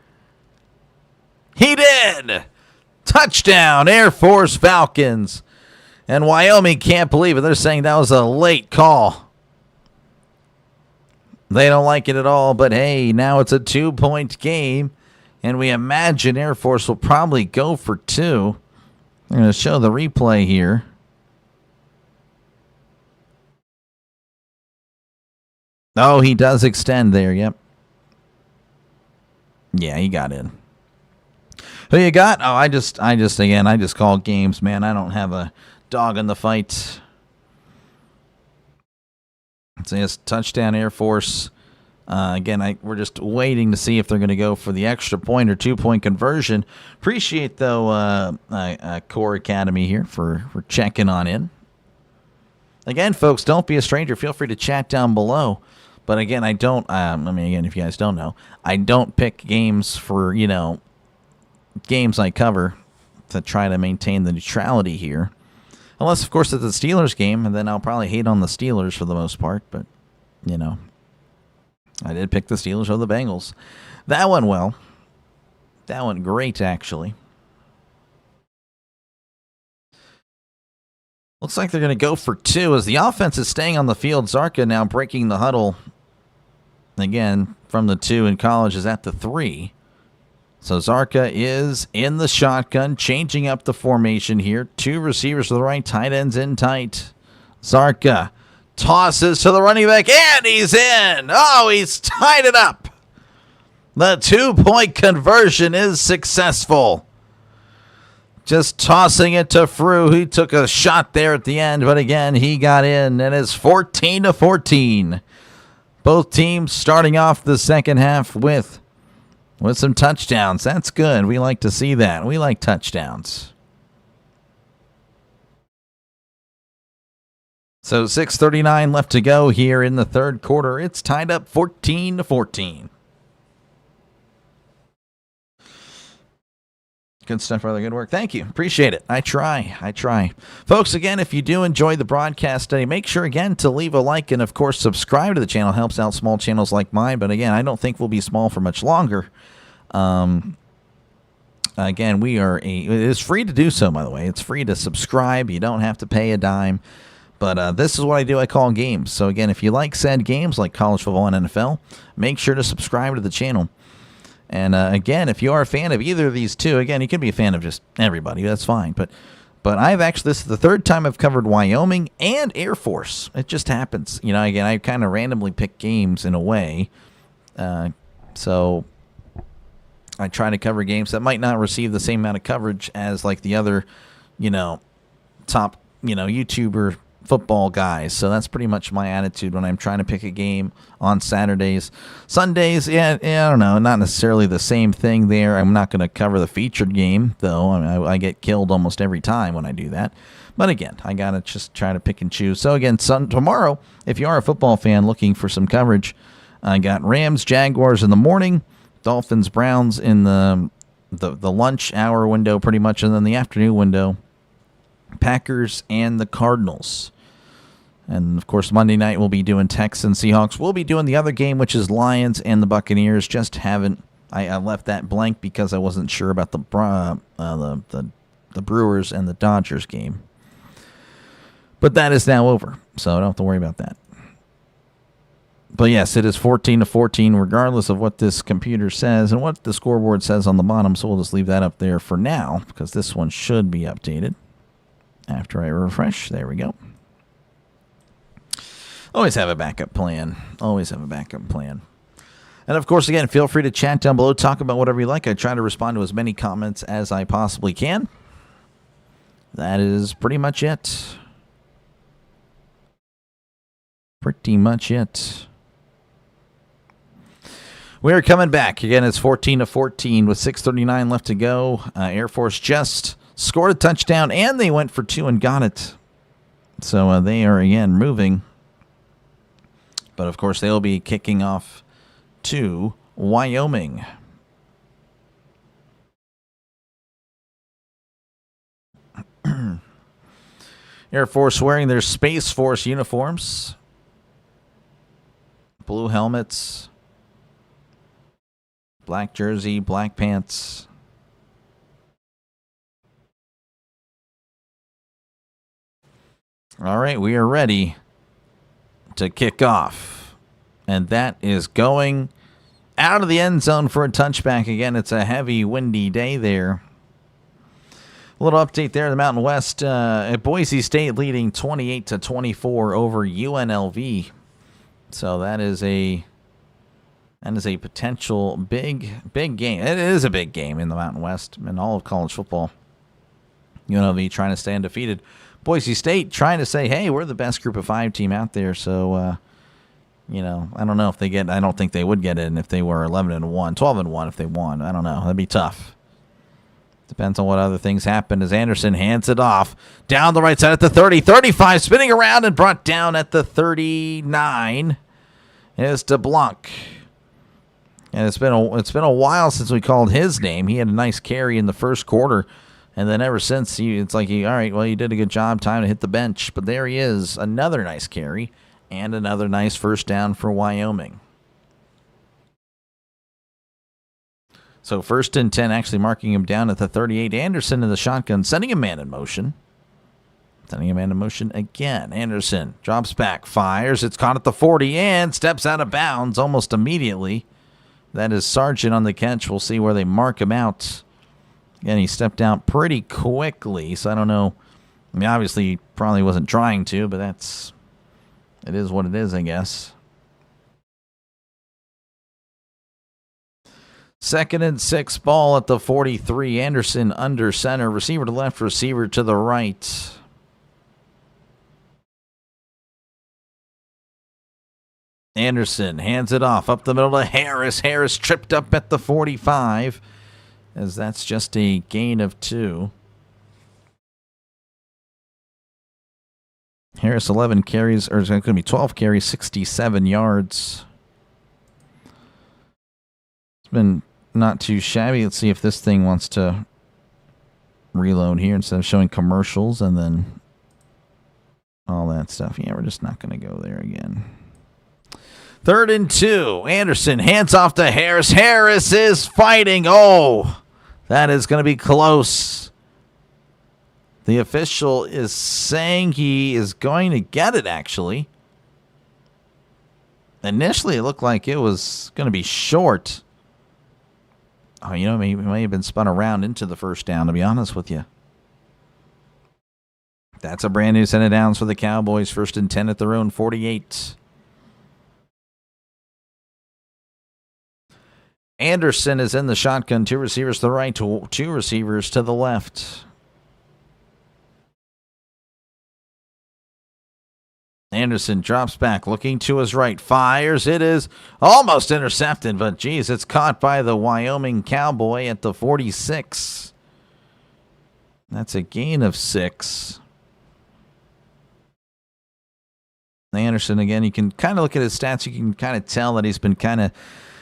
He did. Touchdown, Air Force Falcons. And Wyoming can't believe it. They're saying that was a late call. They don't like it at all, but hey, now it's a 2-point game, and we imagine Air Force will probably go for 2. I'm going to show the replay here. Oh, he does extend there, yep. Yeah, he got in. Who you got? Oh, I just call games, man. I don't have a dog in the fight. So yes, touchdown Air Force. Again, we're just waiting to see if they're going to go for the extra point or 2-point conversion. Appreciate, though, Core Academy here for checking on in. Again, folks, don't be a stranger. Feel free to chat down below. But again, I don't, again, if you guys don't know, I don't pick games for, games I cover to try to maintain the neutrality here. Unless, of course, it's a Steelers game, and then I'll probably hate on the Steelers for the most part. But, I did pick the Steelers or the Bengals. That went well. That went great, actually. Looks like they're going to go for 2 as the offense is staying on the field. Zarka now breaking the huddle. Again, from the 2 in college is at the 3. So Zarka is in the shotgun, changing up the formation here. 2 receivers to the right, tight ends in tight. Zarka tosses to the running back, and he's in. Oh, he's tied it up. The 2-point conversion is successful. Just tossing it to Frew. He took a shot there at the end, but again, he got in, and it's 14-14. Both teams starting off the second half with some touchdowns. That's good. We like to see that. We like touchdowns. So 6:39 left to go here in the third quarter. It's tied up 14-14. Good stuff, brother. Good work. Thank you. Appreciate it. I try. Folks, again, if you do enjoy the broadcast today, make sure, again, to leave a like and, of course, subscribe to the channel. Helps out small channels like mine. But, again, I don't think we'll be small for much longer. Again, it is free to do so, by the way. It's free to subscribe. You don't have to pay a dime. But this is what I do. I call games. So, again, if you like said games like college football and NFL, make sure to subscribe to the channel. And, again, if you are a fan of either of these two, again, you can be a fan of just everybody. That's fine. But this is the third time I've covered Wyoming and Air Force. It just happens. Again, I kind of randomly pick games in a way. So I try to cover games that might not receive the same amount of coverage as, like, the other, top, YouTuber football guys. So that's pretty much my attitude when I'm trying to pick a game on Saturdays. Sundays, I don't know, not necessarily the same thing there. I'm not going to cover the featured game, though. I get killed almost every time when I do that. But again, I got to just try to pick and choose. So again, tomorrow, if you are a football fan looking for some coverage, I got Rams, Jaguars in the morning, Dolphins, Browns in the lunch hour window pretty much, and then the afternoon window, Packers and the Cardinals. And, of course, Monday night we'll be doing Texans, Seahawks. We'll be doing the other game, which is Lions and the Buccaneers. Just haven't I left that blank because I wasn't sure about the Brewers and the Dodgers game. But that is now over, so I don't have to worry about that. But yes, it is 14-14, regardless of what this computer says and what the scoreboard says on the bottom. So we'll just leave that up there for now, because this one should be updated after I refresh. There we go. Always have a backup plan. Always have a backup plan. And of course, again, feel free to chat down below. Talk about whatever you like. I try to respond to as many comments as I possibly can. That is pretty much it. Pretty much it. We're coming back. Again, it's 14-14 with 6:39 left to go. Air Force just scored a touchdown, and they went for two and got it. So they are, again, moving. But, of course, they'll be kicking off to Wyoming. Air Force wearing their Space Force uniforms. Blue helmets. Black jersey, black pants. All right, we are ready to kick off. And that is going out of the end zone for a touchback. Again, it's a heavy, windy day there. A little update there in the Mountain West. At Boise State leading 28-24 over UNLV. So that is a potential big game. It is a big game in the Mountain West and all of college football. UNLV trying to stay undefeated. Boise State trying to say, hey, we're the best group of five team out there. So, I don't know if they get. I don't think they would get in if they were 11-1, 12-1 if they won. I don't know. That'd be tough. Depends on what other things happen as Anderson hands it off down the right side at the 30, 35, spinning around and brought down at the 39. Is DeBlanc. And it's been a while since we called his name. He had a nice carry in the first quarter, and then ever since, it's like, all right, well, you did a good job. Time to hit the bench. But there he is, another nice carry and another nice first down for Wyoming. So 1st and 10, actually marking him down at the 38. Anderson in the shotgun, sending a man in motion. Sending a man in motion again. Anderson drops back, fires. It's caught at the 40 and steps out of bounds almost immediately. That is Sargent on the catch. We'll see where they mark him out. Again, he stepped out pretty quickly, so I don't know. I mean, obviously, he probably wasn't trying to, but it is what it is, I guess. 2nd and 6, ball at the 43. Anderson under center. Receiver to left, receiver to the right. Anderson hands it off up the middle to Harris. Harris tripped up at the 45, as that's just a gain of 2. Harris 11 carries, or it's going to be 12 carries, 67 yards. It's been not too shabby. Let's see if this thing wants to reload here instead of showing commercials and then all that stuff. Yeah, we're just not going to go there again. 3rd and 2. Anderson hands off to Harris. Harris is fighting. Oh, that is going to be close. The official is saying he is going to get it, actually. Initially, it looked like it was going to be short. Oh, he may have been spun around into the first down, to be honest with you. That's a brand new set of downs for the Cowboys. 1st and 10 at their own 48. Anderson is in the shotgun. 2 receivers to the right, 2 receivers to the left. Anderson drops back, looking to his right, fires. It is almost intercepted, but geez, it's caught by the Wyoming Cowboy at the 46. That's a gain of 6. Anderson, again, you can kind of look at his stats. You can kind of tell that he's been kind of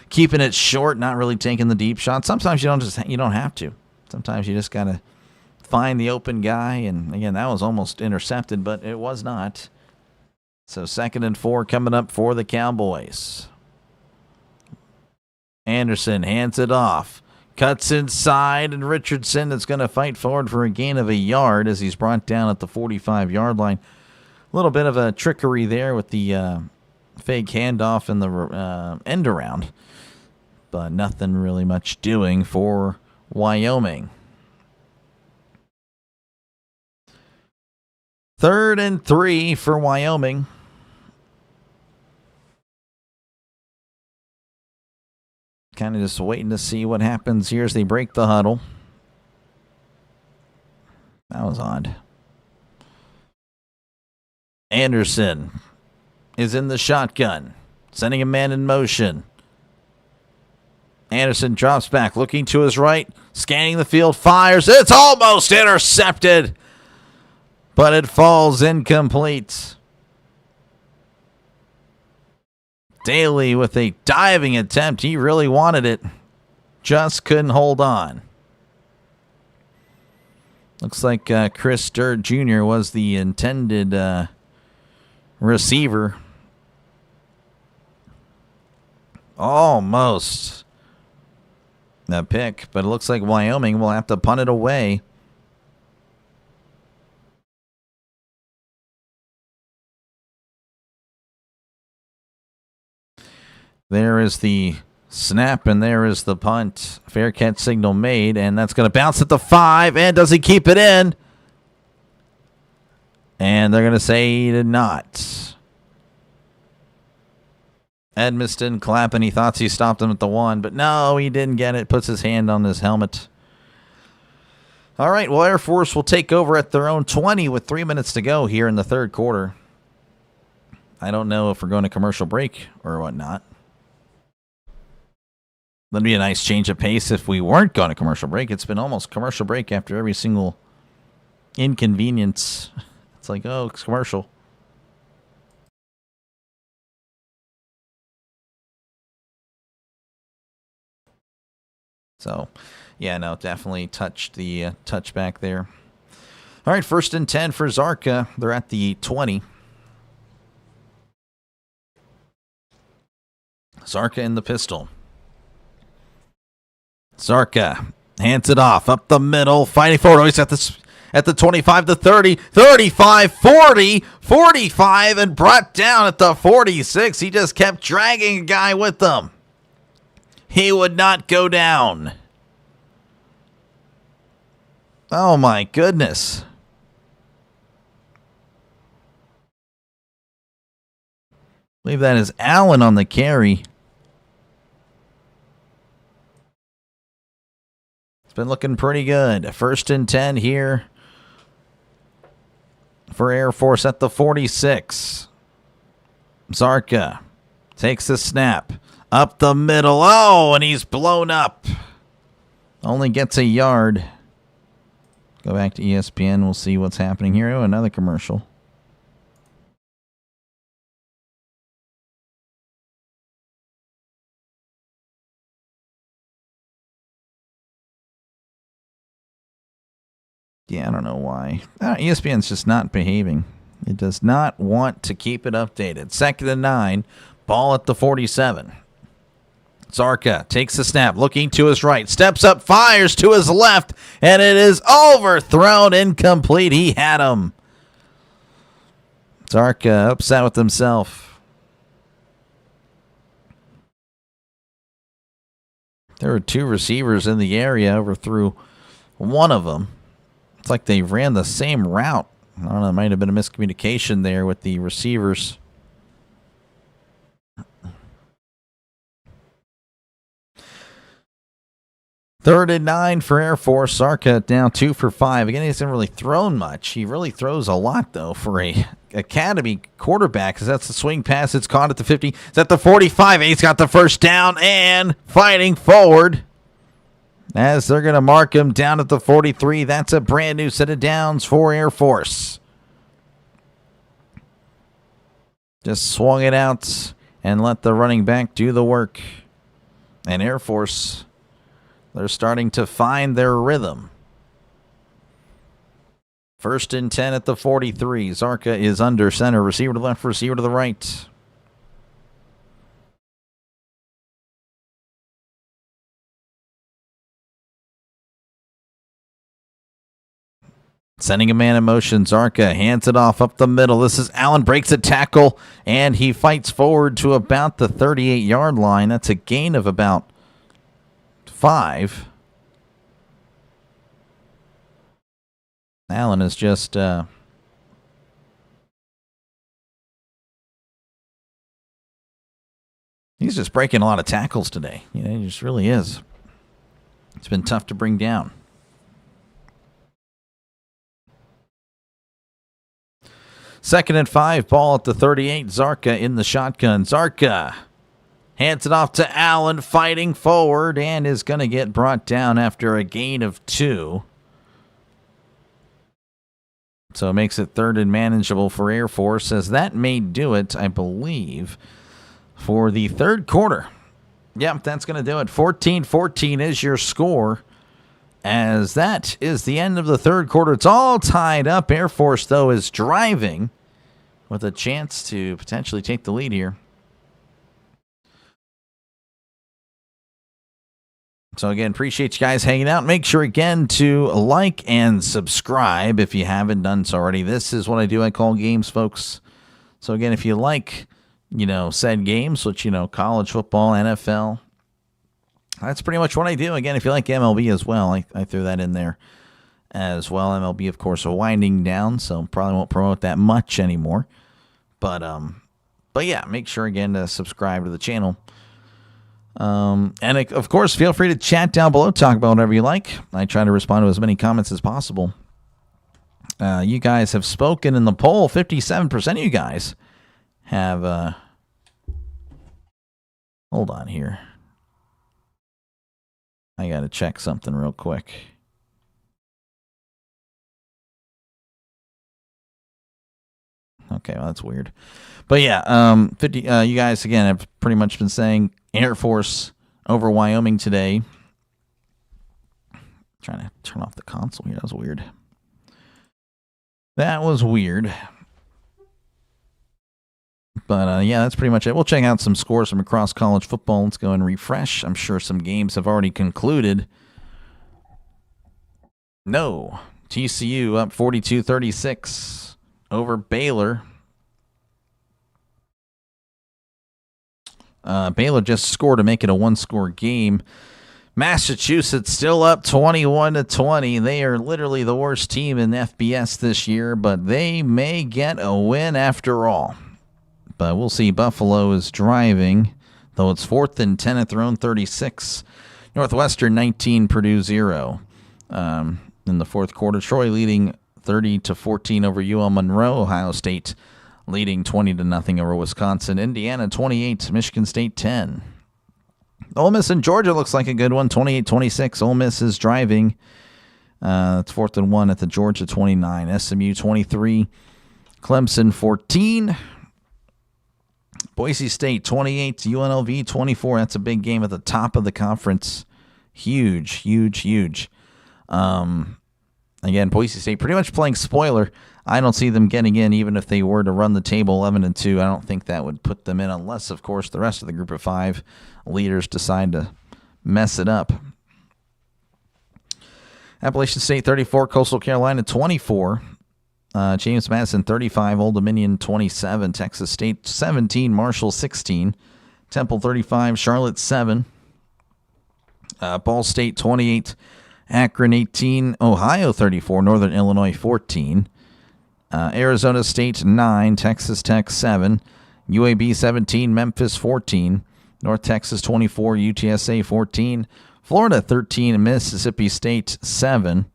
keeping it short, not really taking the deep shot. Sometimes you don't have to. Sometimes you just got to find the open guy. And again, that was almost intercepted, but it was not. So 2nd and 4 coming up for the Cowboys. Anderson hands it off. Cuts inside, and Richardson is going to fight forward for a gain of a yard as he's brought down at the 45-yard line. A little bit of a trickery there with the fake handoff and the end around, but nothing really much doing for Wyoming. 3rd and 3 for Wyoming. Kind of just waiting to see what happens here as they break the huddle. That was odd. Anderson is in the shotgun, sending a man in motion. Anderson drops back, looking to his right, scanning the field, fires. It's almost intercepted, but it falls incomplete. Daly with a diving attempt. He really wanted it. Just couldn't hold on. Looks like Chris Sturt Jr. was the intended receiver. Almost a pick, but it looks like Wyoming will have to punt it away. There is the snap, and there is the punt. Fair catch signal made, and that's going to bounce at the 5, and does he keep it in? And they're going to say he did not. Edmiston clapping. He thought he stopped him at the 1, but no, he didn't get it. Puts his hand on his helmet. All right, well, Air Force will take over at their own 20 with 3 minutes to go here in the third quarter. I don't know if we're going to commercial break or whatnot. That'd be a nice change of pace if we weren't going to commercial break. It's been almost commercial break after every single inconvenience. It's like, oh, it's commercial. So, yeah, no, definitely touched the touchback there. All right, 1st and 10 for Zarka. They're at the 20. Zarka in the pistol. Zarka hands it off up the middle, fighting forward. Oh, he's at the 25 to 30, 35, 40, 45, and brought down at the 46. He just kept dragging a guy with him. He would not go down. Oh, my goodness. I believe that is Allen on the carry. Been looking pretty good. 1st and 10 here for Air Force at the 46. Zarka takes the snap up the middle. Oh, and he's blown up. Only gets a yard. Go back to ESPN. We'll see what's happening here. Oh, another commercial. Yeah, I don't know why. ESPN's just not behaving. It does not want to keep it updated. 2nd and 9. Ball at the 47. Zarka takes the snap, looking to his right. Steps up, fires to his left, and it is overthrown, incomplete. He had him. Zarka upset with himself. There were 2 receivers in the area, overthrew one of them. It's like they ran the same route. I don't know, it might have been a miscommunication there with the receivers. Third and 9 for Air Force. Zarka down 2 for 5. Again, he hasn't really thrown much. He really throws a lot, though, for a academy quarterback, because that's the swing pass. It's caught at the 50. It's at the 45. He's got the first down and fighting forward, as they're going to mark him down at the 43. That's a brand new set of downs for Air Force. Just swung it out and let the running back do the work. And Air Force, they're starting to find their rhythm. 1st and 10 at the 43. Zarka is under center. Receiver to the left, receiver to the right. Sending a man in motion. Zarka hands it off up the middle. This is Allen, breaks a tackle, and he fights forward to about the 38-yard line. That's a gain of about 5. Allen is just he's just breaking a lot of tackles today. You know, he just really is. It's been tough to bring down. Second and 5, ball at the 38. Zarka in the shotgun. Zarka hands it off to Allen, fighting forward, and is going to get brought down after a gain of 2. So it makes it third and manageable for Air Force, as that may do it, I believe, for the third quarter. Yep, that's going to do it. 14-14 is your score, as that is the end of the third quarter. It's all tied up. Air Force, though, is driving with a chance to potentially take the lead here. So, again, appreciate you guys hanging out. Make sure, again, to like and subscribe if you haven't done so already. This is what I do. I call games, folks. So, again, if you like, said games, which, college football, NFL, that's pretty much what I do. Again, if you like MLB as well, I threw that in there as well. MLB, of course, are winding down, so probably won't promote that much anymore. But yeah, make sure, again, to subscribe to the channel. And of course, feel free to chat down below, talk about whatever you like. I try to respond to as many comments as possible. You guys have spoken in the poll. 57% of you guys have, hold on here. I got to check something real quick. Okay, well, that's weird. But yeah, 50. You guys, again, have pretty much been saying Air Force over Wyoming today. Trying to turn off the console here. That was weird. That was weird. But yeah, that's pretty much it. We'll check out some scores from across college football. Let's go and refresh. I'm sure some games have already concluded. No. TCU up 42-36 over Baylor. Baylor just scored to make it a one-score game. Massachusetts still up 21-20. They are literally the worst team in FBS this year, but they may get a win after all. But we'll see. Buffalo is driving, though it's 4th and 10 at their own 36. Northwestern 19, Purdue 0. In the fourth quarter, Troy leading 30-14 over UL Monroe. Ohio State leading 20-0 over Wisconsin. Indiana 28, Michigan State 10. Ole Miss and Georgia looks like a good one. 28-26. Ole Miss is driving. It's 4th and 1 at the Georgia 29. SMU 23. Clemson 14. Boise State 28. UNLV 24. That's a big game at the top of the conference. Huge, huge, huge. Again, Boise State pretty much playing spoiler. I don't see them getting in, even if they were to run the table 11-2. I don't think that would put them in, unless, of course, the rest of the group of 5 leaders decide to mess it up. Appalachian State 34, Coastal Carolina 24. James Madison 35, Old Dominion 27, Texas State 17, Marshall 16, Temple 35, Charlotte 7, Ball State 28, Akron 18, Ohio 34, Northern Illinois 14, Arizona State 9, Texas Tech 7, UAB 17, Memphis 14, North Texas 24, UTSA 14, Florida 13, Mississippi State 7,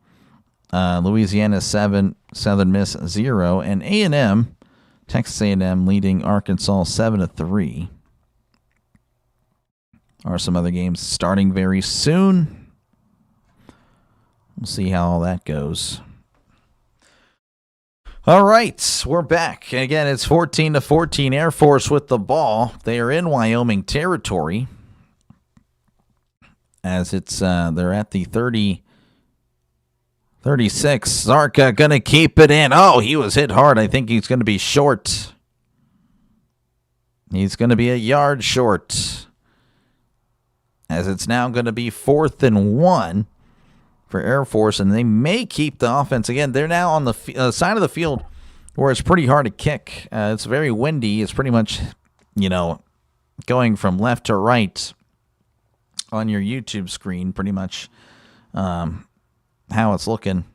Louisiana 7, Southern Miss 0, and A&M, Texas A&M leading Arkansas 7-3. Are some other games starting very soon. We'll see how all that goes. All right, we're back. Again, it's 14-14. Air Force with the ball. They are in Wyoming territory, as it's they're at the 36. Zarka going to keep it in. Oh, he was hit hard. I think he's going to be short. He's going to be a yard short, as it's now going to be 4th and 1 for Air Force, and they may keep the offense. Again, they're now on the side of the field where it's pretty hard to kick. It's very windy. It's pretty much, going from left to right on your YouTube screen, pretty much how it's looking.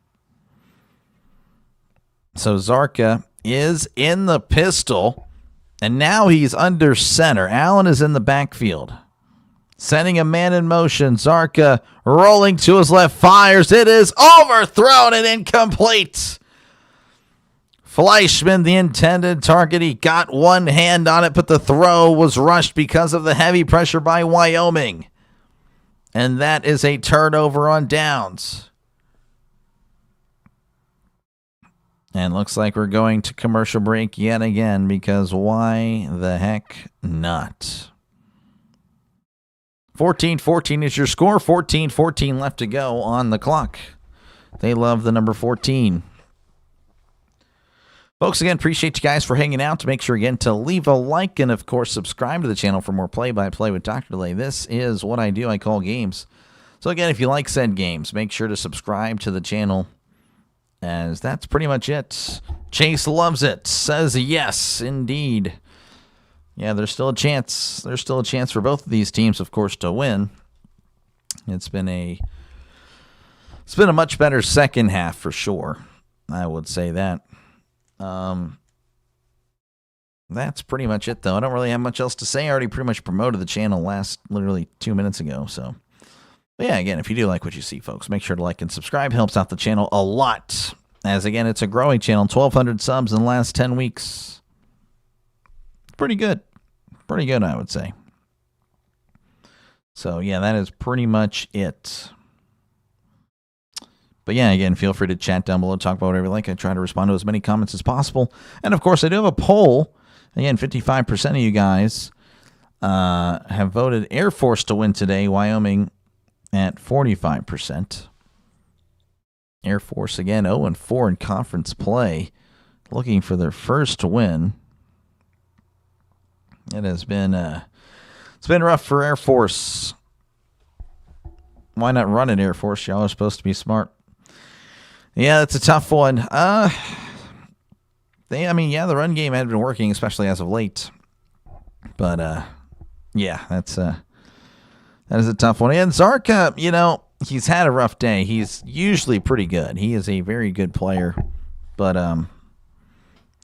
So Zarka is in the pistol, and now he's under center. Allen is in the backfield, sending a man in motion. Zarka rolling to his left, fires. It is overthrown and incomplete. Fleischman, the intended target, he got one hand on it, but the throw was rushed because of the heavy pressure by Wyoming. And that is a turnover on downs. And looks like we're going to commercial break yet again, because why the heck not? 14-14 is your score. 14-14 left to go on the clock. They love the number 14. Folks, again, appreciate you guys for hanging out. Make sure, again, to leave a like and, of course, subscribe to the channel for more play-by-play with Dr. Delay. This is what I do. I call games. So, again, if you like said games, make sure to subscribe to the channel, as that's pretty much it. Chase loves it. Says yes, indeed. Yeah, there's still a chance. There's still a chance for both of these teams, of course, to win. It's been a much better second half for sure. I would say that. That's pretty much it, though. I don't really have much else to say. I already pretty much promoted the channel literally 2 minutes ago. So, but yeah, again, if you do like what you see, folks, make sure to like and subscribe. Helps out the channel a lot. As again, it's a growing channel. 1,200 subs in the last 10 weeks. Pretty good. Pretty good, I would say. So, yeah, that is pretty much it. But yeah, again, feel free to chat down below, talk about whatever you like. I try to respond to as many comments as possible. And, of course, I do have a poll. Again, 55% of you guys have voted Air Force to win today. Wyoming at 45%. Air Force, again, 0-4 in conference play. Looking for their first win. It has been it's been rough for Air Force. Why not run it, Air Force? Y'all are supposed to be smart. Yeah, that's a tough one. The run game had been working, especially as of late. But yeah, that is a tough one. And Zarka, he's had a rough day. He's usually pretty good. He is a very good player. But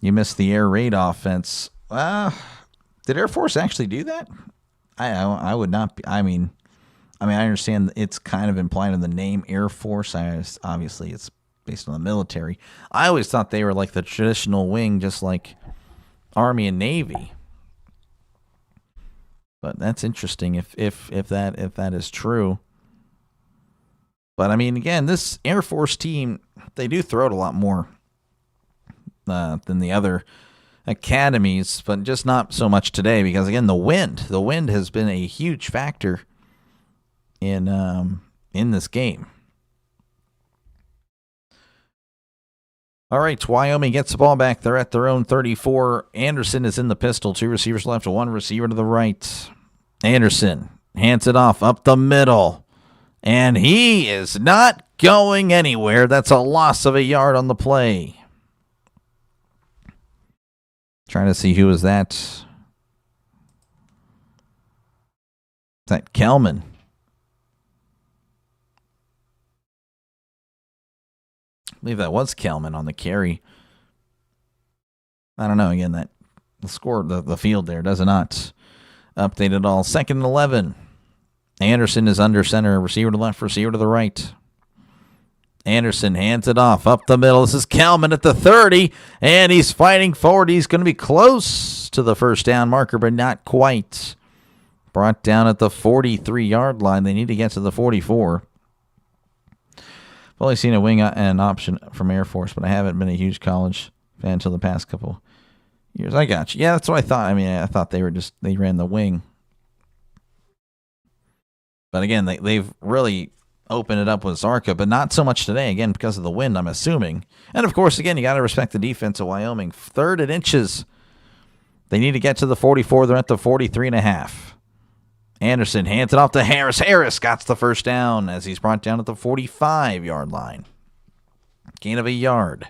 you missed the air raid offense. Did Air Force actually do that? I would not be. I understand it's kind of implied in the name Air Force. Obviously, it's based on the military. I always thought they were like the traditional wing, just like Army and Navy. But that's interesting if that is true. But again, this Air Force team, they do throw it a lot more than the other academies, but just not so much today because, again, the wind has been a huge factor in this game. All right, Wyoming gets the ball back. They're at their own 34. Anderson is in the pistol. 2 receivers left, 1 receiver to the right. Anderson hands it off up the middle, and he is not going anywhere. That's a loss of a yard on the play. Trying to see who is that. Is that Kelman? I believe that was Kelman on the carry. I don't know. Again, that the score, the field there does not update at all. 2nd and 11. Anderson is under center. Receiver to the left, receiver to the right. Anderson hands it off up the middle. This is Kelman at the 30, and he's fighting forward. He's going to be close to the first down marker, but not quite. Brought down at the 43-yard line. They need to get to the 44. I've only seen a wing and option from Air Force, but I haven't been a huge college fan until the past couple years. I got you. Yeah, that's what I thought. I thought they ran the wing. But again, they've really opened it up with Zarka, but not so much today, again, because of the wind, I'm assuming. And, of course, again, you got to respect the defense of Wyoming. 3rd and inches. They need to get to the 44. They're at the 43.5. Anderson hands it off to Harris. Harris got the first down as he's brought down at the 45-yard line. Gain of a yard.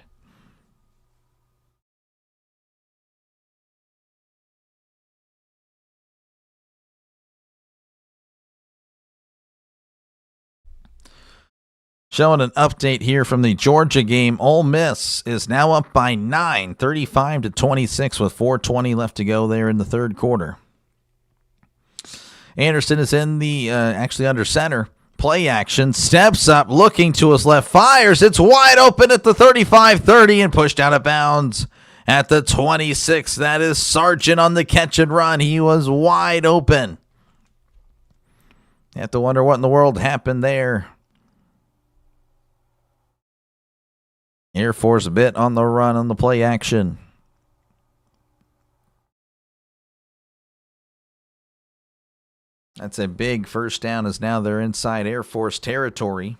Showing an update here from the Georgia game. Ole Miss is now up by 9, 35-26 with 4:20 left to go there in the third quarter. Anderson is in the, actually under center. Play action, steps up, looking to his left, fires. It's wide open at the 35-30 and pushed out of bounds at the 26. That is Sargent on the catch and run. He was wide open. You have to wonder what in the world happened there. Air Force a bit on the run on the play action. That's a big first down as now they're inside Air Force territory.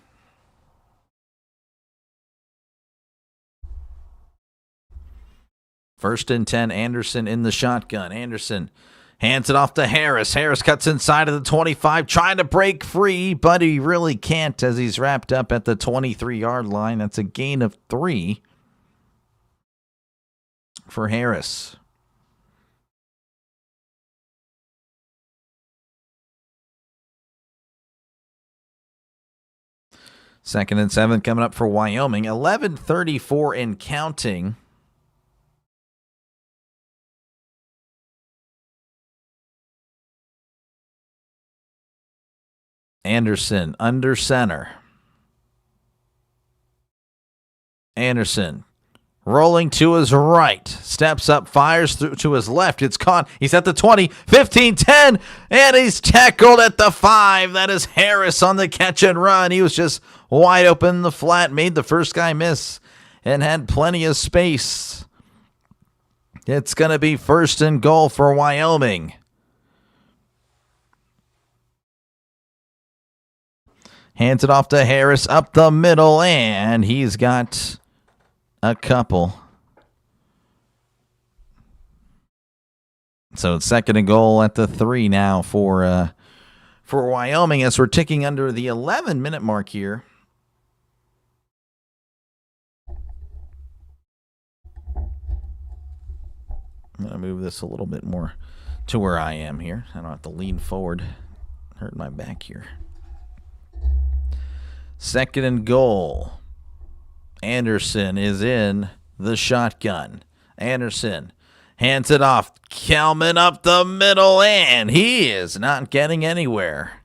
First and 10, Anderson in the shotgun. Anderson hands it off to Harris. Harris cuts inside of the 25, trying to break free, but he really can't as he's wrapped up at the 23-yard line. That's a gain of 3 for Harris. Second and 7 coming up for Wyoming. 11:34 and counting. Anderson under center. Anderson rolling to his right. Steps up, fires through to his left. It's caught. He's at the 20, 15, 10, and he's tackled at the 5. That is Harris on the catch and run. He was just wide open in the flat, made the first guy miss, and had plenty of space. It's going to be first and goal for Wyoming. Hands it off to Harris up the middle, and he's got a couple. So it's second and goal at the 3 now for Wyoming as we're ticking under the 11-minute mark here. I'm going to move this a little bit more to where I am here. I don't have to lean forward. Hurt my back here. Second and goal. Anderson is in the shotgun. Anderson hands it off. Kelman up the middle, and he is not getting anywhere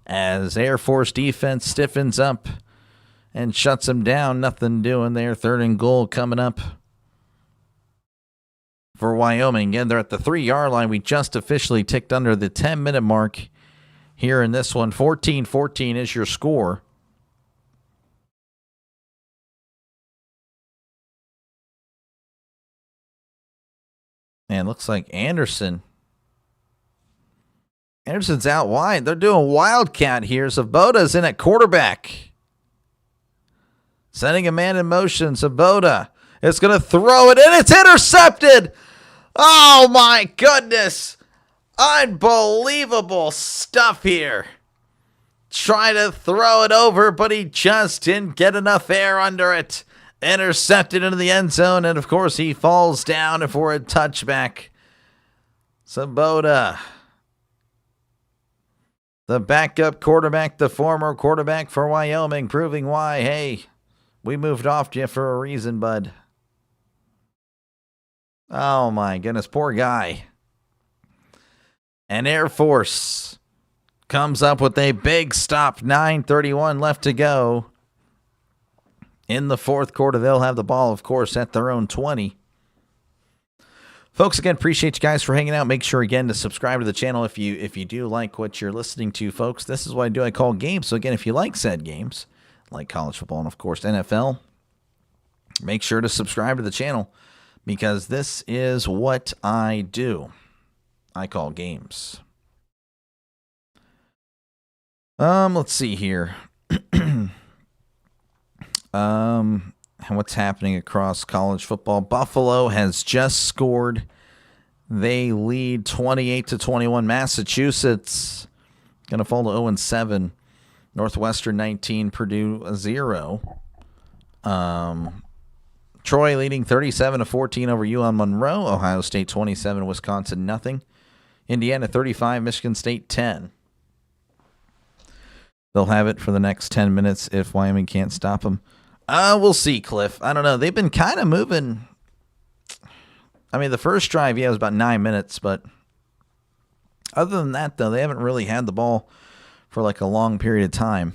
as Air Force defense stiffens up and shuts him down. Nothing doing there. Third and goal coming up for Wyoming. Again, they're at the 3-yard line. We just officially ticked under the 10-minute mark here in this one. 14-14 is your score. And looks like Anderson's out wide. They're doing wildcat here. Sabota's in at quarterback. Sending a man in motion. Sabota is going to throw it, and it's intercepted. Oh, my goodness. Unbelievable stuff here. Try to throw it over, but he just didn't get enough air under it. Intercepted into the end zone, and of course he falls down for a touchback. Sabota, the backup quarterback, the former quarterback for Wyoming, proving why, hey, we moved off you for a reason, bud. Oh my goodness, poor guy. And Air Force comes up with a big stop, 9:31 left to go. In the fourth quarter, they'll have the ball, of course, at their own 20. Folks, again, appreciate you guys for hanging out. Make sure, again, to subscribe to the channel if you do like what you're listening to, folks. This is what I do. I call games. So, again, if you like said games, like college football and, of course, NFL, make sure to subscribe to the channel because this is what I do. I call games. Let's see here. What's happening across college football? Buffalo has just scored. They lead 28-21. Massachusetts Going to fall to 0-7. Northwestern 19, Purdue 0. Troy leading 37-14 over UM-Monroe. Ohio State 27, Wisconsin nothing. Indiana 35, Michigan State 10. They'll have it for the next 10 minutes if Wyoming can't stop them. We'll see, Cliff. I don't know. They've been kind of moving. I mean, the first drive, it was about 9 minutes, but other than that, though, they haven't really had the ball for like a long period of time.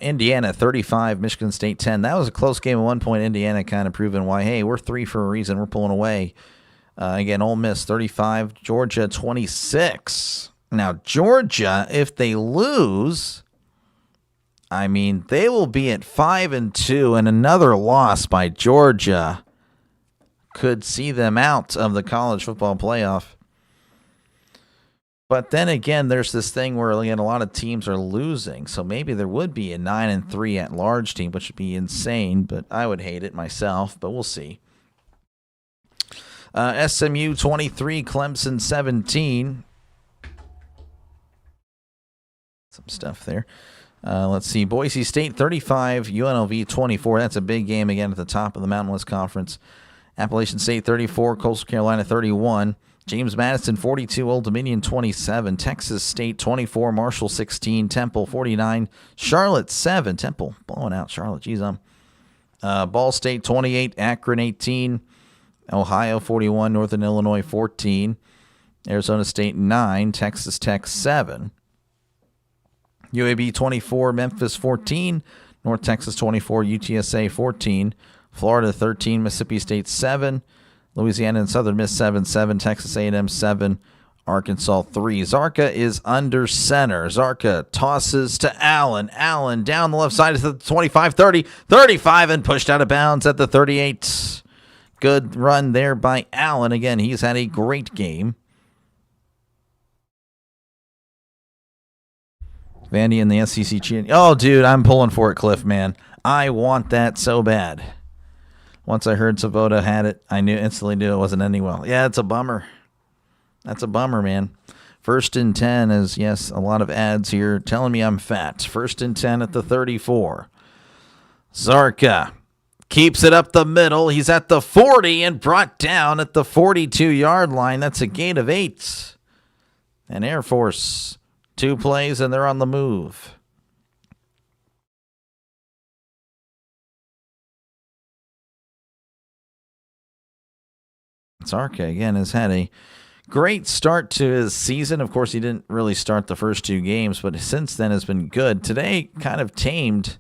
Indiana 35, Michigan State 10. That was a close game at one point. Indiana kind of proving why, hey, we're 3 for a reason. We're pulling away. Again, Ole Miss 35, Georgia 26. Now, Georgia, if they lose, I mean, they will be at 5-2, and another loss by Georgia could see them out of the college football playoff. But then again, there's this thing where, again, a lot of teams are losing, so maybe there would be a 9-3 at-large team, which would be insane, but I would hate it myself, but we'll see. SMU 23, Clemson 17. Some stuff there. Let's see. Boise State 35, UNLV 24. That's a big game again at the top of the Mountain West Conference. Appalachian State 34, Coastal Carolina 31. James Madison 42, Old Dominion 27. Texas State 24, Marshall 16. Temple 49. Charlotte 7. Temple blowing out Charlotte. Geez, Ball State 28, Akron 18. Ohio 41, Northern Illinois 14. Arizona State 9, Texas Tech 7. UAB 24, Memphis 14, North Texas 24, UTSA 14, Florida 13, Mississippi State 7, Louisiana and Southern Miss 7-7, Texas A&M 7, Arkansas 3. Zarka is under center. Zarka tosses to Allen. Allen down the left side to the 25, 30, 35, and pushed out of bounds at the 38. Good run there by Allen. Again, he's had a great game. Vandy in the SEC cheating. Oh, dude, I'm pulling for it, Cliff, man. I want that so bad. Once I heard Savoda had it, I instantly knew it wasn't ending well. Yeah, it's a bummer. That's a bummer, man. 1st and 10 is, yes, a lot of ads here telling me I'm fat. 1st and 10 at the 34. Zarka keeps it up the middle. He's at the 40 and brought down at the 42-yard line. That's a gain of 8. And Air Force, 2 plays, and they're on the move. Zarka, again, has had a great start to his season. Of course, he didn't really start the first 2 games, but since then has been good. Today kind of tamed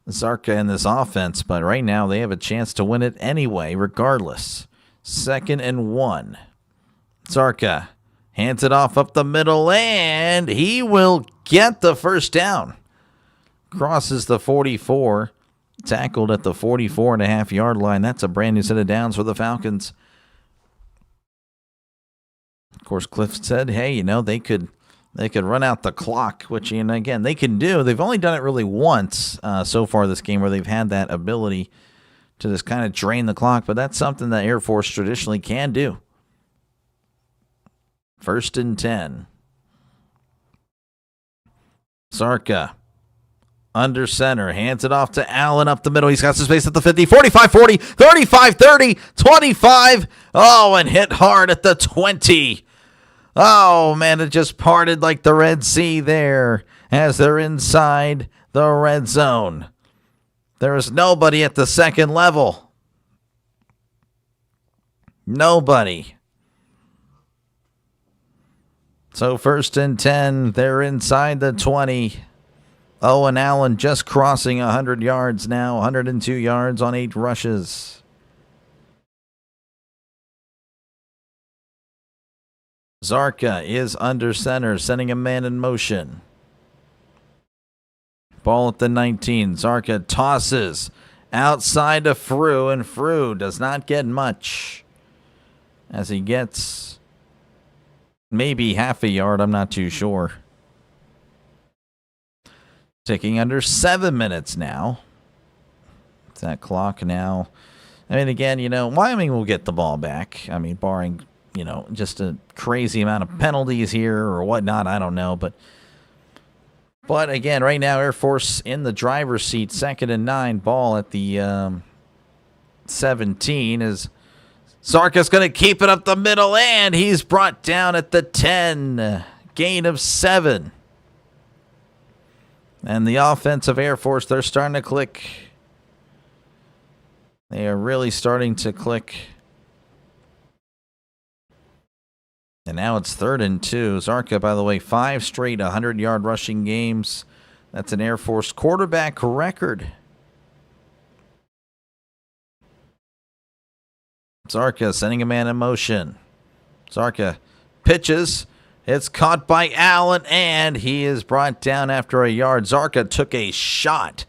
Zarka in this offense, but right now they have a chance to win it anyway, regardless. 2nd and 1. Zarka hands it off up the middle, and he will get the first down. Crosses the 44, tackled at the 44.5-yard line. That's a brand new set of downs for the Falcons. Of course, Cliff said, hey, you know, they could run out the clock, which, and again, they can do. They've only done it really once so far this game where they've had that ability to just kind of drain the clock, but that's something that Air Force traditionally can do. 1st and 10. Zarka under center, hands it off to Allen up the middle. He's got some space at the 50, 45, 40, 35, 30, 25. Oh, and hit hard at the 20. Oh, man, it just parted like the Red Sea there as they're inside the red zone. There is nobody at the second level. Nobody. So 1st and 10, they're inside the 20. Owen Allen just crossing 100 yards now, 102 yards on 8 rushes. Zarka is under center, sending a man in motion. Ball at the 19. Zarka tosses outside to Frew, and Frew does not get much as he gets maybe half a yard. I'm not too sure. Ticking under 7 minutes now. It's that clock now. I mean, again, you know, Wyoming will get the ball back. I mean, barring, you know, just a crazy amount of penalties here or whatnot. I don't know. But But again, right now, Air Force in the driver's seat, 2nd and 9, ball at the 17 is Sarka's going to keep it up the middle, and he's brought down at the 10. Gain of 7. And the offensive Air Force, they're starting to click. They are really starting to click. And now it's 3rd and 2. Zarka, by the way, 5 straight 100-yard rushing games. That's an Air Force quarterback record. Zarka sending a man in motion. Zarka pitches. It's caught by Allen, and he is brought down after a yard. Zarka took a shot,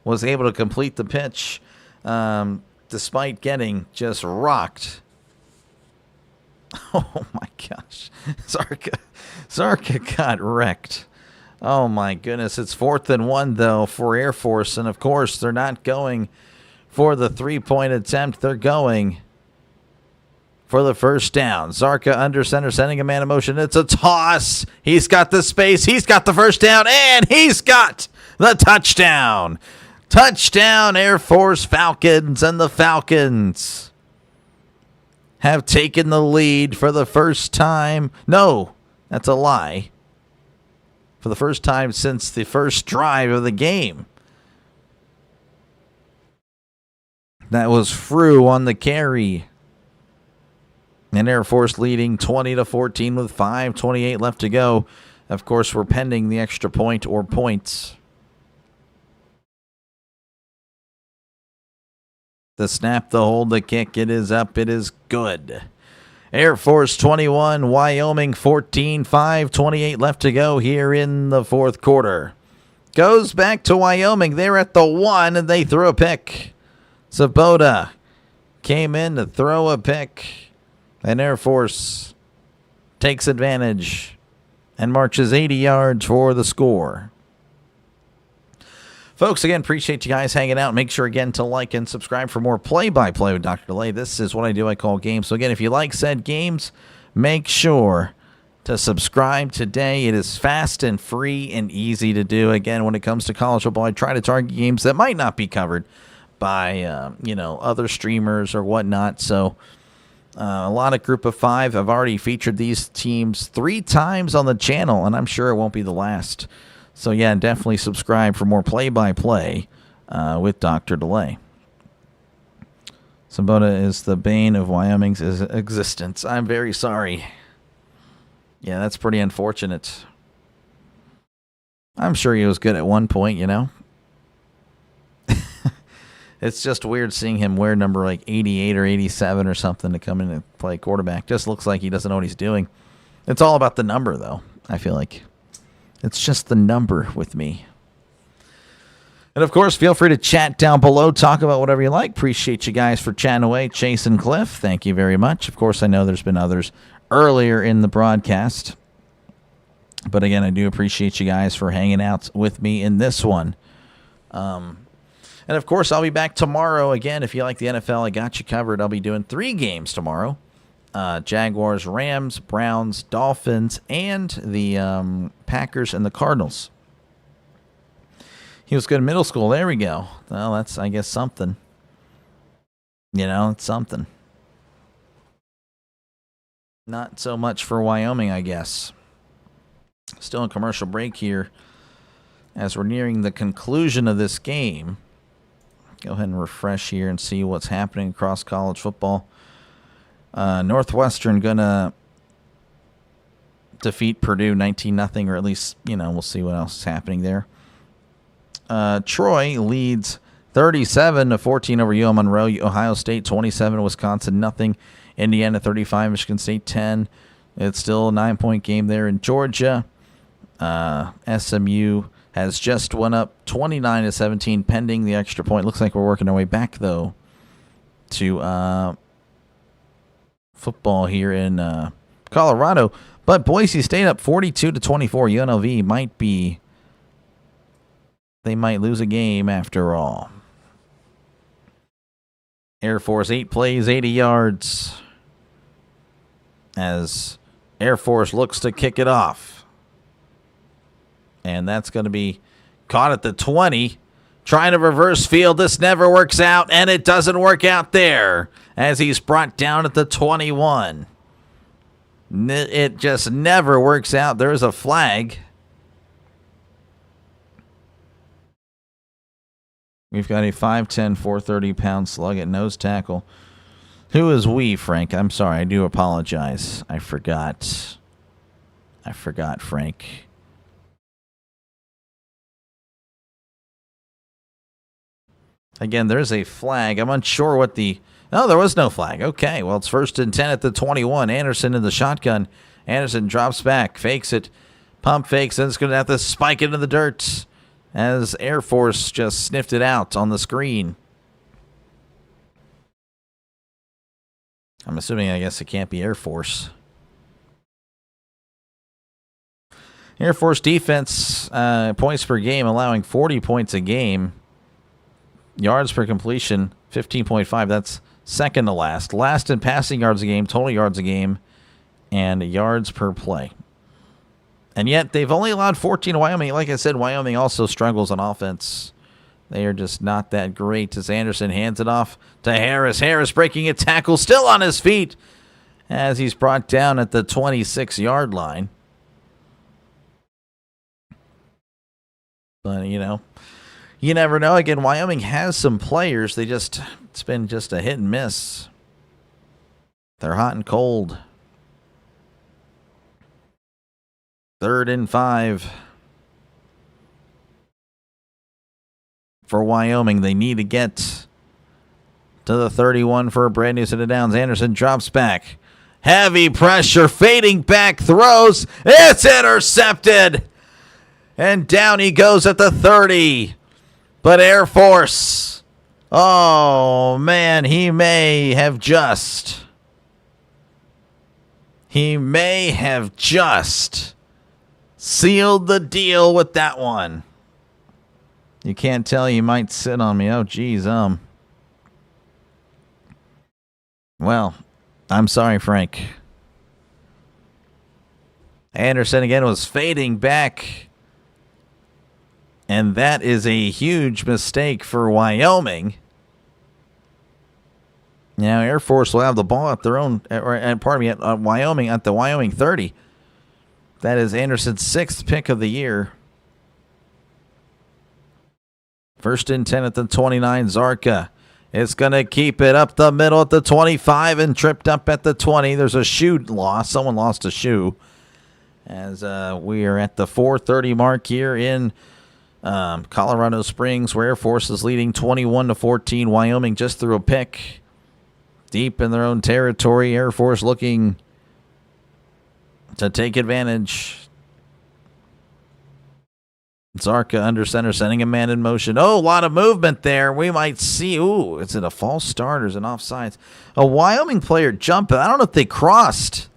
was able to complete the pitch despite getting just rocked. Oh, my gosh. Zarka got wrecked. Oh, my goodness. It's 4th and 1, though, for Air Force. And, of course, they're not going for the 3-point attempt. They're going for the first down. Zarka under center, sending a man in motion. It's a toss. He's got the space. He's got the first down, and he's got the touchdown. Touchdown, Air Force Falcons, and the Falcons have taken the lead for the first time. No, that's a lie. For the first time since the first drive of the game. That was Frew on the carry. And Air Force leading 20-14 with 5:28 left to go. Of course, we're pending the extra point or points. The snap, the hold, the kick, it is up, it is good. Air Force 21, Wyoming 14, 5:28 left to go here in the fourth quarter. Goes back to Wyoming, they're at the 1, and they throw a pick. Sabota came in to throw a pick, and Air Force takes advantage and marches 80 yards for the score. Folks, again, appreciate you guys hanging out. Make sure, again, to like and subscribe for more play-by-play with Dr. Delay. This is what I do. I call games. So, again, if you like said games, make sure to subscribe today. It is fast and free and easy to do. Again, when it comes to college football, I try to target games that might not be covered by, other streamers or whatnot. So, a lot of Group of 5 have already featured these teams 3 times on the channel, and I'm sure it won't be the last. So, yeah, definitely subscribe for more play-by-play with Dr. Delay. Sabota is the bane of Wyoming's existence. I'm very sorry. Yeah, that's pretty unfortunate. I'm sure he was good at one point, you know. It's just weird seeing him wear number 88 or 87 or something to come in and play quarterback. Just looks like he doesn't know what he's doing. It's all about the number, though, I feel like. It's just the number with me. And, of course, feel free to chat down below. Talk about whatever you like. Appreciate you guys for chatting away. Chase and Cliff, thank you very much. Of course, I know there's been others earlier in the broadcast. But, again, I do appreciate you guys for hanging out with me in this one. And, of course, I'll be back tomorrow. Again, if you like the NFL, I got you covered. I'll be doing 3 games tomorrow. Jaguars, Rams, Browns, Dolphins, and the Packers and the Cardinals. He was good in middle school. There we go. Well, that's, I guess, something. You know, it's something. Not so much for Wyoming, I guess. Still in commercial break here as we're nearing the conclusion of this game. Go ahead and refresh here and see what's happening across college football. Northwestern gonna defeat Purdue 19-0, or at least, we'll see what else is happening there. Troy leads 37-14 over UL Monroe. Ohio State 27, Wisconsin 0. Indiana 35, Michigan State 10. It's still a 9-point game there in Georgia. SMU has just went up 29-17, pending the extra point. Looks like we're working our way back, though, to football here in Colorado. But Boise State up 42-24. UNLV they might lose a game after all. Air Force 8 plays, 80 yards. As Air Force looks to kick it off. And that's going to be caught at the 20. Trying to reverse field. This never works out, and it doesn't work out there as he's brought down at the 21. It just never works out. There's a flag. We've got a 5'10", 430-pound slug at nose tackle. Who is we, Frank? I'm sorry. I do apologize. I forgot, Frank. Again, there's a flag. I'm unsure what the... No, there was no flag. Okay, well, it's 1st and 10 at the 21. Anderson in the shotgun. Anderson drops back, fakes it, pump fakes, and it's going to have to spike it into the dirt as Air Force just sniffed it out on the screen. I'm assuming, I guess it can't be Air Force. Air Force defense, points per game, allowing 40 points a game. Yards per completion, 15.5. That's second to last. Last in passing yards a game, total yards a game, and yards per play. And yet, they've only allowed 14 to Wyoming. Like I said, Wyoming also struggles on offense. They are just not that great as Anderson hands it off to Harris. Harris breaking a tackle, still on his feet as he's brought down at the 26-yard line. But, you never know. Again, Wyoming has some players. It's been just a hit and miss. They're hot and cold. 3rd and 5. For Wyoming, they need to get to the 31 for a brand new set of downs. Anderson drops back. Heavy pressure, fading back, throws. It's intercepted. And down he goes at the 30. But Air Force, oh man, he may have just sealed the deal with that one. You can't tell, you might sit on me. Oh, geez, well, I'm sorry, Frank. Anderson again was fading back. And that is a huge mistake for Wyoming. Now, Air Force will have the ball at their own, at Wyoming, at the Wyoming 30. That is Anderson's 6th pick of the year. 1st and 10 at the 29. Zarka is going to keep it up the middle at the 25 and tripped up at the 20. There's a shoe loss. Someone lost a shoe. As we are at the 4:30 mark here in Colorado Springs, where Air Force is leading 21-14. Wyoming just threw a pick deep in their own territory. Air Force looking to take advantage. Zarka under center, sending a man in motion. Oh, a lot of movement there. We might see. Ooh, is it a false start or is it offsides? A Wyoming player jumping. I don't know if they crossed.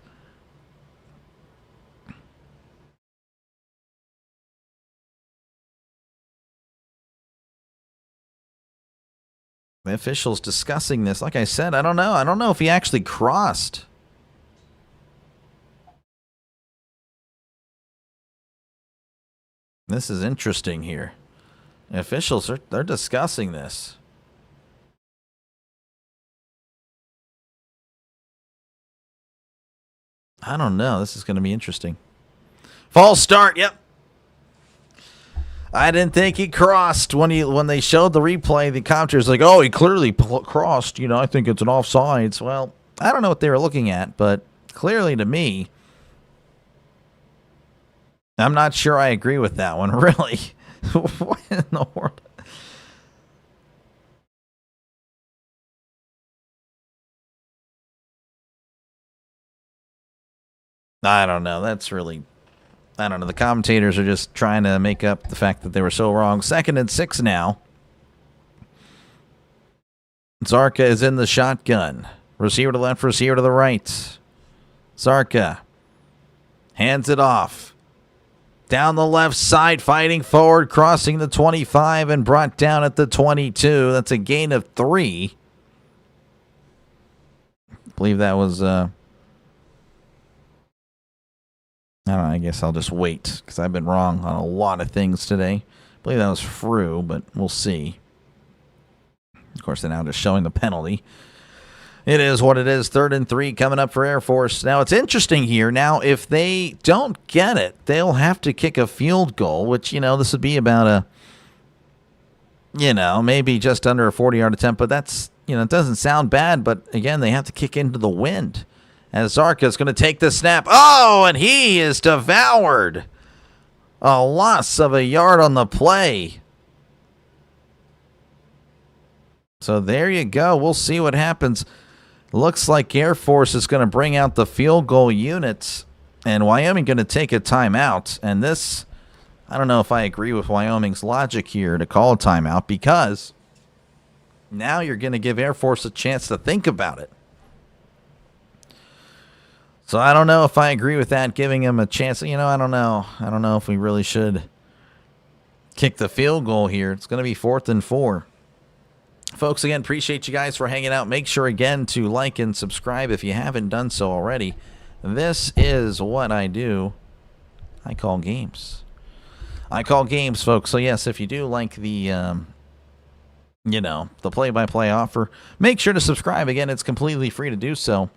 The officials discussing this. Like I said, I don't know. I don't know if he actually crossed. This is interesting here. The officials they're discussing this. I don't know. This is going to be interesting. False start. Yep. I didn't think he crossed when they showed the replay. The commentator's like, "Oh, he clearly crossed." I think it's an offsides. Well, I don't know what they were looking at, but clearly to me, I'm not sure I agree with that one. Really, what in the world? I don't know. I don't know. The commentators are just trying to make up the fact that they were so wrong. 2nd and 6 now. Zarka is in the shotgun. Receiver to the left, receiver to the right. Zarka hands it off. Down the left side, fighting forward, crossing the 25 and brought down at the 22. That's a gain of 3. I believe that was I don't know, I guess I'll just wait because I've been wrong on a lot of things today. I believe that was Frew, but we'll see. Of course, they're now just showing the penalty. It is what it is. 3rd and 3 coming up for Air Force. Now, it's interesting here. Now, if they don't get it, they'll have to kick a field goal, which, this would be about maybe just under a 40-yard attempt. But that's, it doesn't sound bad. But, again, they have to kick into the wind. As Zarka's going to take the snap. Oh, and he is devoured. A loss of a yard on the play. So there you go. We'll see what happens. Looks like Air Force is going to bring out the field goal units. And Wyoming going to take a timeout. And this, I don't know if I agree with Wyoming's logic here to call a timeout. Because now you're going to give Air Force a chance to think about it. So I don't know if I agree with that, giving him a chance. I don't know. I don't know if we really should kick the field goal here. It's going to be 4th and 4. Folks, again, appreciate you guys for hanging out. Make sure, again, to like and subscribe if you haven't done so already. This is what I do. I call games. I call games, folks. So, yes, if you do like the, the play-by-play offer, make sure to subscribe. Again, it's completely free to do so.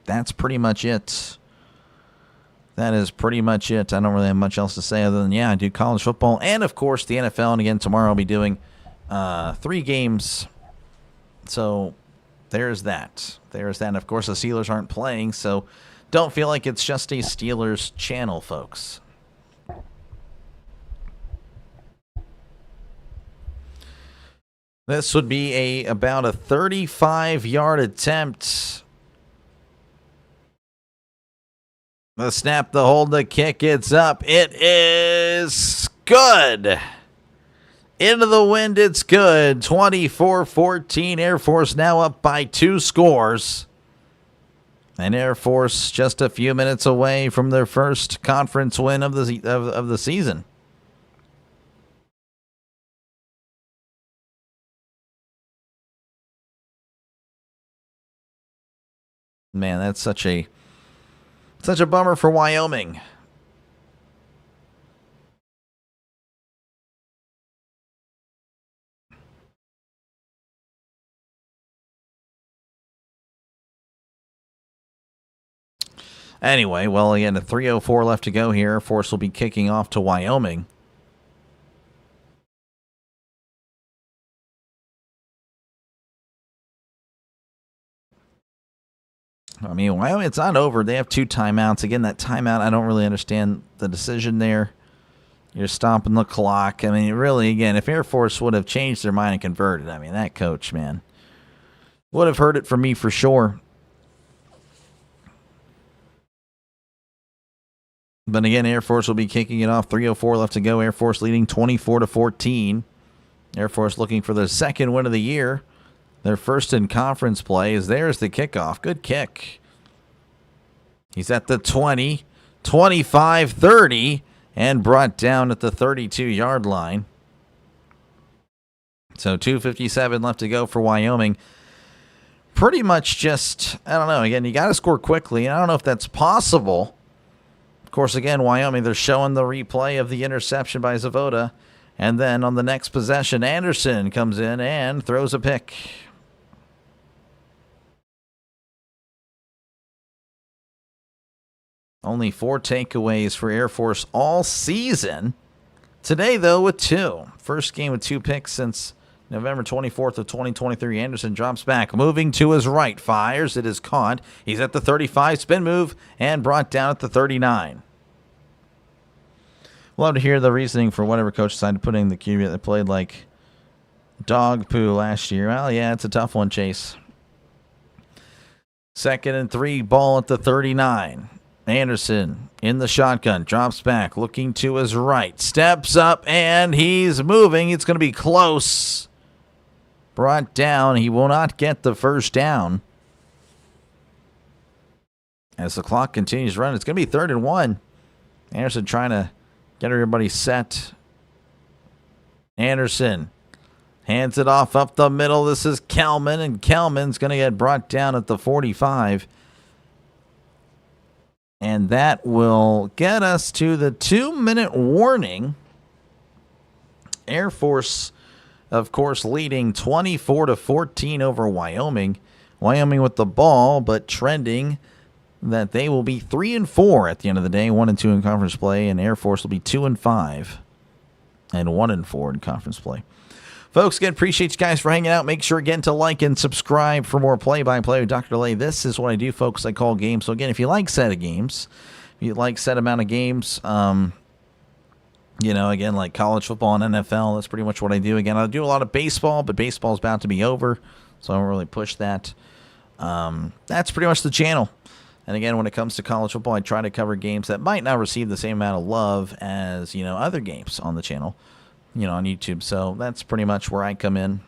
That's pretty much it. That is pretty much it. I don't really have much else to say other than, I do college football and, of course, the NFL. And again, tomorrow I'll be doing 3 games. So there's that. And, of course, the Steelers aren't playing, so don't feel like it's just a Steelers channel, folks. This would be about a 35-yard attempt. The snap, the hold, the kick, it's up. It is good. Into the wind, it's good. 24-14. Air Force now up by 2 scores. And Air Force just a few minutes away from their first conference win of the season. Man, that's such a bummer for Wyoming. Anyway, well, again, a 3:04 left to go here. Air Force will be kicking off to Wyoming. I mean, Wyoming, it's not over. They have 2 timeouts. Again, that timeout, I don't really understand the decision there. You're stopping the clock. I mean, really, again, if Air Force would have changed their mind and converted, I mean, that coach, man, would have heard it from me for sure. But again, Air Force will be kicking it off. 3:04 left to go. Air Force leading 24-14. Air Force looking for their 2nd win of the year. Their first in conference play is there's the kickoff. Good kick. He's at the 20, 25, 30, and brought down at the 32-yard line. So 2:57 left to go for Wyoming. Pretty much just, I don't know. Again, you got to score quickly. I don't know if that's possible. Of course, again, Wyoming, they're showing the replay of the interception by Zavoda. And then on the next possession, Anderson comes in and throws a pick. Only 4 takeaways for Air Force all season. Today, though, with 2. First game with 2 picks since November 24th of 2023. Anderson drops back, moving to his right. Fires. It is caught. He's at the 35. Spin move and brought down at the 39. Love to hear the reasoning for whatever coach decided to put in the QB that played like dog poo last year. Well, yeah, it's a tough one, Chase. 2nd and 3, ball at the 39. Anderson in the shotgun, drops back, looking to his right, steps up, and he's moving. It's going to be close. Brought down. He will not get the first down. As the clock continues to run, it's going to be 3rd and 1. Anderson trying to get everybody set. Anderson hands it off up the middle. This is Kelman, and Kelman's going to get brought down at the 45. And that will get us to the 2-minute warning. Air Force, of course, leading 24-14 over Wyoming. Wyoming with the ball, but trending that they will be 3-4 at the end of the day, 1-2 in conference play, and Air Force will be 2-5 and 1-4 in conference play. Folks, again, appreciate you guys for hanging out. Make sure, again, to like and subscribe for more play-by-play with Dr. Delay. This is what I do, folks. I call games. So, again, if you like set of games, if you like set amount of games, again, like college football and NFL, that's pretty much what I do. Again, I do a lot of baseball, but baseball's about to be over, so I don't really push that. That's pretty much the channel. And, again, when it comes to college football, I try to cover games that might not receive the same amount of love as, other games on the channel. On YouTube. So that's pretty much where I come in.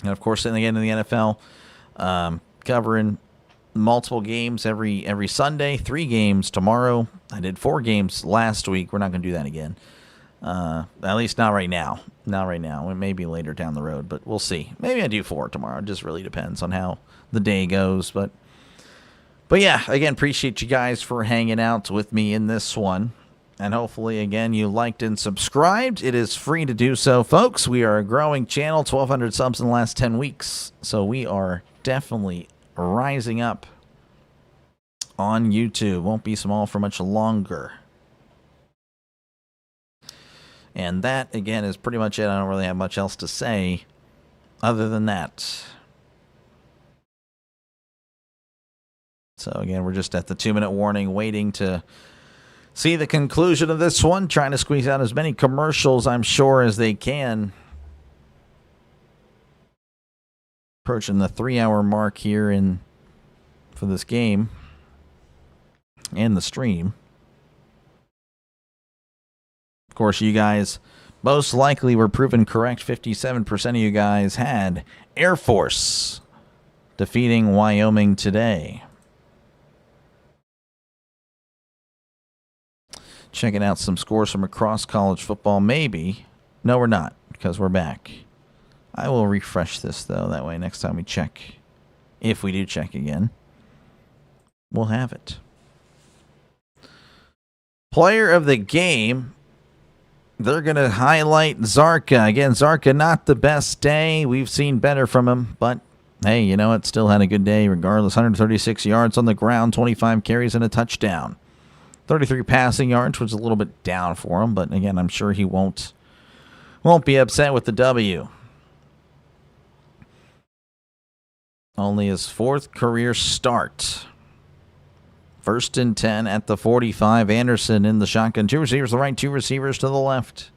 And, of course, then again in the NFL, covering multiple games every Sunday, 3 games tomorrow. I did 4 games last week. We're not going to do that again. At least not right now. Not right now. It may be later down the road, but we'll see. Maybe I do 4 tomorrow. It just really depends on how the day goes. But yeah, again, appreciate you guys for hanging out with me in this one. And hopefully, again, you liked and subscribed. It is free to do so, folks. We are a growing channel, 1,200 subs in the last 10 weeks. So we are definitely rising up on YouTube. Won't be small for much longer. And that, again, is pretty much it. I don't really have much else to say other than that. So, again, we're just at the 2-minute warning, waiting to see the conclusion of this one, trying to squeeze out as many commercials, I'm sure, as they can. Approaching the 3-hour mark here for this game and the stream. Of course, you guys most likely were proven correct. 57% of you guys had Air Force defeating Wyoming today. Checking out some scores from across college football, maybe. No, we're not, because we're back. I will refresh this, though. That way, next time we check, if we do check again, we'll have it. Player of the game, they're going to highlight Zarka. Again, Zarka, not the best day. We've seen better from him, but hey, you know what? Still had a good day regardless. 136 yards on the ground, 25 carries, and a touchdown. 33 passing yards, which is a little bit down for him, but again, I'm sure he won't be upset with the W. Only his 4th career start. 1st and 10 at the 45. Anderson in the shotgun. 2 receivers to the right, 2 receivers to the left.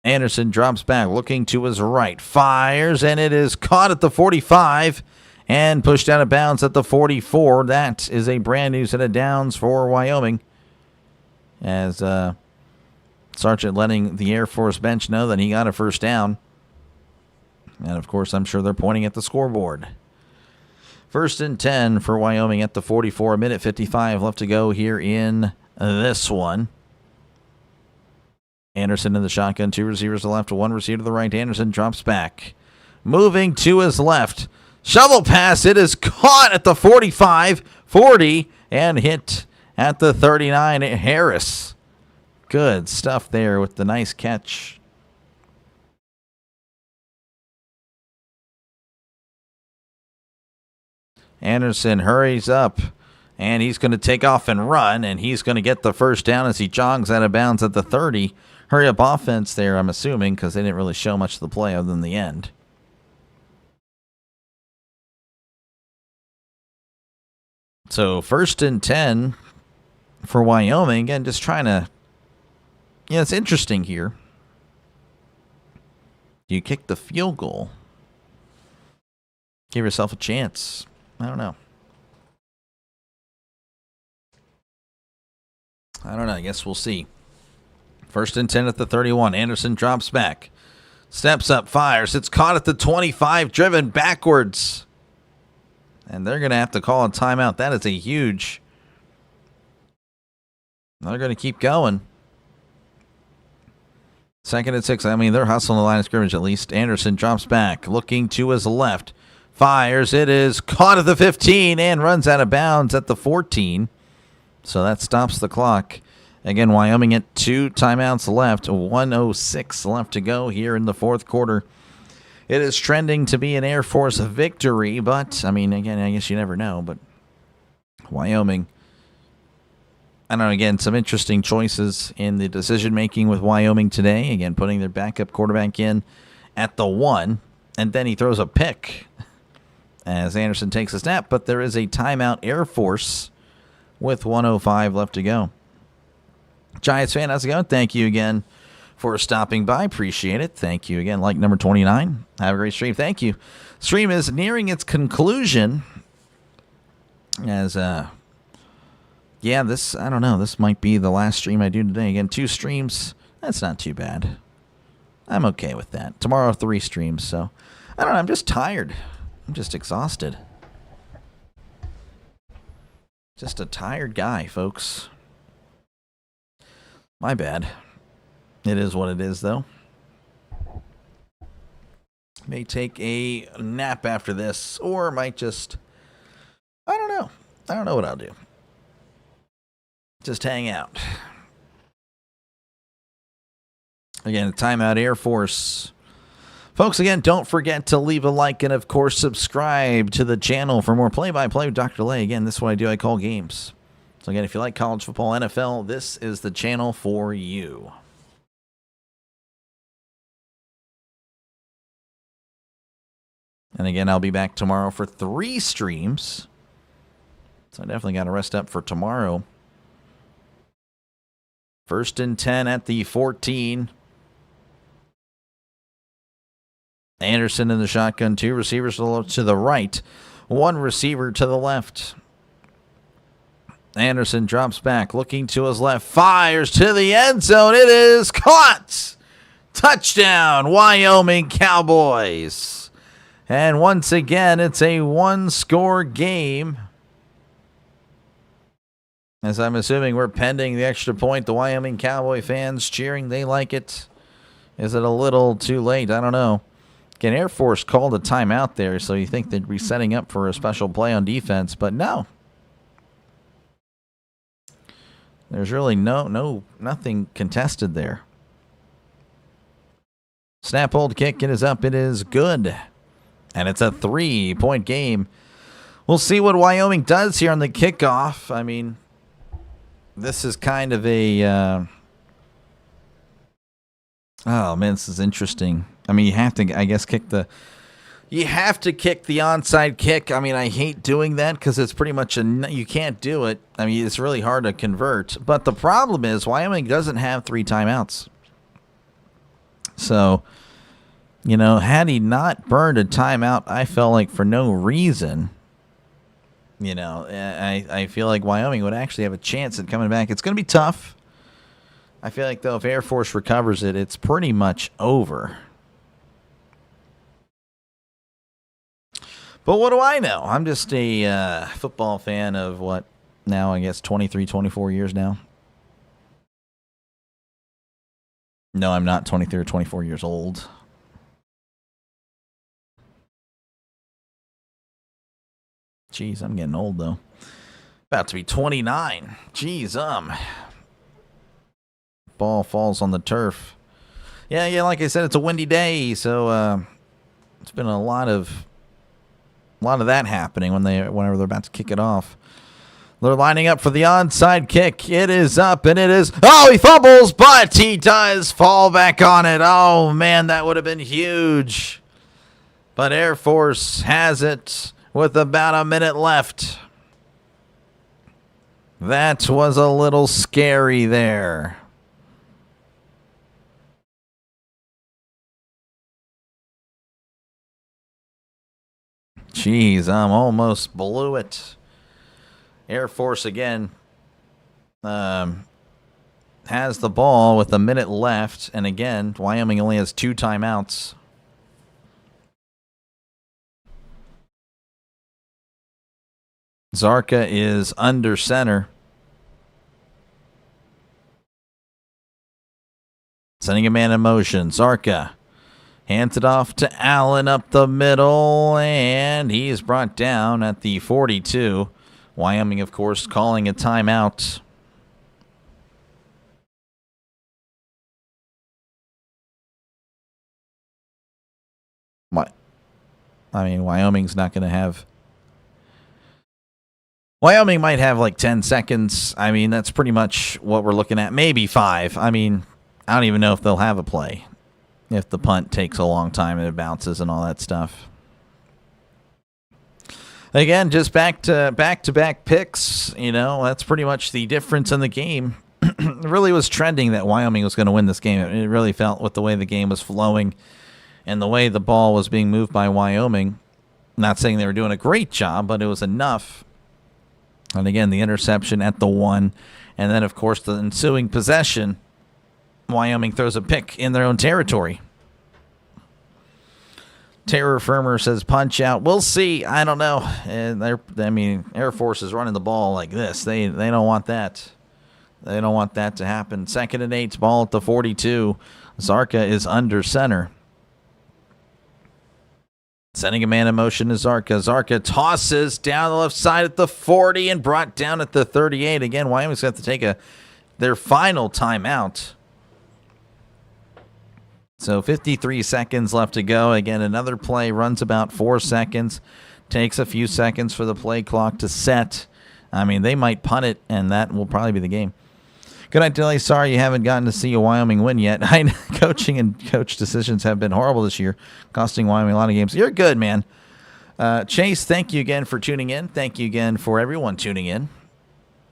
Anderson drops back, looking to his right. Fires, and it is caught at the 45. And pushed out of bounds at the 44. That is a brand new set of downs for Wyoming. As Sergeant letting the Air Force bench know that he got a first down. And, of course, I'm sure they're pointing at the scoreboard. 1st and 10 for Wyoming at the 44. 1:55 left to go here in this one. Anderson in the shotgun. 2 receivers to the left, 1 receiver to the right. Anderson drops back. Moving to his left. Shovel pass, it is caught at the 45, 40, and hit at the 39. Harris. Good stuff there with the nice catch. Anderson hurries up, and he's going to take off and run, and he's going to get the first down as he jogs out of bounds at the 30. Hurry up offense there, I'm assuming, because they didn't really show much of the play other than the end. So 1st and 10 for Wyoming. Again, just trying to... Yeah, it's interesting here. You kick the field goal. Give yourself a chance. I don't know. I guess we'll see. 1st and 10 at the 31. Anderson drops back. Steps up, fires. It's caught at the 25, driven backwards. And they're going to have to call a timeout. That is a huge... They're going to keep going. 2nd and 6. I mean, they're hustling the line of scrimmage at least. Anderson drops back, looking to his left. Fires. It is caught at the 15 and runs out of bounds at the 14. So that stops the clock. Again, Wyoming at 2 timeouts left. 1:06 left to go here in the fourth quarter. It is trending to be an Air Force victory, but, I mean, again, I guess you never know. But Wyoming, I don't know, again, some interesting choices in the decision-making with Wyoming today. Again, putting their backup quarterback in at the 1, and then he throws a pick as Anderson takes a snap. But there is a timeout, Air Force, with 1:05 left to go. Giants fan, how's it going? Thank you again for stopping by. Appreciate it. Thank you again. Like number 29. Have a great stream. Thank you. Stream is nearing its conclusion. As, yeah, this, I don't know. This might be the last stream I do today. Again, 2 streams. That's not too bad. I'm okay with that. Tomorrow, 3 streams. So, I don't know. I'm just tired. I'm just exhausted. Just a tired guy, folks. My bad. It is what it is, though. May take a nap after this, or might just, I don't know. I don't know what I'll do. Just hang out. Again, timeout, Air Force. Folks, again, don't forget to leave a like and, of course, subscribe to the channel for more play-by-play with DrDelay. Again, this is what I do. I call games. So, again, if you like college football, NFL, this is the channel for you. And again, I'll be back tomorrow for 3 streams. So I definitely got to rest up for tomorrow. 1st and 10 at the 14. Anderson in the shotgun. 2 receivers to the right. 1 receiver to the left. Anderson drops back, looking to his left. Fires to the end zone. It is caught. Touchdown, Wyoming Cowboys. And once again, it's a 1-score game. As I'm assuming we're pending the extra point. The Wyoming Cowboy fans cheering. They like it. Is it a little too late? I don't know. Again, Air Force called a timeout there, so you think they'd be setting up for a special play on defense, but no. There's really nothing contested there. Snap, hold, kick. It is up. It is good. And it's a 3-point game. We'll see what Wyoming does here on the kickoff. I mean, this is kind of a... oh, man, this is interesting. I mean, you have to, I guess, kick the... You have to kick the onside kick. I mean, I hate doing that because it's pretty much you can't do it. I mean, it's really hard to convert. But the problem is Wyoming doesn't have 3 timeouts. So, you know, had he not burned a timeout, I felt like for no reason, you know, I feel like Wyoming would actually have a chance at coming back. It's going to be tough. I feel like, though, if Air Force recovers it, it's pretty much over. But what do I know? I'm just a football fan of what now, I guess, 23, 24 years now. No, I'm not 23 or 24 years old. Jeez, I'm getting old, though. About to be 29. Jeez, Ball falls on the turf. Yeah, like I said, it's a windy day, so it's been a lot of that happening whenever they're about to kick it off. They're lining up for the onside kick. It is up, and it is... Oh, he fumbles, but he does fall back on it. Oh, man, that would have been huge. But Air Force has it with about a minute left. That was a little scary there. Jeez, almost blew it. Air Force again has the ball with a minute left. And again, Wyoming only has 2 timeouts. Zarka is under center. Sending a man in motion. Zarka Hands it off to Allen up the middle, and he's brought down at the 42. Wyoming, of course, calling a timeout. I mean, Wyoming's not going to have... Wyoming might have like 10 seconds. I mean, that's pretty much what we're looking at. Maybe 5. I mean, I don't even know if they'll have a play if the punt takes a long time and it bounces and all that stuff. Again, just back-to-back picks. You know, that's pretty much the difference in the game. It really was trending that Wyoming was going to win this game. It really felt with the way the game was flowing and the way the ball was being moved by Wyoming. Not saying they were doing a great job, but it was enough. And again, the interception at the 1. And then, of course, the ensuing possession. Wyoming throws a pick in their own territory. Terror Firmer says punch out. We'll see. I don't know. And Air Force is running the ball like this. They don't want that. They don't want that to happen. 2nd and 8, ball at the 42. Zarka is under center. Sending a man in motion to Zarka. Zarka tosses down the left side at the 40 and brought down at the 38. Again, Wyoming's got to take their final timeout. So 53 seconds left to go. Again, another play runs about 4 seconds. Takes a few seconds for the play clock to set. I mean, they might punt it, and that will probably be the game. Good night, Dilly. Sorry you haven't gotten to see a Wyoming win yet. Coaching and coach decisions have been horrible this year, costing Wyoming a lot of games. You're good, man. Chase, thank you again for tuning in. Thank you again for everyone tuning in.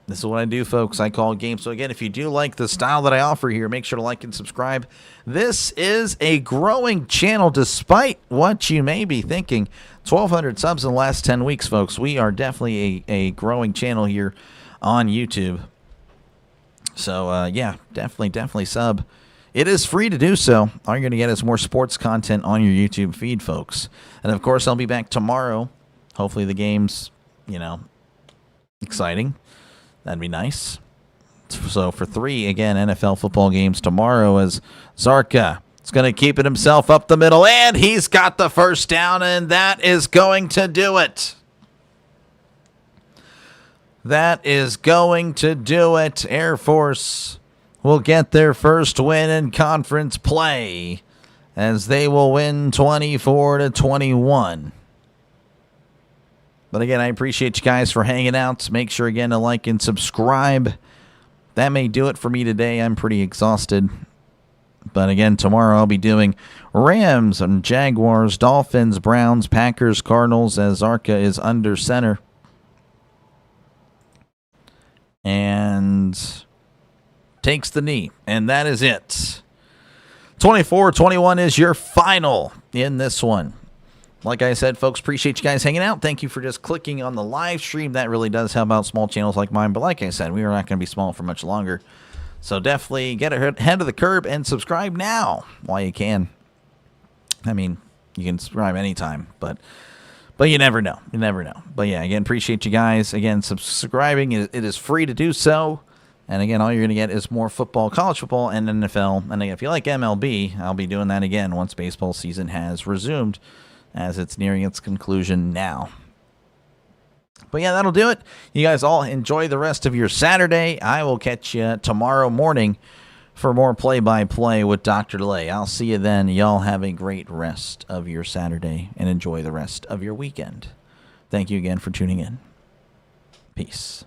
This is what I do, folks. I call games. So, again, if you do like the style that I offer here, make sure to like and subscribe. This is a growing channel, despite what you may be thinking. 1,200 subs in the last 10 weeks, folks. We are definitely a growing channel here on YouTube. So, yeah, definitely sub. It is free to do so. All you're going to get is more sports content on your YouTube feed, folks. And, of course, I'll be back tomorrow. Hopefully the game's, exciting. That'd be nice. So, for 3, again, NFL football games tomorrow as Zarka is going to keep it himself up the middle. And he's got the first down, and that is going to do it. That is going to do it. Air Force will get their first win in conference play as they will win 24-21. But again, I appreciate you guys for hanging out. Make sure again to like and subscribe. That may do it for me today. I'm pretty exhausted. But again, tomorrow I'll be doing Rams and Jaguars, Dolphins, Browns, Packers, Cardinals as Zarka is under center. And takes the knee. And that is it. 24-21 is your final in this one. Like I said, folks, appreciate you guys hanging out. Thank you for just clicking on the live stream. That really does help out small channels like mine. But like I said, we are not going to be small for much longer. So definitely get ahead of the curve and subscribe now while you can. I mean, you can subscribe anytime, but you never know. You never know. But yeah, again, appreciate you guys. Again, subscribing. It is free to do so. And again, all you're going to get is more football, college football, and NFL. And again, if you like MLB, I'll be doing that again once baseball season has resumed, as it's nearing its conclusion now. But yeah, that'll do it. You guys all enjoy the rest of your Saturday. I will catch you tomorrow morning for more play-by-play with DrDelay. I'll see you then. Y'all have a great rest of your Saturday and enjoy the rest of your weekend. Thank you again for tuning in. Peace.